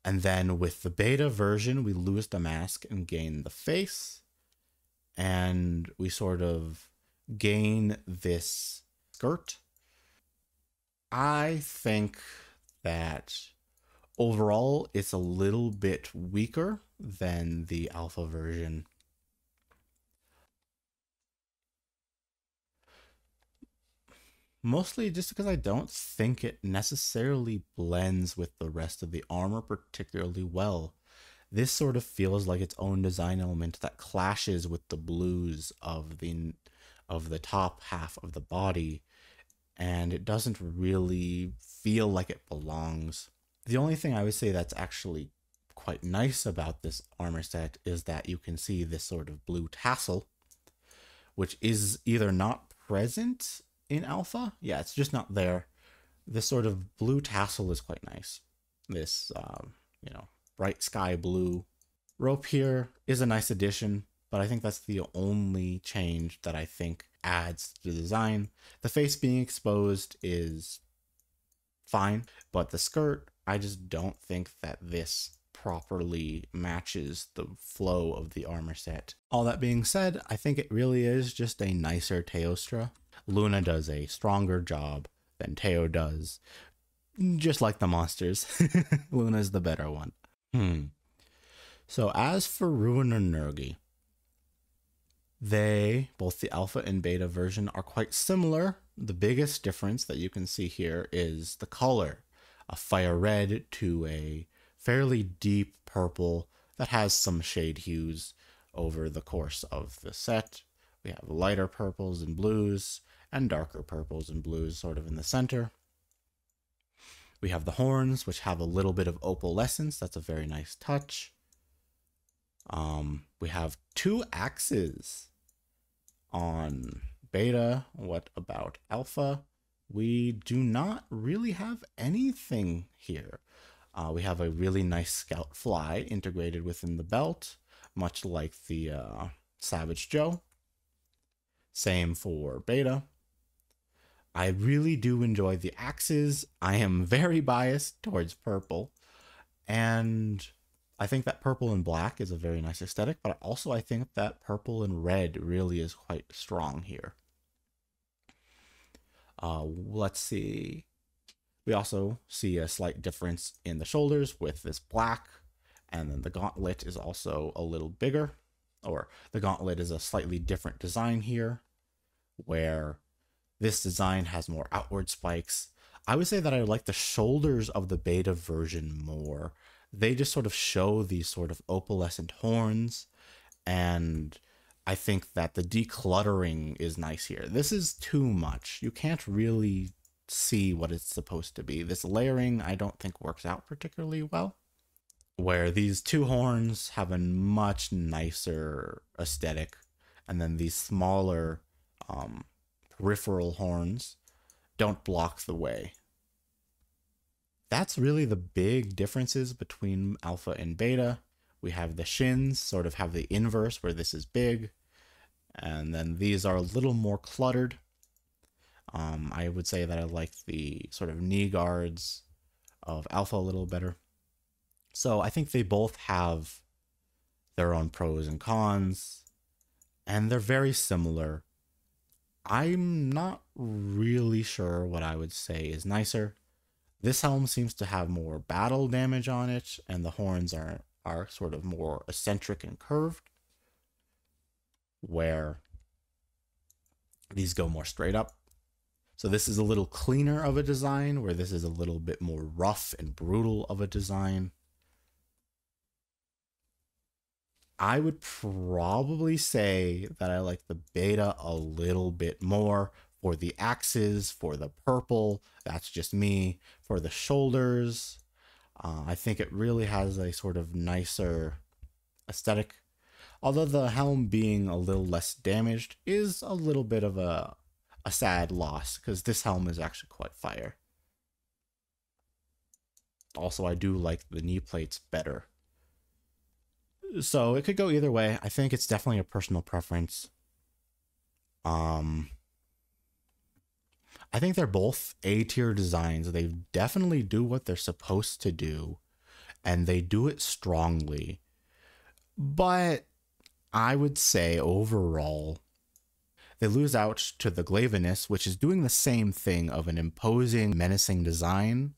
then with the beta version, we lose the mask and gain the face. And we sort of gain this skirt. I think that overall it's a little bit weaker than the alpha version. Mostly just because I don't think it necessarily blends with the rest of the armor particularly well. This sort of feels like its own design element that clashes with the blues of the top half of the body, and it doesn't really feel like it belongs. The only thing I would say that's actually quite nice about this armor set is that you can see this sort of blue tassel, which is either not present in alpha. Yeah, it's just not there. This sort of blue tassel is quite nice. This, bright sky blue rope here is a nice addition, but I think that's the only change that I think adds to the design. The face being exposed is fine, but the skirt, I just don't think that this properly matches the flow of the armor set. All that being said, I think it really is just a nicer Teostra. Luna does a stronger job than Teo does, just like the monsters. Luna's the better one. So as for Ruiner Nergi, they, both the alpha and beta version, are quite similar. The biggest difference that you can see here is the color. A fire red to a fairly deep purple that has some shade hues over the course of the set. We have lighter purples and blues and darker purples and blues sort of in the center. We have the horns, which have a little bit of opalescence. That's a very nice touch. We have 2 axes on beta. What about alpha? We do not really have anything here. We have a really nice scout fly integrated within the belt, much like the Savage Joe. Same for beta. I really do enjoy the axes. I am very biased towards purple, and I think that purple and black is a very nice aesthetic, but also I think that purple and red really is quite strong here. Let's see. We also see a slight difference in the shoulders with this black, and then the gauntlet is also a little bigger, or the gauntlet is a slightly different design here, where this design has more outward spikes. I would say that I like the shoulders of the beta version more. They just sort of show these sort of opalescent horns, and I think that the decluttering is nice here. This is too much. You can't really see what it's supposed to be. This layering I don't think works out particularly well, where these 2 horns have a much nicer aesthetic, and then these smaller peripheral horns don't block the way. That's really the big differences between alpha and beta. We have the shins sort of have the inverse where this is big, and then these are a little more cluttered. I would say that I like the sort of knee guards of alpha a little better. So I think they both have their own pros and cons, and they're very similar. I'm not really sure what I would say is nicer. This helm seems to have more battle damage on it, and the horns are sort of more eccentric and curved, where these go more straight up. So this is a little cleaner of a design, where this is a little bit more rough and brutal of a design. I would probably say that I like the beta a little bit more for the axes, for the purple. That's just me. For the shoulders, I think it really has a sort of nicer aesthetic. Although the helm being a little less damaged is a little bit of a a sad loss because this helm is actually quite fire. Also, I do like the knee plates better. So it could go either way. I think it's definitely a personal preference. I think they're both A tier designs. They definitely do what they're supposed to do, and they do it strongly. But I would say overall, they lose out to the Glavenus, which is doing the same thing of an imposing, menacing design,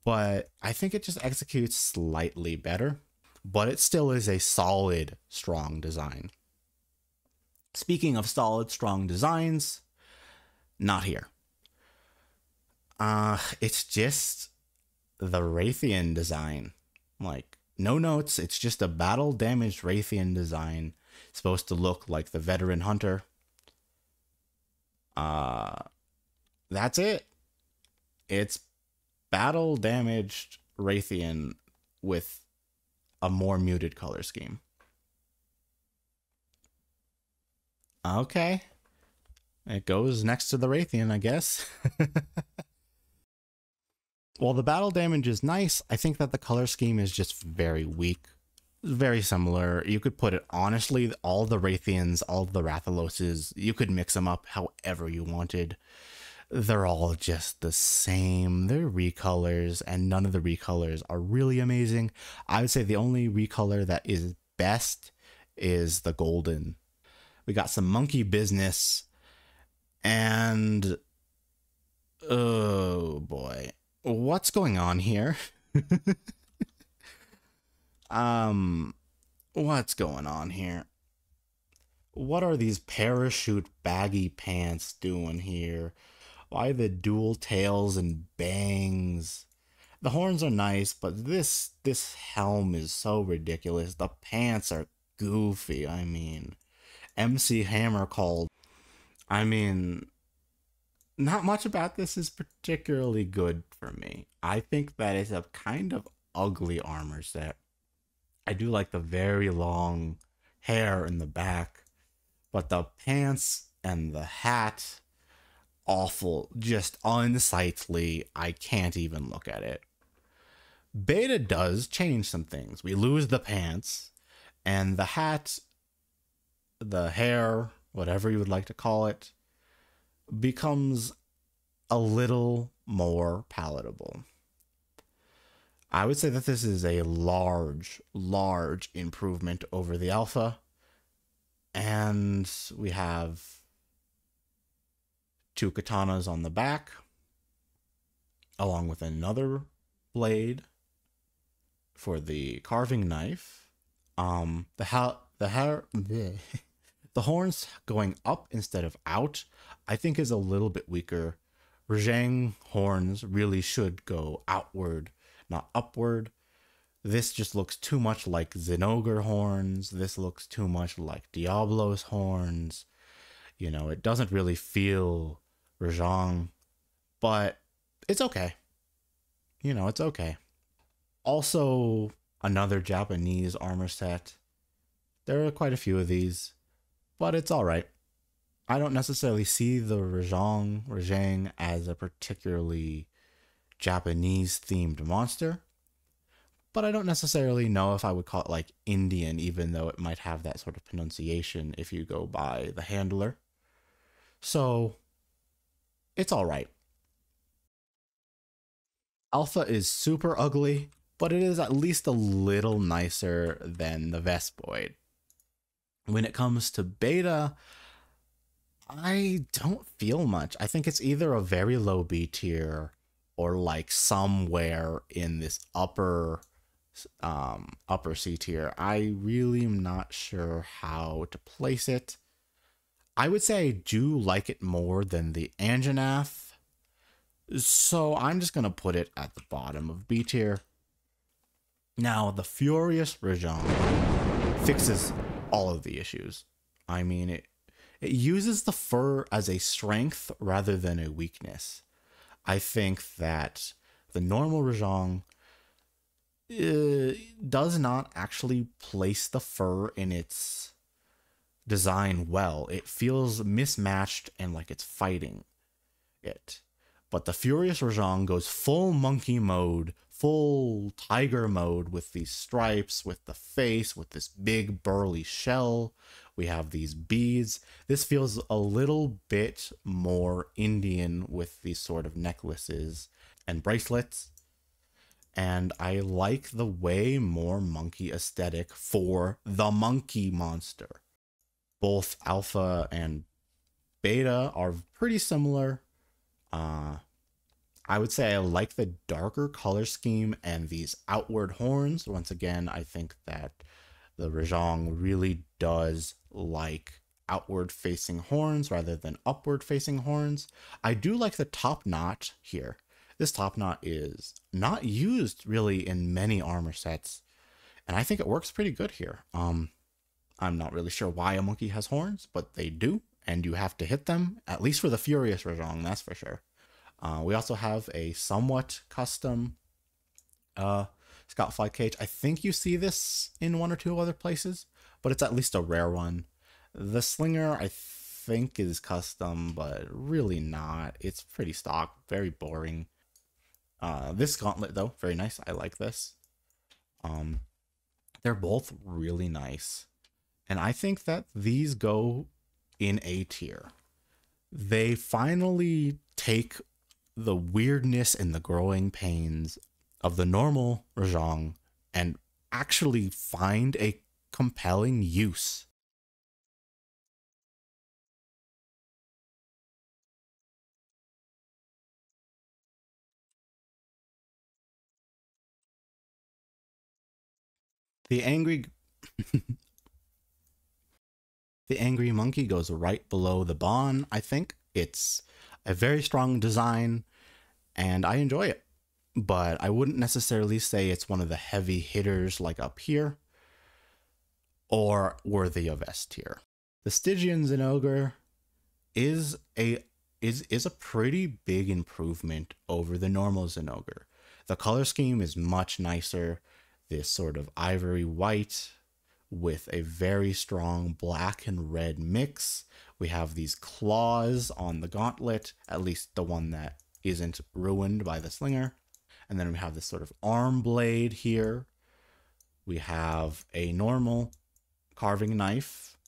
but I think it just executes slightly better. But it still is a solid, strong design. Speaking of solid, strong designs, not here. It's just the Raytheon design. Like, no notes, it's just a battle damaged Raytheon design. It's supposed to look like the veteran hunter. That's it. It's battle damaged Raytheon with a more muted color scheme. Okay. It goes next to the Raytheon, I guess. While the battle damage is nice, I think that the color scheme is just very weak. Very similar. You could put it honestly, all the Raytheons, all the Rathaloses, you could mix them up however you wanted. They're all just the same. They're recolors, and none of the recolors are really amazing. I would say the only recolor that is best is the golden. We got some monkey business, and oh boy, what's going on here? What's going on here? What are these parachute baggy pants doing here? Why the dual tails and bangs? The horns are nice, but this helm is so ridiculous. The pants are goofy. I mean, MC Hammer called. I mean, not much about this is particularly good for me. I think that it's a kind of ugly armor set. I do like the very long hair in the back, but the pants and the hat, awful, just unsightly. I can't even look at it. Beta does change some things. We lose the pants, and the hat, the hair, whatever you would like to call it, becomes a little more palatable. I would say that this is a large improvement over the alpha. And we have two katanas on the back, along with another blade for the carving knife. The horns going up instead of out, I think is a little bit weaker. Rajang horns really should go outward, not upward. This just looks too much like Zinogre horns. This looks too much like Diablo's horns. You know, it doesn't really feel Rajang, but it's okay. You know, it's okay. Also, another Japanese armor set. There are quite a few of these, but it's alright. I don't necessarily see the Rajang as a particularly Japanese themed monster, but I don't necessarily know if I would call it like Indian, even though it might have that sort of pronunciation if you go by the handler. So it's alright. Alpha is super ugly, but it is at least a little nicer than the Vespoid. When it comes to beta, I don't feel much. I think it's either a very low B tier or like somewhere in this upper C tier. I really am not sure how to place it. I would say I do like it more than the Anjanath, so I'm just gonna put it at the bottom of B tier. Now, the Furious Rajang fixes all of the issues. I mean, it uses the fur as a strength rather than a weakness. I think that the normal Rajang does not actually place the fur in its design well. It feels mismatched and like it's fighting it. But the Furious Rajang goes full monkey mode, full tiger mode with these stripes, with the face, with this big burly shell. We have these beads. This feels a little bit more Indian with these sort of necklaces and bracelets. And I like the way more monkey aesthetic for the monkey monster. Both alpha and beta are pretty similar. I would say I like the darker color scheme and these outward horns. Once again, I think that the Rajang really does like outward facing horns rather than upward facing horns. I do like the top knot here. This top knot is not used really in many armor sets, and I think it works pretty good here. I'm not really sure why a monkey has horns, but they do, and you have to hit them, at least for the Furious Rajang, that's for sure. We also have a somewhat custom Scout Fly cage. I think you see this in one or two other places, but it's at least a rare one. The Slinger, I think, is custom, but really not. It's pretty stock, very boring. This gauntlet, though, very nice. I like this. They're both really nice. And I think that these go in A tier. They finally take the weirdness and the growing pains of the normal Rajang and actually find a compelling use. The angry the angry monkey goes right below the Bon, I think. It's a very strong design and I enjoy it. But I wouldn't necessarily say it's one of the heavy hitters like up here or worthy of S tier. The Stygian Zinogre is a pretty big improvement over the normal Zinogre. The color scheme is much nicer. This sort of ivory white with a very strong black and red mix. We have these claws on the gauntlet, at least the one that isn't ruined by the Slinger. And then we have this sort of arm blade here. We have a normal carving knife.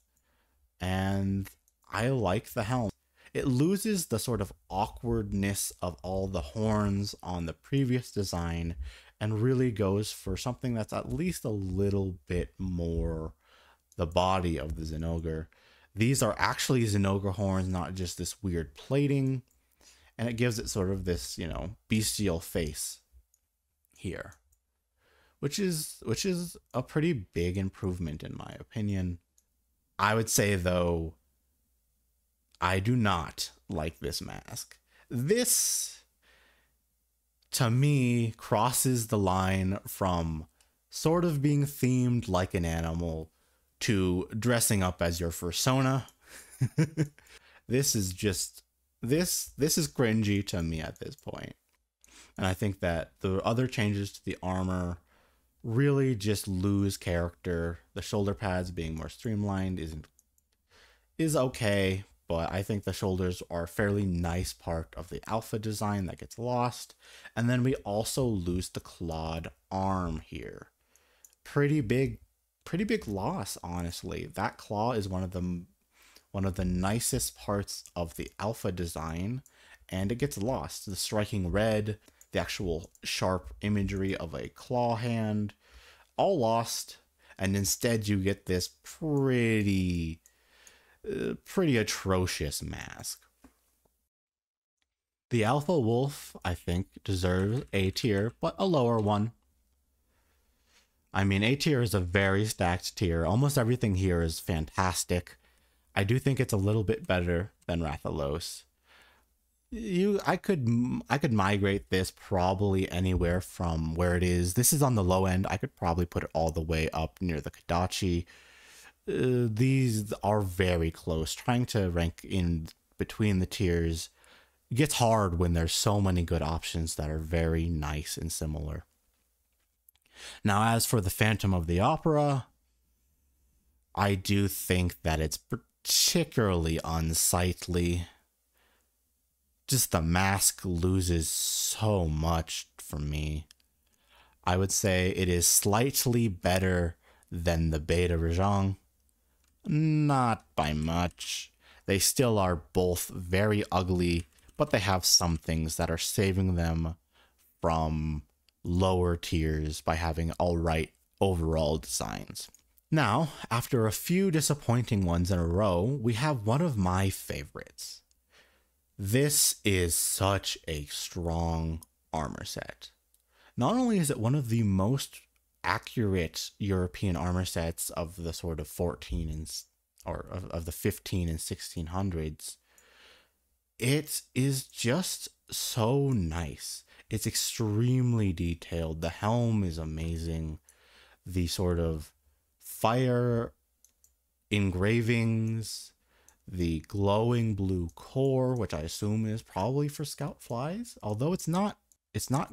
And I like the helm. It loses the sort of awkwardness of all the horns on the previous design and really goes for something that's at least a little bit more the body of the Zinogre. These are actually Zinogre horns, not just this weird plating. And it gives it sort of this, you know, bestial face here, which is a pretty big improvement in my opinion. I would say though, I do not like this mask. This, to me, crosses the line from sort of being themed like an animal to dressing up as your fursona. This is just, this is cringy to me at this point. And I think that the other changes to the armor really just lose character. The shoulder pads being more streamlined is okay, but I think the shoulders are a fairly nice part of the alpha design that gets lost. And then we also lose the clawed arm here. Pretty big loss, honestly. That claw is one of the nicest parts of the alpha design, and it gets lost. The striking red, the actual sharp imagery of a claw hand, all lost, and instead you get this pretty atrocious mask. The Alpha Wolf, I think, deserves A tier, but a lower one. I mean, A tier is a very stacked tier. Almost everything here is fantastic. I do think it's a little bit better than Rathalos. I could migrate this probably anywhere from where it is. This is on the low end. I could probably put it all the way up near the Kadachi. These are very close. Trying to rank in between the tiers gets hard when there's so many good options that are very nice and similar. Now, as for the Phantom of the Opera, I do think that it's particularly unsightly. Just the mask loses so much for me. I would say it is slightly better than the Beta Rajang. Not by much. They still are both very ugly, but they have some things that are saving them from lower tiers by having alright overall designs. Now, after a few disappointing ones in a row, we have one of my favorites. This is such a strong armor set. Not only is it one of the most accurate European armor sets of the sort of 14 and or of the 15 and 1600s, it is just so nice. It's extremely detailed. The helm is amazing. The sort of fire engravings, the glowing blue core, which I assume is probably for scout flies, although it's not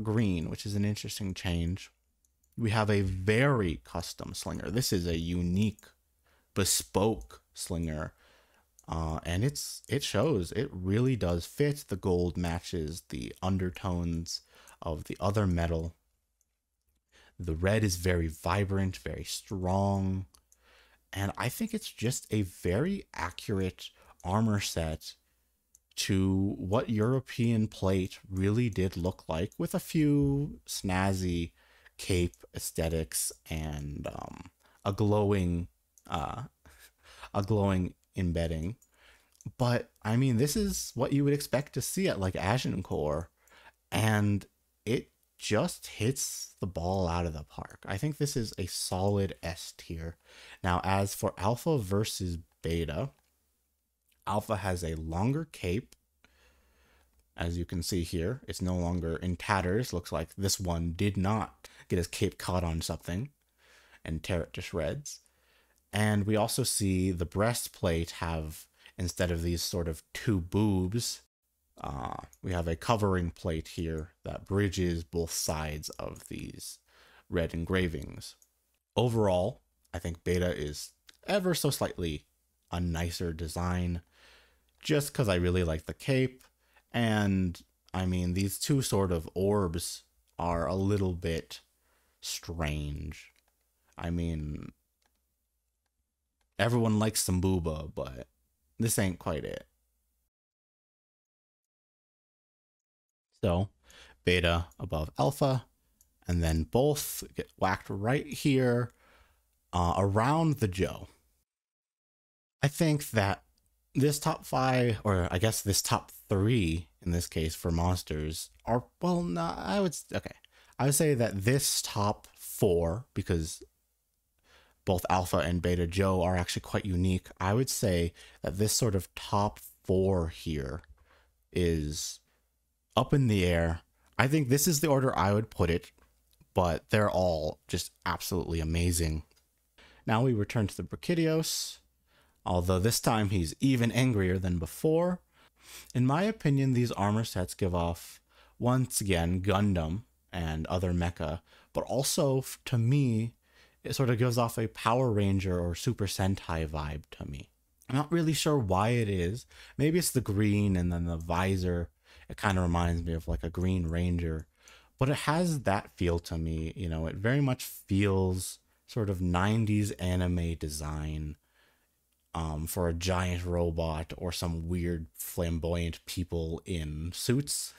green, which is an interesting change. We have a very custom slinger. This is a unique, bespoke slinger, and it shows. It really does fit. The gold matches the undertones of the other metal. The red is very vibrant, very strong, and I think it's just a very accurate armor set to what European plate really did look like, with a few snazzy cape aesthetics and a glowing embedding. But I mean, this is what you would expect to see at like Agincourt, and it just hits the ball out of the park. I think this is a solid S tier. Now, as for Alpha versus Beta, Alpha has a longer cape. As you can see here, it's no longer in tatters. Looks like this one did not get his cape caught on something and tear it to shreds. And we also see the breastplate have, instead of these sort of two boobs, we have a covering plate here that bridges both sides of these red engravings. Overall, I think Beta is ever so slightly a nicer design, just because I really like the cape. And I mean, these two sort of orbs are a little bit strange. I mean, everyone likes some booba, but this ain't quite it. So, Beta above Alpha, and then both get whacked right here around the Joe. I think that this top 5, or I guess this top 3 in this case for monsters, are, well, no, I would say that this top 4, because both Alpha and Beta Joe are actually quite unique, I would say that this sort of top 4 here is up in the air. I think this is the order I would put it, but they're all just absolutely amazing. Now we return to the Brachydios, although this time he's even angrier than before. In my opinion, these armor sets give off, once again, Gundam and other mecha, but also, to me, it sort of gives off a Power Ranger or Super Sentai vibe to me. I'm not really sure why it is. Maybe it's the green and then the visor. It kind of reminds me of like a Green Ranger, but it has that feel to me. You know, it very much feels sort of 90s anime design for a giant robot or some weird flamboyant people in suits.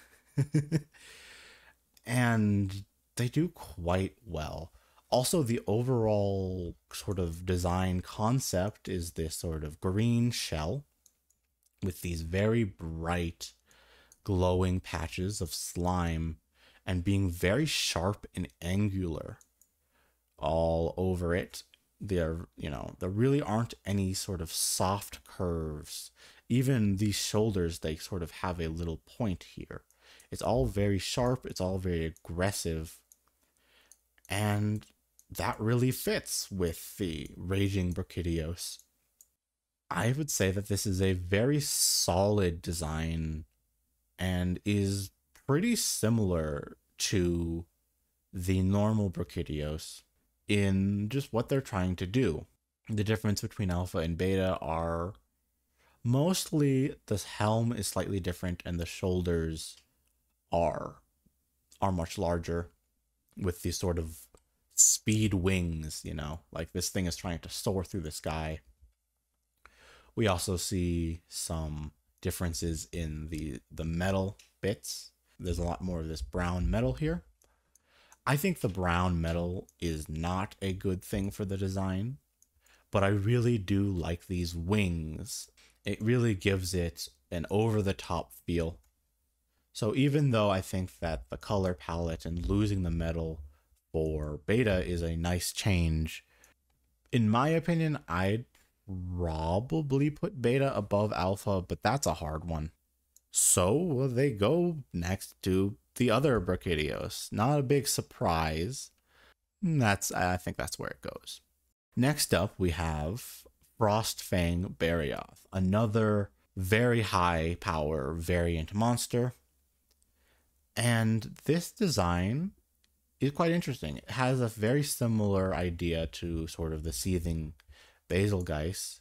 And they do quite well. Also, the overall sort of design concept is this sort of green shell with these very bright glowing patches of slime and being very sharp and angular all over it. There really aren't any sort of soft curves. Even these shoulders, they sort of have a little point here. It's all very sharp, it's all very aggressive, and that really fits with the Raging Brachydios. I would say that this is a very solid design and is pretty similar to the normal Brachydios in just what they're trying to do. The difference between alpha and beta are mostly the helm is slightly different and the shoulders are much larger with these sort of speed wings, you know, like this thing is trying to soar through the sky. We also see some differences in the metal bits. There's a lot more of this brown metal here. I think the brown metal is not a good thing for the design, but I really do like these wings. It really gives it an over the top feel. So even though I think that the color palette and losing the metal for beta is a nice change, in my opinion, I'd probably put beta above alpha, but that's a hard one. So they go next to the other Brachydios. Not a big surprise. I think that's where it goes. Next up, we have Frostfang Barioth, another very high power variant monster. And this design is quite interesting. It has a very similar idea to sort of the seething Basilgeuse.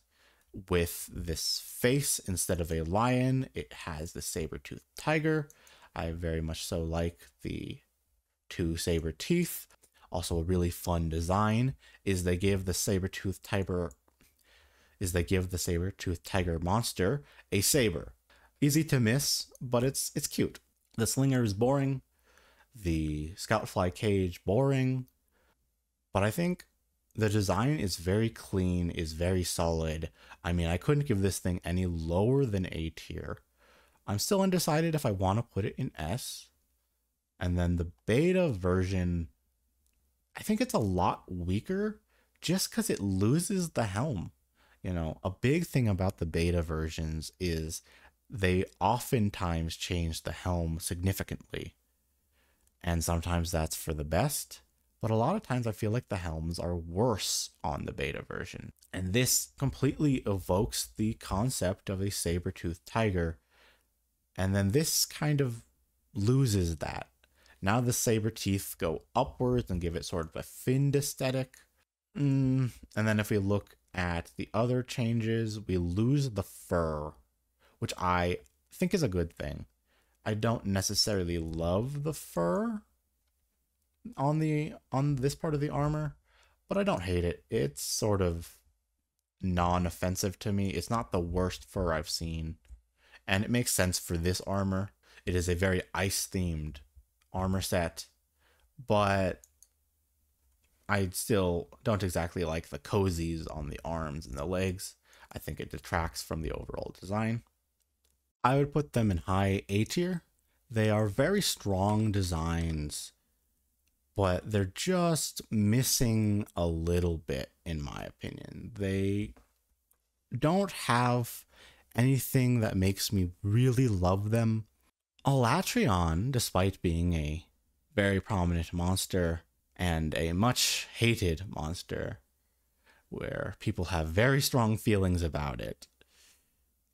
With this face, instead of a lion, it has the saber-toothed tiger. I very much so like the two saber teeth. Also, a really fun design is they give the saber-toothed tiger monster a saber. Easy to miss, but it's cute. The slinger is boring. The scoutfly cage boring. But I think the design is very clean, is very solid. I mean, I couldn't give this thing any lower than A tier. I'm still undecided if I want to put it in S. And then the beta version, I think it's a lot weaker just because it loses the helm. You know, a big thing about the beta versions is they oftentimes change the helm significantly. And sometimes that's for the best. But a lot of times I feel like the helms are worse on the beta version. And this completely evokes the concept of a saber-toothed tiger. And then this kind of loses that. Now the saber teeth go upwards and give it sort of a finned aesthetic. And then if we look at the other changes, we lose the fur, which I think is a good thing. I don't necessarily love the fur on this part of the armor, but I don't hate it. It's sort of non-offensive to me. It's not the worst fur I've seen, and it makes sense for this armor. It is a very ice themed armor set, but I still don't exactly like the cozies on the arms and the legs. I think it detracts from the overall design. I would put them in high A tier. They are very strong designs, but they're just missing a little bit, in my opinion. They don't have anything that makes me really love them. Alatreon, despite being a very prominent monster and a much hated monster, where people have very strong feelings about it,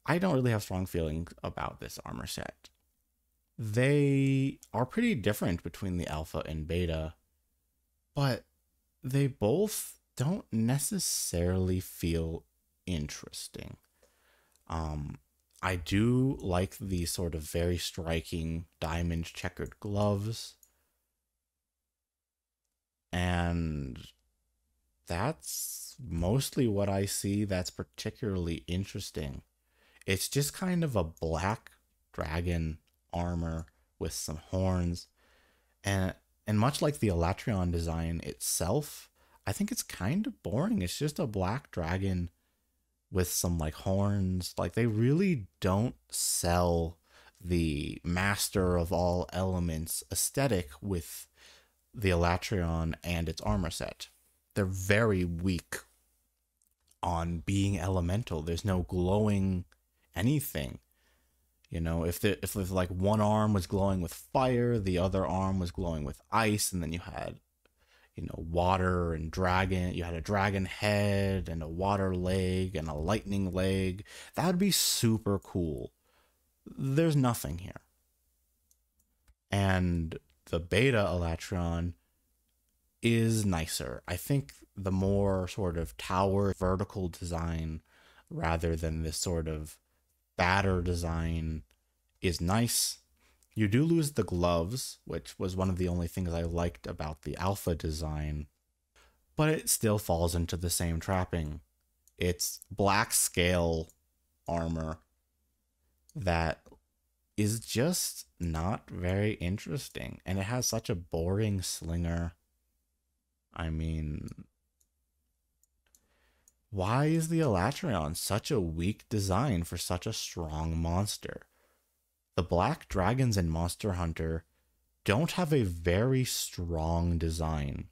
I don't really have strong feelings about this armor set. They are pretty different between the alpha and beta, but they both don't necessarily feel interesting. I do like the sort of very striking diamond checkered gloves, and that's mostly what I see that's particularly interesting. It's just kind of a black dragon armor with some horns, and much like the Alatreon design itself, I think it's kind of boring. It's just a black dragon with some like horns. Like, they really don't sell the master of all elements aesthetic with the Alatreon and its armor set. They're very weak on being elemental. There's no glowing anything. You know, if like one arm was glowing with fire, the other arm was glowing with ice, and then you had, you know, water and dragon. You had a dragon head and a water leg and a lightning leg. That would be super cool. There's nothing here. And the beta Alatreon is nicer. I think the more sort of tower vertical design rather than this sort of batter design is nice. You do lose the gloves, which was one of the only things I liked about the alpha design, but it still falls into the same trapping. It's black scale armor that is just not very interesting, and it has such a boring slinger. I mean, why is the Elatrion such a weak design for such a strong monster? The black dragons in Monster Hunter don't have a very strong design.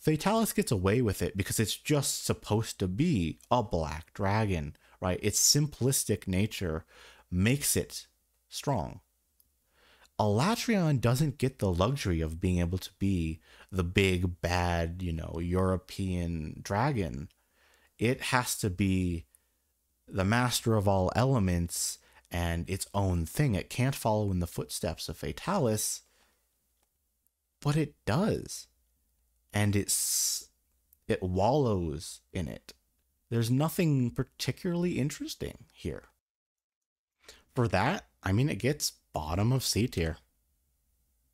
Fatalis gets away with it because it's just supposed to be a black dragon, right? Its simplistic nature makes it strong. Elatrion doesn't get the luxury of being able to be the big, bad, European dragon. It has to be the master of all elements and its own thing. It can't follow in the footsteps of Fatalis, but it does. And it wallows in it. There's nothing particularly interesting here. For that, it gets bottom of C tier.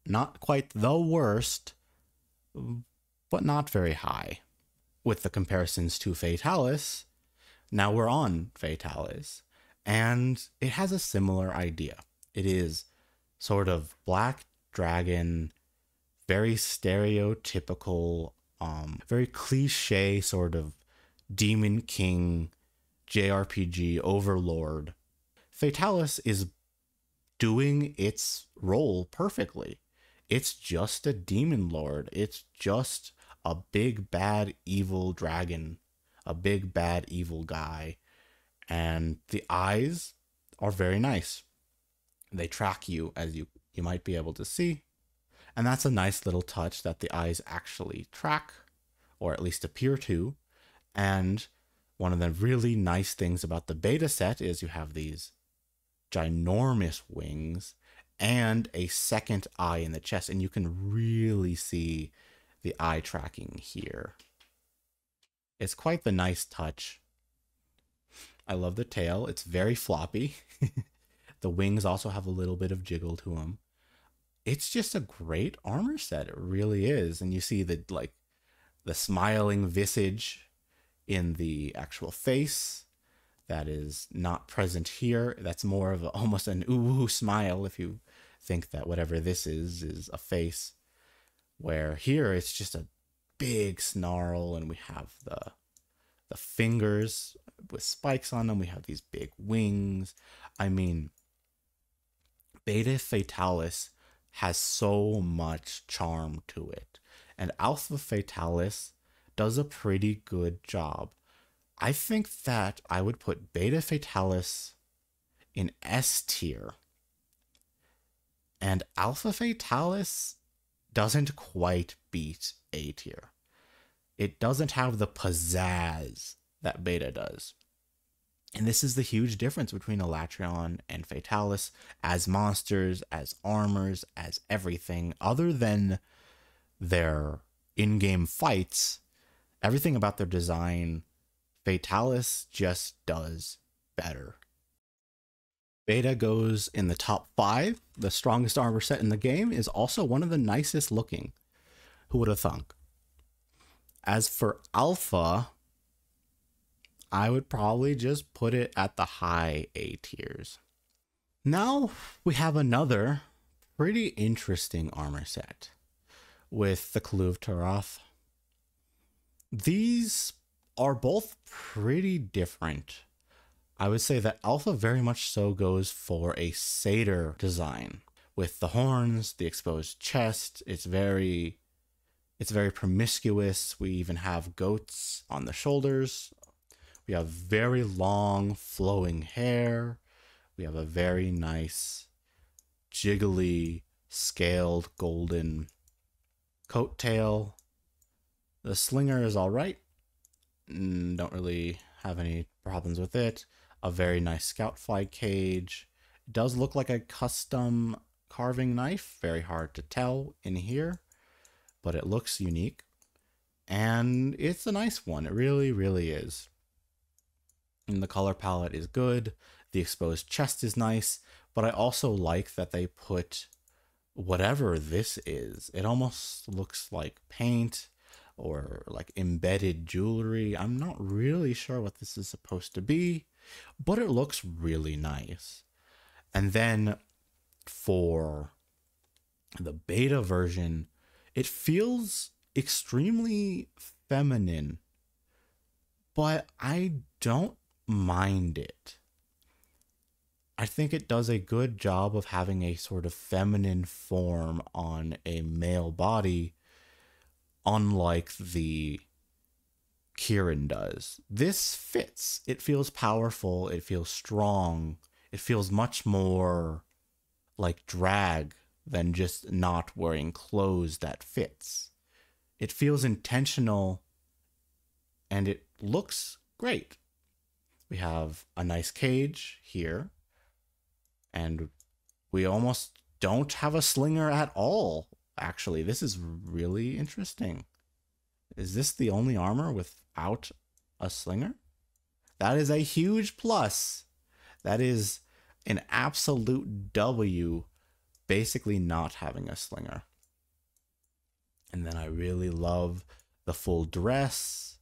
Not quite the worst, but not very high. With the comparisons to Fatalis, now we're on Fatalis, and it has a similar idea. It is sort of black dragon, very stereotypical, very cliche sort of demon king, JRPG overlord. Fatalis is doing its role perfectly. It's just a demon lord. It's just a big bad evil dragon, a big bad evil guy. And the eyes are very nice. They track you, as you might be able to see. And that's a nice little touch that the eyes actually track, or at least appear to. And one of the really nice things about the beta set is you have these ginormous wings and a second eye in the chest, and you can really see the eye tracking here. It's quite the nice touch. I love the tail. It's very floppy. The wings also have a little bit of jiggle to them. It's just a great armor set. It really is. And you see the smiling visage in the actual face. That is not present here. That's more of almost an ooh smile if you think that whatever this is a face. Where here it's just a big snarl, and we have the fingers with spikes on them. We have these big wings. Beta Fatalis has so much charm to it, and Alpha Fatalis does a pretty good job. I think that I would put Beta Fatalis in S tier, and Alpha Fatalis doesn't quite beat A tier. It doesn't have the pizzazz that Beta does. And this is the huge difference between Elatrion and Fatalis as monsters, as armors, as everything. Other than their in-game fights, everything about their design, Fatalis just does better. Beta goes in the top 5. The strongest armor set in the game is also one of the nicest looking. Who would have thunk? As for Alpha, I would probably just put it at the high A tiers. Now we have another pretty interesting armor set with the Kluv Taroth. These are both pretty different. I would say that Alpha very much so goes for a satyr design with the horns, the exposed chest. It's very promiscuous. We even have goats on the shoulders. We have very long flowing hair. We have a very nice jiggly scaled golden coattail. The slinger is all right. Don't really have any problems with it. A very nice scout fly cage. It does look like a custom carving knife. Very hard to tell in here, but it looks unique. And it's a nice one. It really, really is. And the color palette is good. The exposed chest is nice. But I also like that they put whatever this is. It almost looks like paint or like embedded jewelry. I'm not really sure what this is supposed to be, but it looks really nice. And then for the beta version, it feels extremely feminine, but I don't mind it. I think it does a good job of having a sort of feminine form on a male body, unlike the Kieran does. This fits. It feels powerful. It feels strong. It feels much more like drag than just not wearing clothes that fits. It feels intentional and it looks great. We have a nice cage here, and we almost don't have a slinger at all. Actually, this is really interesting. Is this the only armor without a slinger? That is a huge plus. That is an absolute W, basically not having a slinger. And then I really love the full dress.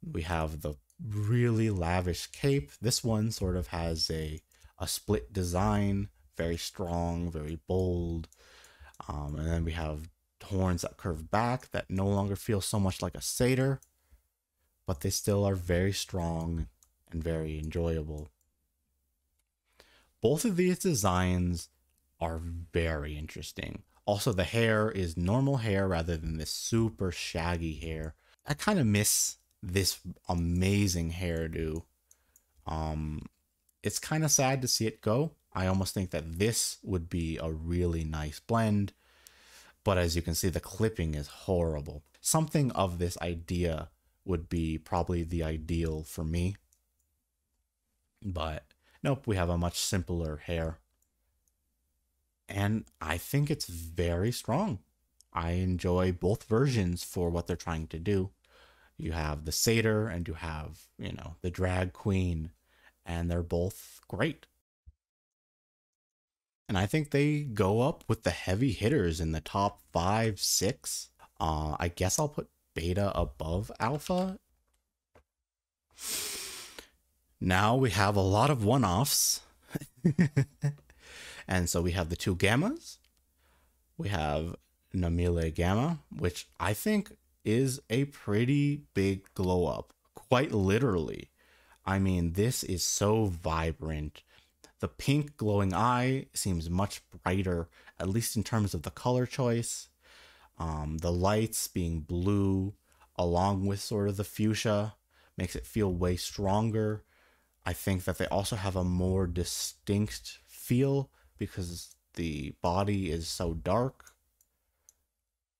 We have the really lavish cape. This one sort of has a split design, very strong, very bold. And then we have horns that curve back that no longer feel so much like a satyr, but they still are very strong and very enjoyable. Both of these designs are very interesting. Also, the hair is normal hair rather than this super shaggy hair. I kind of miss this amazing hairdo. It's kind of sad to see it go. I almost think that this would be a really nice blend, but as you can see, the clipping is horrible. Something of this idea would be probably the ideal for me, but nope, we have a much simpler hair. And I think it's very strong. I enjoy both versions for what they're trying to do. You have the satyr and you have, the drag queen, and they're both great. And I think they go up with the heavy hitters in the top 5, 6. I guess I'll put beta above alpha. Now we have a lot of one-offs. And so we have the 2 gammas. We have Namile Gamma, which I think is a pretty big glow up. Quite literally. I mean, this is so vibrant. The pink glowing eye seems much brighter, at least in terms of the color choice. The lights being blue, along with sort of the fuchsia, makes it feel way stronger. I think that they also have a more distinct feel because the body is so dark.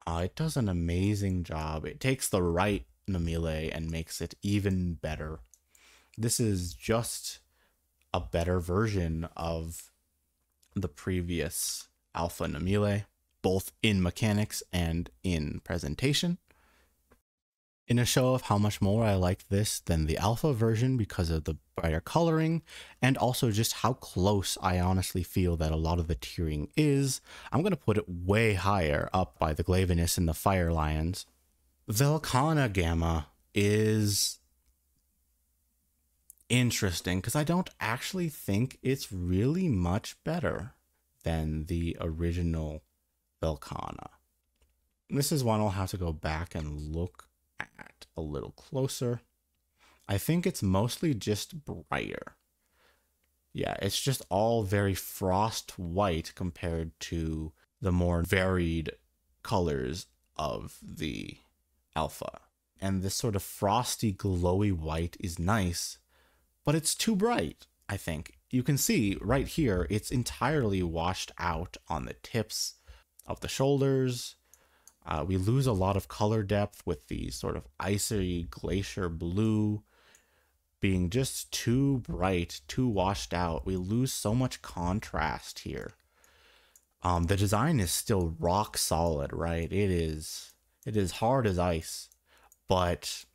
It does an amazing job. It takes the right Namile and makes it even better. This is just a better version of the previous Alpha Namile, both in mechanics and in presentation. In a show of how much more I like this than the alpha version because of the brighter coloring, and also just how close I honestly feel that a lot of the tiering is, I'm going to put it way higher up by the Glavenus and the Fire Lions. Velkhana Gamma is interesting because I don't actually think it's really much better than the original Velkhana. This is one I'll have to go back and look at a little closer. I think it's mostly just brighter. Yeah, it's just all very frost white compared to the more varied colors of the alpha. And this sort of frosty, glowy white is nice, but it's too bright, I think. You can see right here, it's entirely washed out on the tips of the shoulders. We lose a lot of color depth with the sort of icy glacier blue being just too bright, too washed out. We lose so much contrast here. The design is still rock solid, right? It is hard as ice, but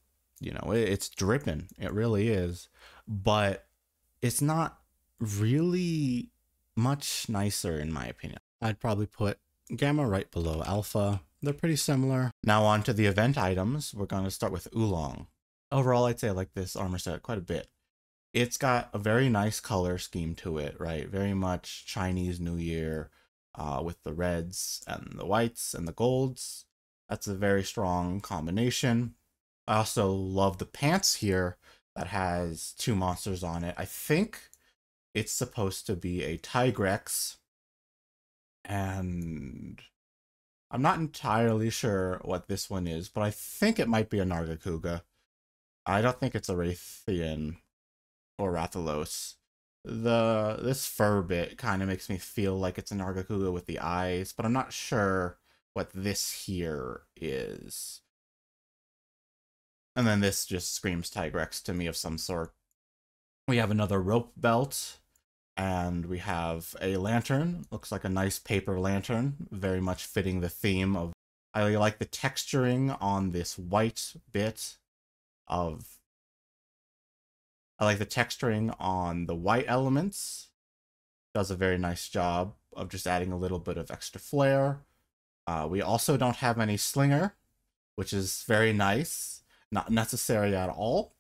you know, it's dripping. It really is. But it's not really much nicer in my opinion. I'd probably put Gamma right below Alpha. They're pretty similar. Now on to the event items. We're going to start with Oolong. Overall, I'd say I like this armor set quite a bit. It's got a very nice color scheme to it, right? Very much Chinese New Year, with the reds and the whites and the golds. That's a very strong combination. I also love the pants here that has two monsters on it. I think it's supposed to be a Tigrex, and I'm not entirely sure what this one is, but I think it might be a Nargacuga. I don't think it's a Raytheon or Rathalos. This fur bit kind of makes me feel like it's a Nargacuga with the eyes, but I'm not sure what this here is. And then this just screams Tigrex to me of some sort. We have another rope belt, and we have a lantern. Looks like a nice paper lantern, very much fitting the theme of... I like the texturing on this white bit of... I like the texturing on the white elements. Does a very nice job of just adding a little bit of extra flair. We also don't have any slinger, which is very nice. Not necessary at all.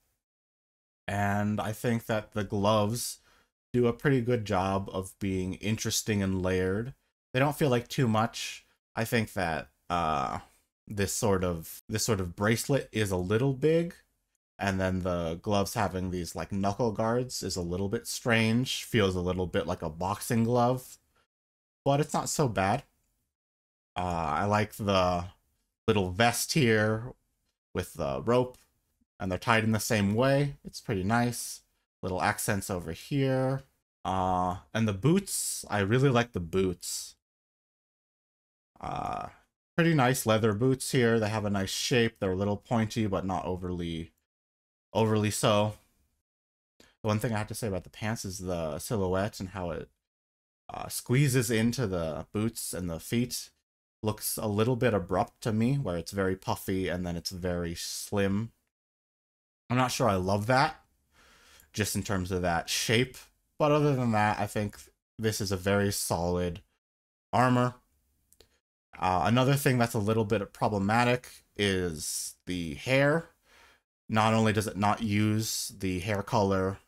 And I think that the gloves do a pretty good job of being interesting and layered. They don't feel like too much. I think that this sort of bracelet is a little big, and then the gloves having these like knuckle guards is a little bit strange. Feels a little bit like a boxing glove, but it's not so bad. I like the little vest here with the rope, and they're tied in the same way. It's pretty nice. Little accents over here. And the boots, I really like the boots. Pretty nice leather boots here. They have a nice shape. They're a little pointy, but not overly so. The one thing I have to say about the pants is the silhouette and how it squeezes into the boots and the feet. Looks a little bit abrupt to me, where it's very puffy and then it's very slim. I'm not sure I love that, just in terms of that shape. But other than that, I think this is a very solid armor. Another thing that's a little bit problematic is the hair. Not only does it not use the hair color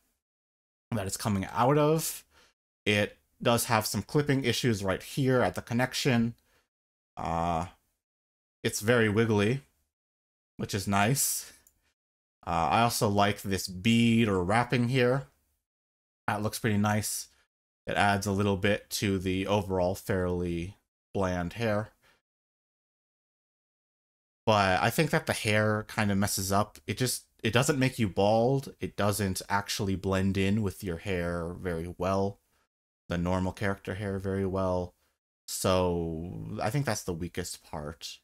that it's coming out of, it does have some clipping issues right here at the connection. It's very wiggly, which is nice. I also like this bead or wrapping here. That looks pretty nice. It adds a little bit to the overall fairly bland hair. But I think that the hair kind of messes up. It doesn't make you bald. It doesn't actually blend in with your hair very well. The normal character hair very well. So I think that's the weakest part.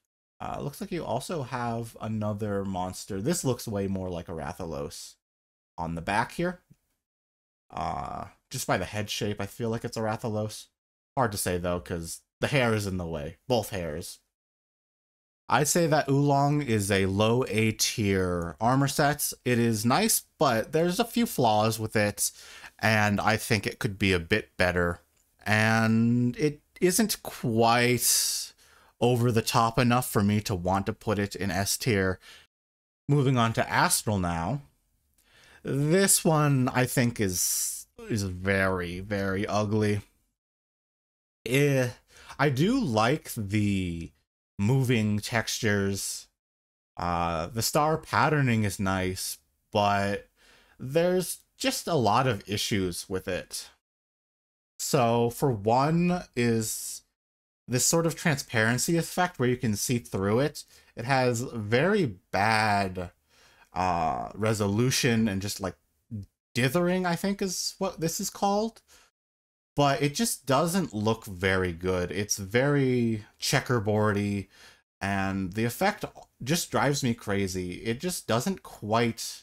Looks like you also have another monster. This looks way more like a Rathalos on the back here. Just by the head shape, I feel like it's a Rathalos. Hard to say though, because the hair is in the way. Both hairs. I'd say that Oolong is a low A tier armor set. It is nice, but there's a few flaws with it, and I think it could be a bit better. And it isn't quite over the top enough for me to want to put it in S tier. Moving on to Astral now. This one I think is very, very ugly. I do like the moving textures. The star patterning is nice, but there's just a lot of issues with it. So for one is this sort of transparency effect where you can see through it. It has very bad resolution and just like dithering, I think is what this is called. But it just doesn't look very good. It's very checkerboardy, and the effect just drives me crazy. It just doesn't quite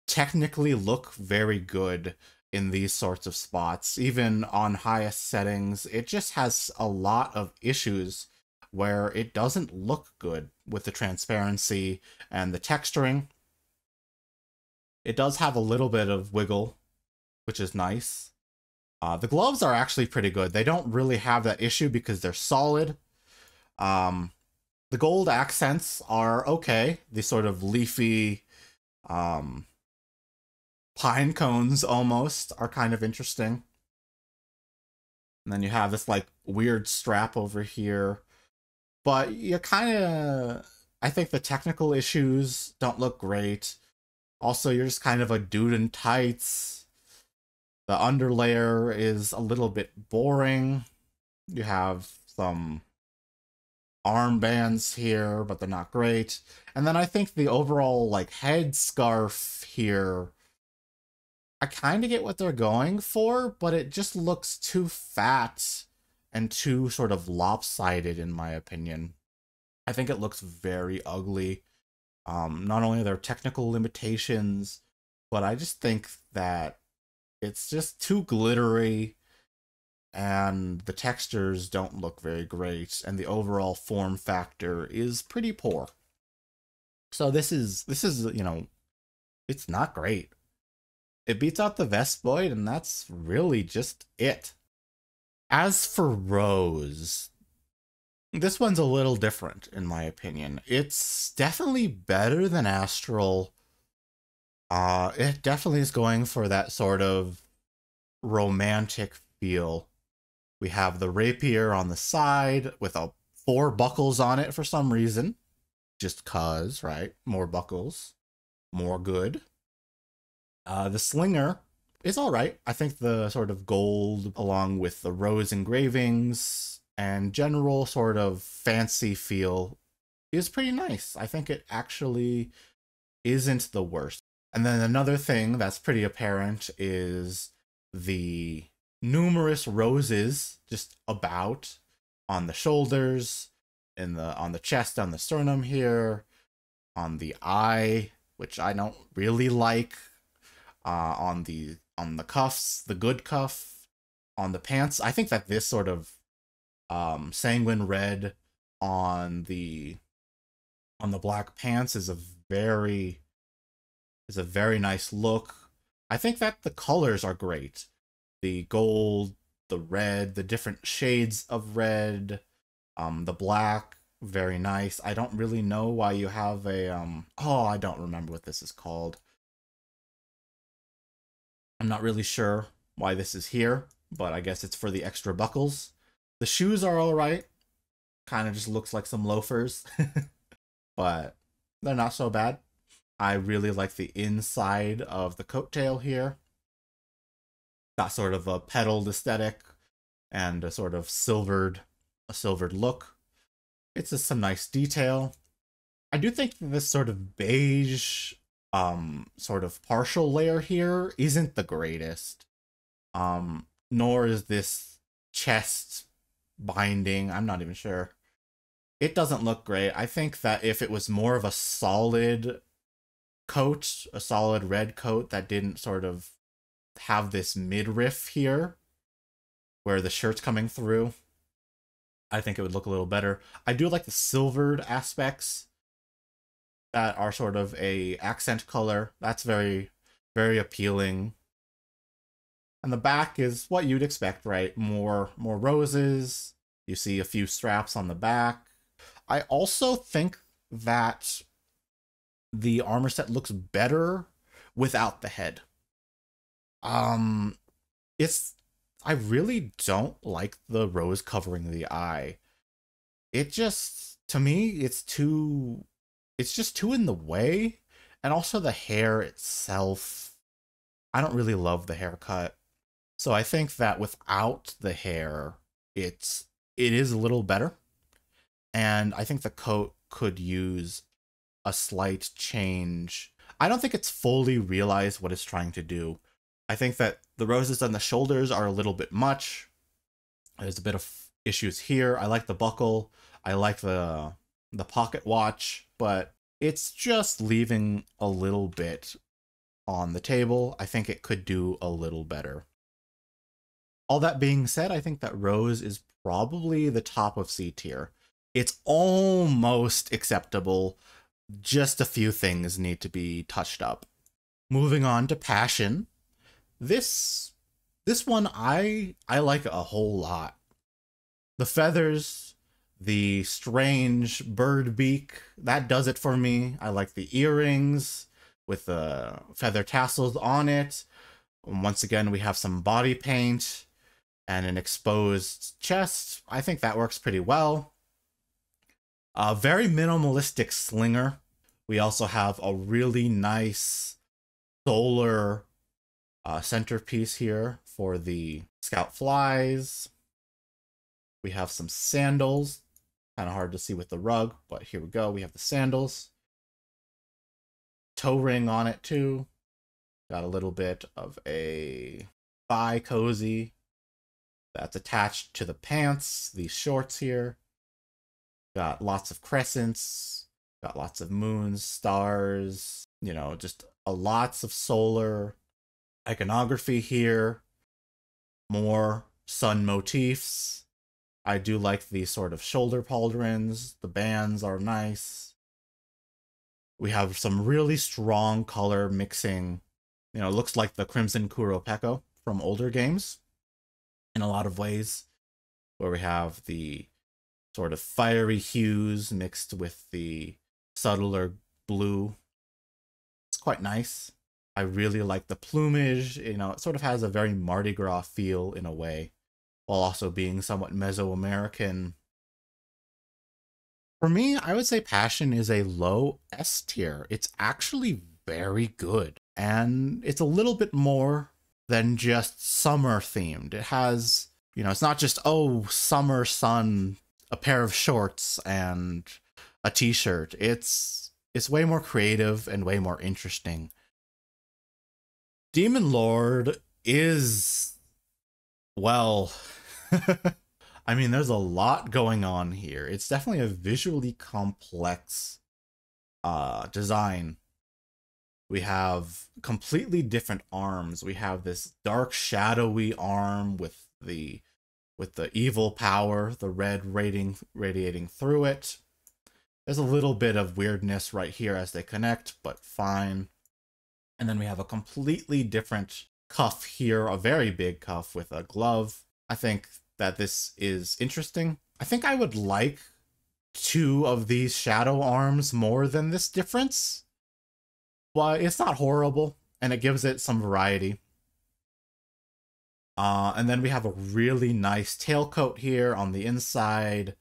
technically look very good in these sorts of spots. Even on highest settings, it just has a lot of issues where it doesn't look good with the transparency and the texturing. It does have a little bit of wiggle, which is nice. The gloves are actually pretty good. They don't really have that issue because they're solid. The gold accents are okay. These sort of leafy pine cones almost are kind of interesting. And then you have this like weird strap over here. But you kind of, I think the technical issues don't look great. Also, you're just kind of a dude in tights. The underlayer is a little bit boring. You have some armbands here, but they're not great. And then I think the overall like head scarf here, I kind of get what they're going for, but it just looks too fat and too sort of lopsided in my opinion. I think it looks very ugly. Not only are there technical limitations, but I just think that it's just too glittery and the textures don't look very great and the overall form factor is pretty poor. So this is, you know, it's not great. It beats out the Vespoid and that's really just it. As for Rose, this one's a little different in my opinion. It's definitely better than Astral. It definitely is going for that sort of romantic feel. We have the rapier on the side with 4 buckles on it for some reason. Just cause, right? More buckles. More good. The slinger is alright. I think the sort of gold along with the rose engravings and general sort of fancy feel is pretty nice. I think it actually isn't the worst. And then another thing that's pretty apparent is the numerous roses just about on the shoulders, on the chest, on the sternum here, on the eye, which I don't really like, on the cuffs, the good cuff, on the pants. I think that this sort of sanguine red on the black pants is a very nice look. I think that the colors are great. The gold, the red, the different shades of red, the black, very nice. I don't really know why you have a I don't remember what this is called. I'm not really sure why this is here, but I guess it's for the extra buckles. The shoes are alright. Kind of just looks like some loafers. But they're not so bad. I really like the inside of the coattail here. Got sort of a petaled aesthetic and a sort of silvered look. It's just some nice detail. I do think this sort of beige sort of partial layer here isn't the greatest. Nor is this chest binding. I'm not even sure. It doesn't look great. I think that if it was more of a solid coat, a solid red coat that didn't sort of have this midriff here where the shirt's coming through, I think it would look a little better. I do like the silvered aspects that are sort of a accent color. That's very, very appealing. And the back is what you'd expect, right? More roses. You see a few straps on the back. I also think that the armor set looks better without the head. I really don't like the rose covering the eye. It just, to me, it's just too in the way. And also the hair itself, I don't really love the haircut. So I think that without the hair, it is a little better. And I think the coat could use a slight change. I don't think it's fully realized what it's trying to do. I think that the roses on the shoulders are a little bit much. There's a bit of issues here. I like the buckle. I like the pocket watch, but it's just leaving a little bit on the table. I think it could do a little better. All that being said, I think that Rose is probably the top of C tier. It's almost acceptable. Just a few things need to be touched up. Moving on to Passion. This one I like a whole lot. The feathers, the strange bird beak, that does it for me. I like the earrings with the feather tassels on it. Once again, we have some body paint and an exposed chest. I think that works pretty well. A very minimalistic slinger. We also have a really nice solar centerpiece here for the scout flies. We have some sandals. Kind of hard to see with the rug, but here we go. We have the sandals. Toe ring on it too. Got a little bit of a thigh cozy that's attached to the pants, these shorts here. Got lots of crescents, got lots of moons, stars, you know, just lots of solar iconography here. More sun motifs. I do like the sort of shoulder pauldrons. The bands are nice. We have some really strong color mixing. You know, it looks like the Crimson Kuropeko from older games in a lot of ways, where we have the sort of fiery hues mixed with the subtler blue. It's quite nice. I really like the plumage. You know, it sort of has a very Mardi Gras feel in a way, while also being somewhat Mesoamerican. For me, I would say Passion is a low S tier. It's actually very good. And it's a little bit more than just summer themed. It has, you know, it's not just, oh, summer sun, a pair of shorts and a t-shirt. It's way more creative and way more interesting. Demon Lord is, well, I mean, there's a lot going on here. It's definitely a visually complex design. We have completely different arms. We have this dark, shadowy arm with the evil power, the red radiating through it. There's a little bit of weirdness right here as they connect, but fine. And then we have a completely different cuff here, a very big cuff with a glove. I think that this is interesting. I think I would like 2 of these shadow arms more than this difference, but it's not horrible, and it gives it some variety. And then we have a really nice tailcoat here on the inside.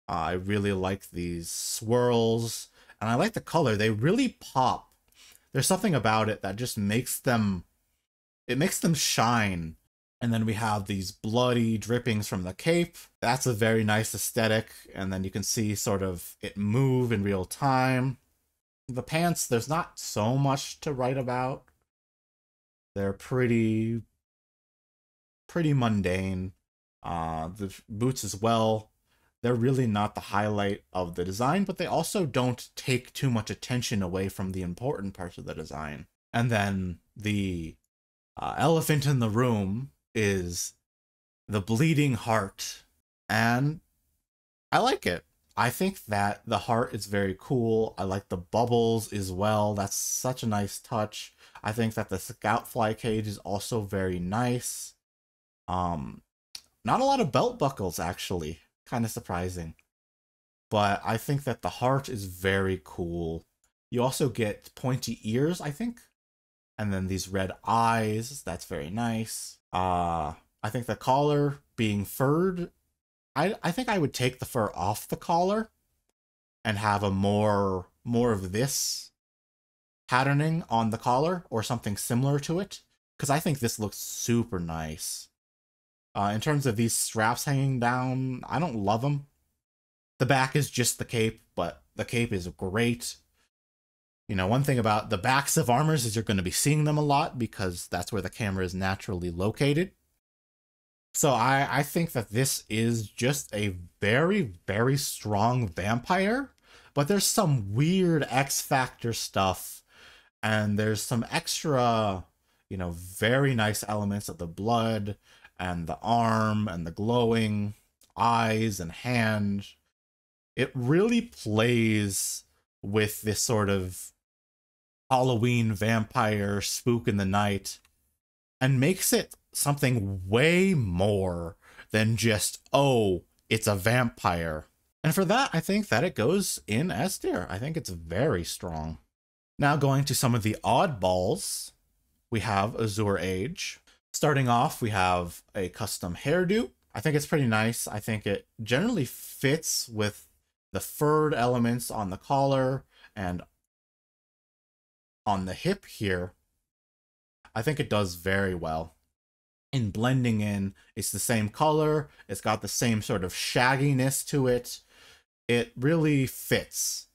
I really like these swirls, and I like the color. They really pop. There's something about it that just makes them, it makes them shine. And then we have these bloody drippings from the cape. That's a very nice aesthetic. And then you can see sort of it move in real time. The pants, there's not so much to write about. They're pretty mundane. The boots as well. They're really not the highlight of the design, but they also don't take too much attention away from the important parts of the design. And then the elephant in the room is the bleeding heart, and I like it. I think that the heart is very cool. I like the bubbles as well. That's such a nice touch. I think that the scout fly cage is also very nice. Not a lot of belt buckles, actually. Kind of surprising. But I think that the heart is very cool. You also get pointy ears, I think. And then these red eyes. That's very nice. I think the collar being furred, I think I would take the fur off the collar and have a more of this patterning on the collar or something similar to it, because I think this looks super nice. In terms of these straps hanging down, I don't love them. The back is just the cape, but the cape is great. You know, one thing about the backs of armors is you're going to be seeing them a lot because that's where the camera is naturally located. So I think that this is just a very, very strong vampire, but there's some weird X Factor stuff, and there's some extra, you know, very nice elements of the blood and the arm and the glowing eyes and hand. It really plays with this sort of Halloween vampire spook in the night and makes it something way more than just, oh, it's a vampire. And for that, I think that it goes in S tier. I think it's very strong. Now going to some of the oddballs, we have Azure Age. Starting off, we have a custom hairdo. I think it's pretty nice. I think it generally fits with the furred elements on the collar and on the hip here. I think it does very well in blending in. It's the same color. It's got the same sort of shagginess to it. It really fits,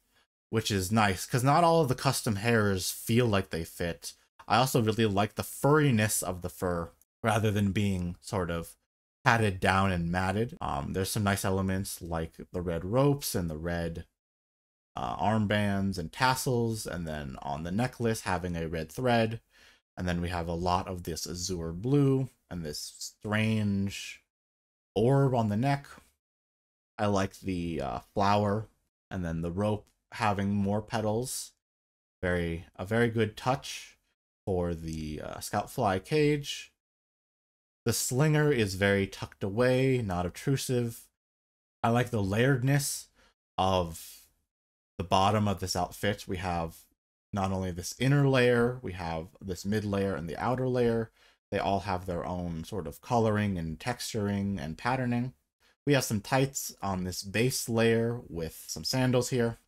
which is nice because not all of the custom hairs feel like they fit. I also really like the furriness of the fur rather than being sort of patted down and matted. There's some nice elements like the red ropes and the red armbands and tassels, and then on the necklace having a red thread. And then we have a lot of this azure blue and this strange orb on the neck. I like the flower and then the rope having more petals. A very good touch for the scout fly cage. The slinger is very tucked away, not obtrusive. I like the layeredness of the bottom of this outfit. We have not only this inner layer, we have this mid layer and the outer layer. They all have their own sort of coloring and texturing and patterning. We have some tights on this base layer with some sandals here.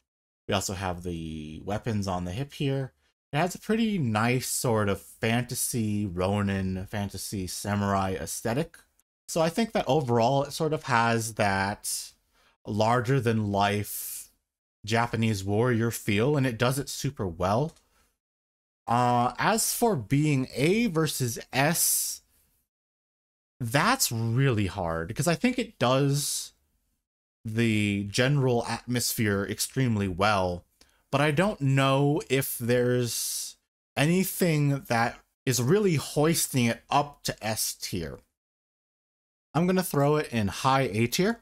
We also have the weapons on the hip here. It has a pretty nice sort of fantasy Ronin, fantasy samurai aesthetic. So I think that overall it sort of has that larger than life Japanese warrior feel, and it does it super well. As for being A versus S, that's really hard because I think it does the general atmosphere extremely well, but I don't know if there's anything that is really hoisting it up to S tier. I'm gonna throw it in high A tier.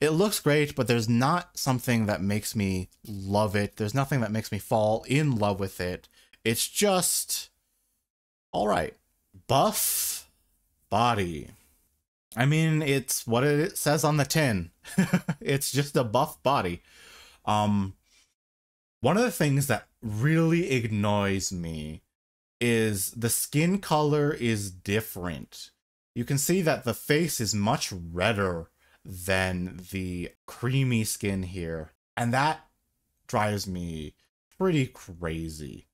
It looks great, but there's not something that makes me love it. There's nothing that makes me fall in love with it. It's just all right. Buff body. I mean, it's what it says on the tin. It's just a buff body. One of the things that really annoys me is the skin color is different. You can see that the face is much redder than the creamy skin here, and that drives me pretty crazy.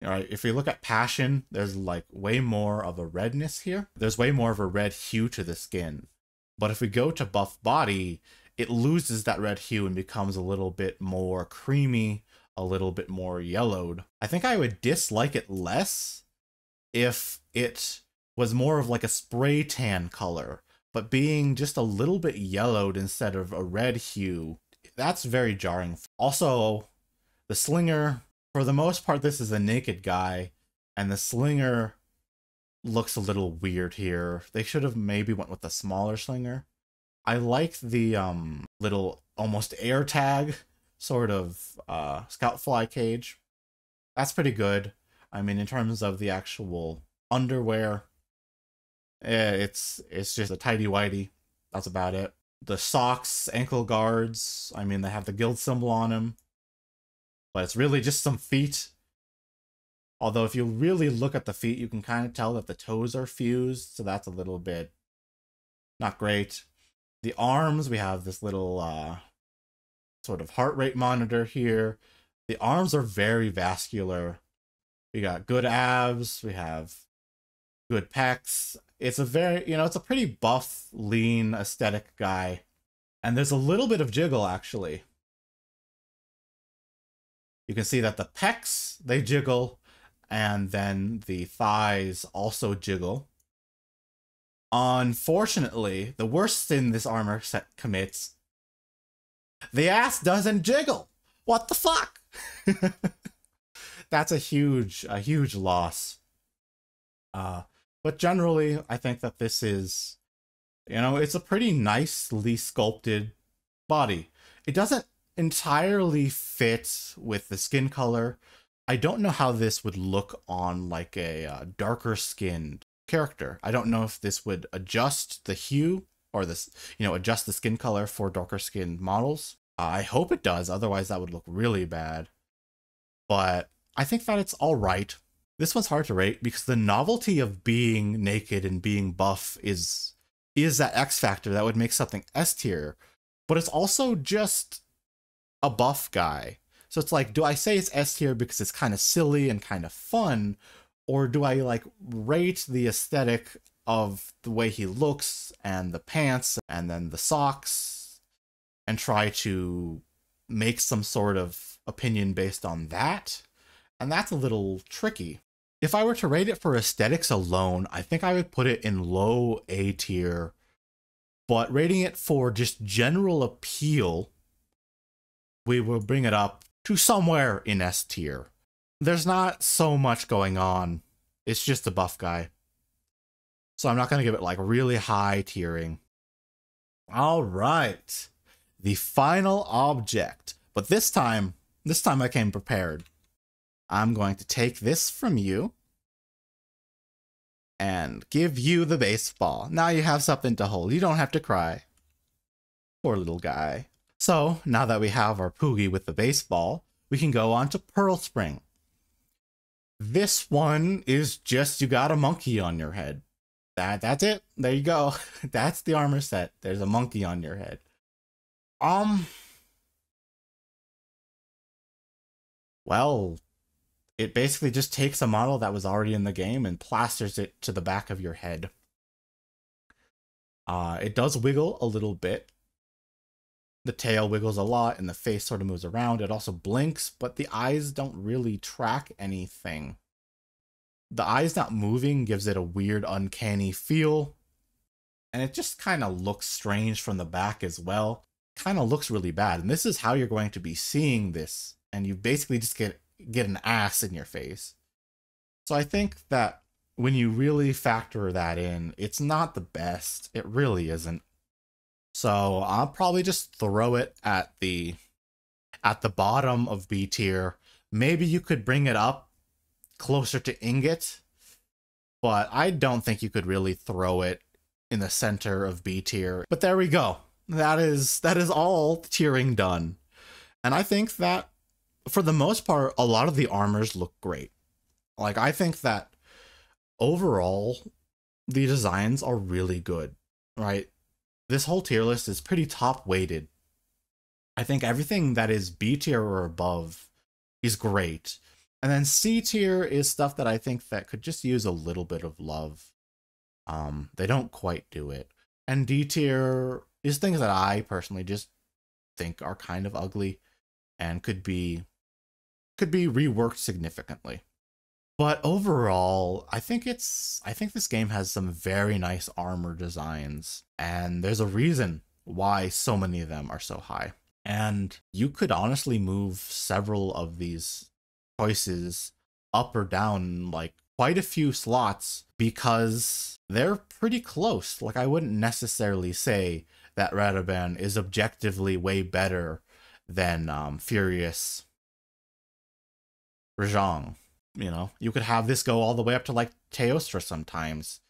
All right, if we look at Passion, there's like way more of a redness here. There's way more of a red hue to the skin. But if we go to Buff Body, it loses that red hue and becomes a little bit more creamy, a little bit more yellowed. I think I would dislike it less if it was more of like a spray tan color, but being just a little bit yellowed instead of a red hue, that's very jarring. Also, the slinger, for the most part, this is a naked guy, and the slinger looks a little weird here. They should have maybe went with a smaller slinger. I like the little almost air tag sort of scout fly cage. That's pretty good. I mean, in terms of the actual underwear, it's just a tidy whitey. That's about it. The socks, ankle guards, I mean, they have the guild symbol on them, but it's really just some feet. Although if you really look at the feet, you can kind of tell that the toes are fused, so that's a little bit not great. The arms, we have this little sort of heart rate monitor here. The arms are very vascular. We got good abs, we have good pecs. It's a very, it's a pretty buff, lean, aesthetic guy. And there's a little bit of jiggle, actually. You can see that the pecs, they jiggle, and then the thighs also jiggle. Unfortunately, the worst sin this armor set commits, the ass doesn't jiggle. What the fuck? That's a huge loss. But generally, I think that this is, it's a pretty nicely sculpted body. It doesn't entirely fit with the skin color. I don't know how this would look on like a darker skinned character. I don't know if this would adjust the hue or this, adjust the skin color for darker skinned models. I hope it does, otherwise that would look really bad. But I think that it's all right. This one's hard to rate because the novelty of being naked and being buff is that X factor that would make something S tier, but it's also just a buff guy. So it's like, do I say it's S tier because it's kind of silly and kind of fun, or do I like rate the aesthetic of the way he looks and the pants and then the socks and try to make some sort of opinion based on that? And that's a little tricky. If I were to rate it for aesthetics alone, I think I would put it in low A tier, but rating it for just general appeal, we will bring it up to somewhere in S tier. There's not so much going on. It's just a buff guy. So I'm not going to give it like really high tiering. All right. The final object. But this time I came prepared. I'm going to take this from you and give you the baseball. Now you have something to hold. You don't have to cry. Poor little guy. So now that we have our Poogie with the baseball, we can go on to Pearl Spring. This one is just, you got a monkey on your head. That's it. There you go. That's the armor set. There's a monkey on your head. Well, it basically just takes a model that was already in the game and plasters it to the back of your head. It does wiggle a little bit. The tail wiggles a lot and the face sort of moves around. It also blinks, but the eyes don't really track anything. The eyes not moving gives it a weird, uncanny feel. And it just kind of looks strange from the back as well. Kind of looks really bad. And this is how you're going to be seeing this. And you basically just get an ass in your face. So I think that when you really factor that in, it's not the best. It really isn't. So I'll probably just throw it at the bottom of B tier. Maybe you could bring it up closer to Ingot, but I don't think you could really throw it in the center of B tier. But there we go. That is all tiering done. And I think that for the most part, a lot of the armors look great. Like, I think that overall, the designs are really good, right? This whole tier list is pretty top weighted. I think everything that is B tier or above is great. And then C tier is stuff that I think that could just use a little bit of love. They don't quite do it. And D tier is things that I personally just think are kind of ugly and could be reworked significantly. But overall, I think this game has some very nice armor designs, and there's a reason why so many of them are so high. And you could honestly move several of these choices up or down like quite a few slots because they're pretty close. Like, I wouldn't necessarily say that Radaban is objectively way better than Furious Rajang. You know, you could have this go all the way up to like Teostra sometimes.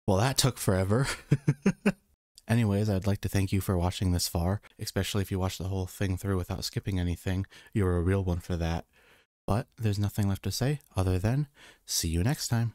Well, that took forever. Anyways, I'd like to thank you for watching this far, especially if you watched the whole thing through without skipping anything. You're a real one for that. But there's nothing left to say other than see you next time.